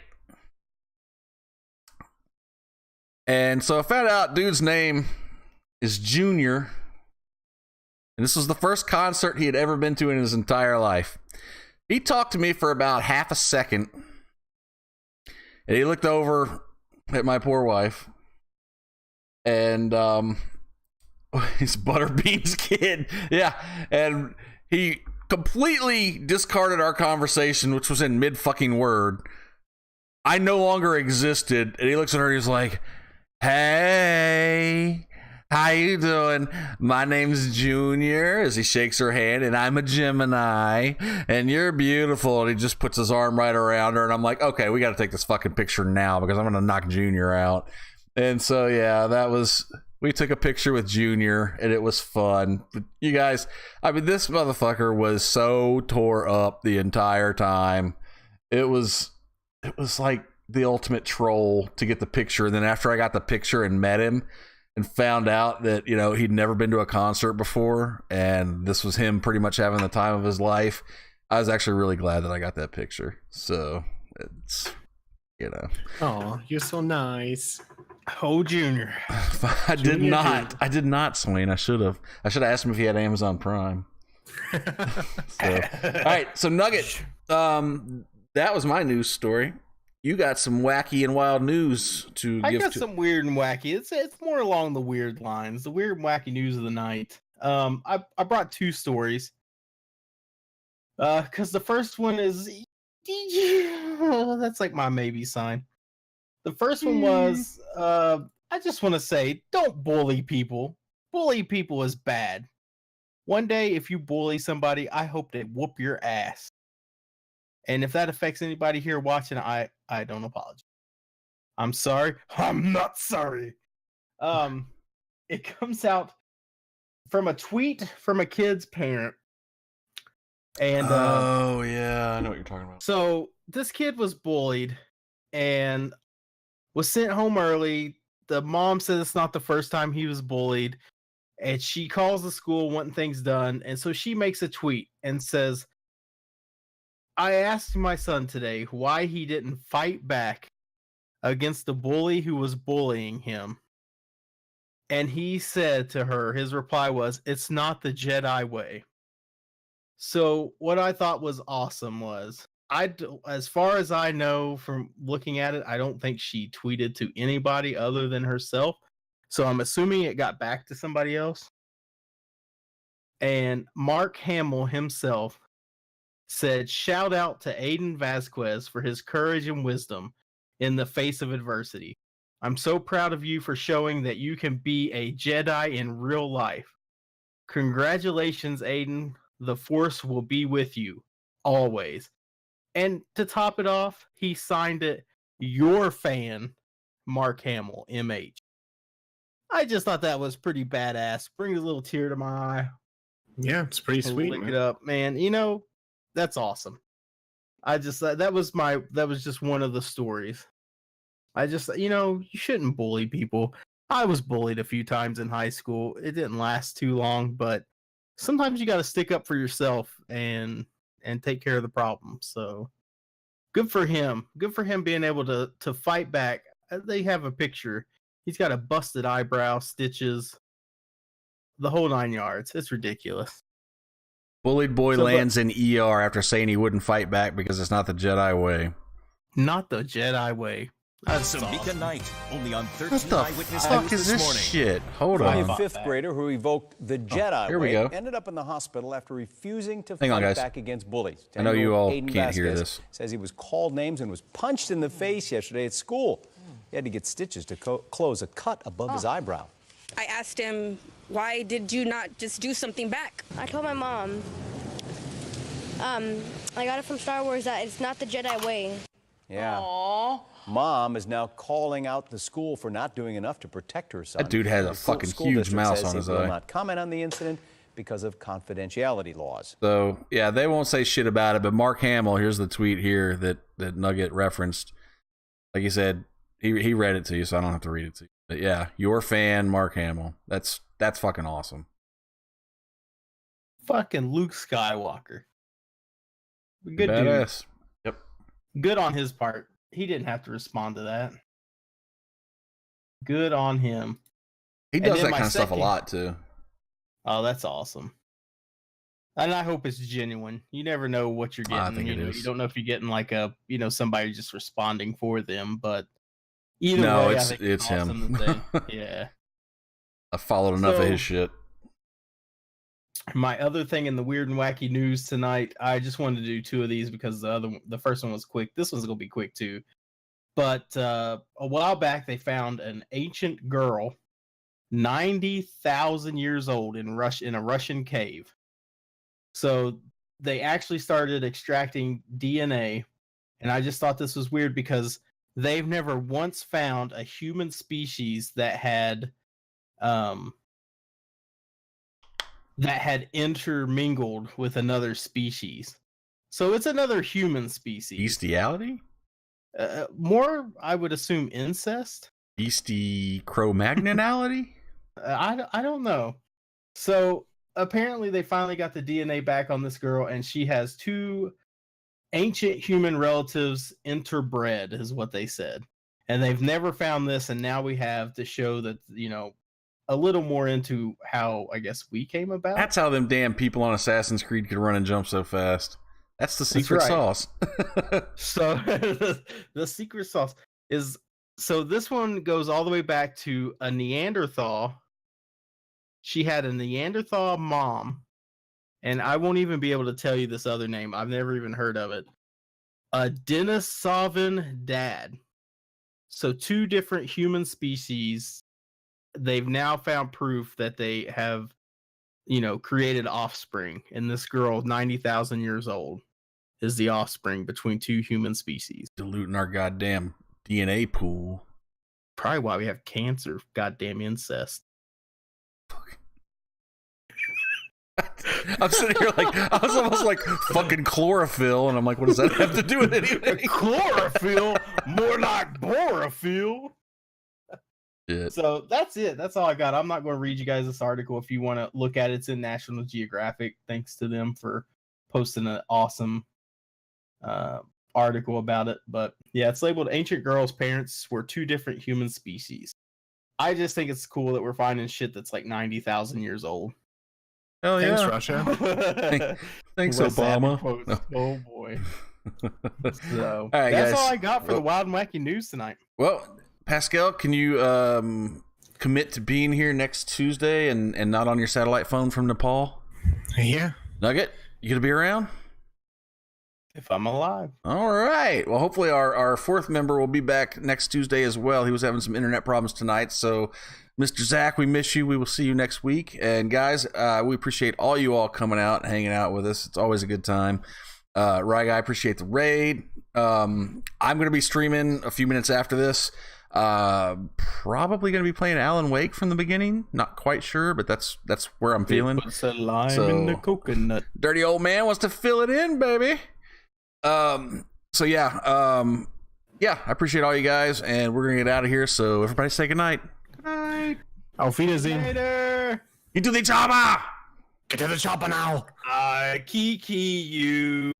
And so I found out dude's name is Junior. And this was the first concert he had ever been to in his entire life. He talked to me for about half a second. And he looked over at my poor wife. And his Butterbean's kid. Yeah. And he completely discarded our conversation, which was in mid-fucking word. I no longer existed. And he looks at her and he's like, hey, How you doing? My name's Junior, as he shakes her hand, and I'm a Gemini, and you're beautiful. And he just puts his arm right around her, and I'm like, okay, we got to take this fucking picture now because I'm going to knock Junior out. And so, yeah, we took a picture with Junior, and it was fun. But you guys, I mean, this motherfucker was so tore up the entire time. It was like the ultimate troll to get the picture. And then after I got the picture and met him, and found out that, you know, he'd never been to a concert before, and this was him pretty much having the time of his life. I was actually really glad that I got that picture. So it's, you know. Oh, you're so nice. Oh, Junior. I did not, Swain. I should have asked him if he had Amazon Prime. All right, so Nugget, that was my news story. You got some wacky and wild news to give. I got some weird and wacky. It's more along the weird lines. The weird and wacky news of the night. I brought two stories. Because the first one is that's like my maybe sign. The first one was I just want to say, don't bully people. Bully people is bad. One day, if you bully somebody, I hope they whoop your ass. And if that affects anybody here watching, I don't apologize. I'm sorry. I'm not sorry. It comes out from a tweet from a kid's parent. And oh yeah, I know what you're talking about. So this kid was bullied and was sent home early. The mom says it's not the first time he was bullied. And she calls the school wanting things done. And so she makes a tweet and says, I asked my son today why he didn't fight back against the bully who was bullying him. And he said to her, his reply was, it's not the Jedi way. So what I thought was awesome was, as far as I know from looking at it, I don't think she tweeted to anybody other than herself. So I'm assuming it got back to somebody else. And Mark Hamill himself said, shout out to Aiden Vasquez for his courage and wisdom in the face of adversity. I'm so proud of you for showing that you can be a Jedi in real life. Congratulations, Aiden. The Force will be with you always. And to top it off, he signed it, your fan, Mark Hamill, MH. I just thought that was pretty badass. Brings a little tear to my eye. Yeah, it's pretty sweet. Lick it up, man. You know, that's awesome. I just that was just one of the stories. I just, you know, you shouldn't bully people. I was bullied a few times in high school. It didn't last too long, but sometimes you got to stick up for yourself and take care of the problem. So good for him. Good for him being able to fight back. They have a picture. He's got a busted eyebrow, stitches, the whole 9 yards. It's ridiculous. Bullied boy lands in ER after saying he wouldn't fight back because it's not the Jedi way. Not the Jedi way. That's Samika Knight, only on 13 What the Eyewitness fuck News is this this morning. shit? Hold on. A fifth grader who evoked the Jedi here we way go. ended up in the hospital after refusing to Hang on, fight guys. back against bullies. I know you all Aiden can't hear Vasquez this. Says he was called names and was punched in the face yesterday at school. He had to get stitches to close a cut above his eyebrow. I asked him, why did you not just do something back? I told my mom, I got it from Star Wars that it's not the Jedi way. Yeah. Aww. Mom is now calling out the school for not doing enough to protect her son. That dude has a The fucking school huge district mouse says on his he will eye. not comment on the incident because of confidentiality laws. So, yeah, they won't say shit about it, but Mark Hamill, here's the tweet here that Nugget referenced. Like he said, he read it to you, so I don't have to read it to you. But yeah, your fan, Mark Hamill. That's fucking awesome. Fucking Luke Skywalker. Good Badass. Dude. Good on his part. He didn't have to respond to that. Good on him. He does that kind of stuff a lot, too. Oh, that's awesome. And I hope it's genuine. You never know what you're getting. I think it is. You don't know if you're getting like somebody just responding for them, but either no, way, it's awesome him. Yeah. I followed enough of his shit. My other thing in the weird and wacky news tonight, I just wanted to do two of these because the first one was quick. This one's gonna be quick too. But a while back, they found an ancient girl 90,000 years old in a Russian cave. So they actually started extracting DNA, and I just thought this was weird because they've never once found a human species that had intermingled with another species. So it's another human species. Bestiality? More, I would assume, incest. Beastie Cro-Magninality? I don't know. So apparently they finally got the DNA back on this girl, and she has 2 ancient human relatives interbred, is what they said. And they've never found this, and now we have to show that, a little more into how, I guess, we came about. That's how them damn people on Assassin's Creed could run and jump so fast. That's the secret sauce. So the secret sauce is, so this one goes all the way back to a Neanderthal. She had a Neanderthal mom, and I won't even be able to tell you this other name. I've never even heard of it. A Denisovan dad. So 2 different human species. They've now found proof that they have, created offspring. And this girl, 90,000 years old, is the offspring between 2 human species. Diluting our goddamn DNA pool. Probably why we have cancer. Goddamn incest. I'm sitting here like, I was almost like fucking chlorophyll, and I'm like, what does that have to do with anything? Chlorophyll? More like borophyll. Shit. So that's it. That's all I got. I'm not going to read you guys this article. If you want to look at it, it's in National Geographic. Thanks to them for posting an awesome article about it. But yeah, it's labeled Ancient Girl's Parents Were 2 Different Human Species. I just think it's cool that we're finding shit that's like 90,000 years old. Hell yeah. Thanks, Russia. Thanks, Obama. Oh boy. So all right, that's guys. all I got for the wild and wacky news tonight. Well, Pascal, can you commit to being here next Tuesday and not on your satellite phone from Nepal? Yeah. Nugget, you gonna be around? If I'm alive. All right. Well, hopefully our 4th member will be back next Tuesday as well. He was having some internet problems tonight, so Mr. Zach, we miss you. We will see you next week. And guys, we appreciate all you all coming out and hanging out with us. It's always a good time. Rye Guy, appreciate the raid. I'm going to be streaming a few minutes after this. Probably going to be playing Alan Wake from the beginning. Not quite sure, but that's where I'm feeling. Puts a lime in the coconut. Dirty old man wants to fill it in, baby. So yeah, I appreciate all you guys, and we're going to get out of here. So everybody say goodnight. Good night. Auf Wiedersehen. Later. Into the chopper. Get to the chopper now. Kiki you.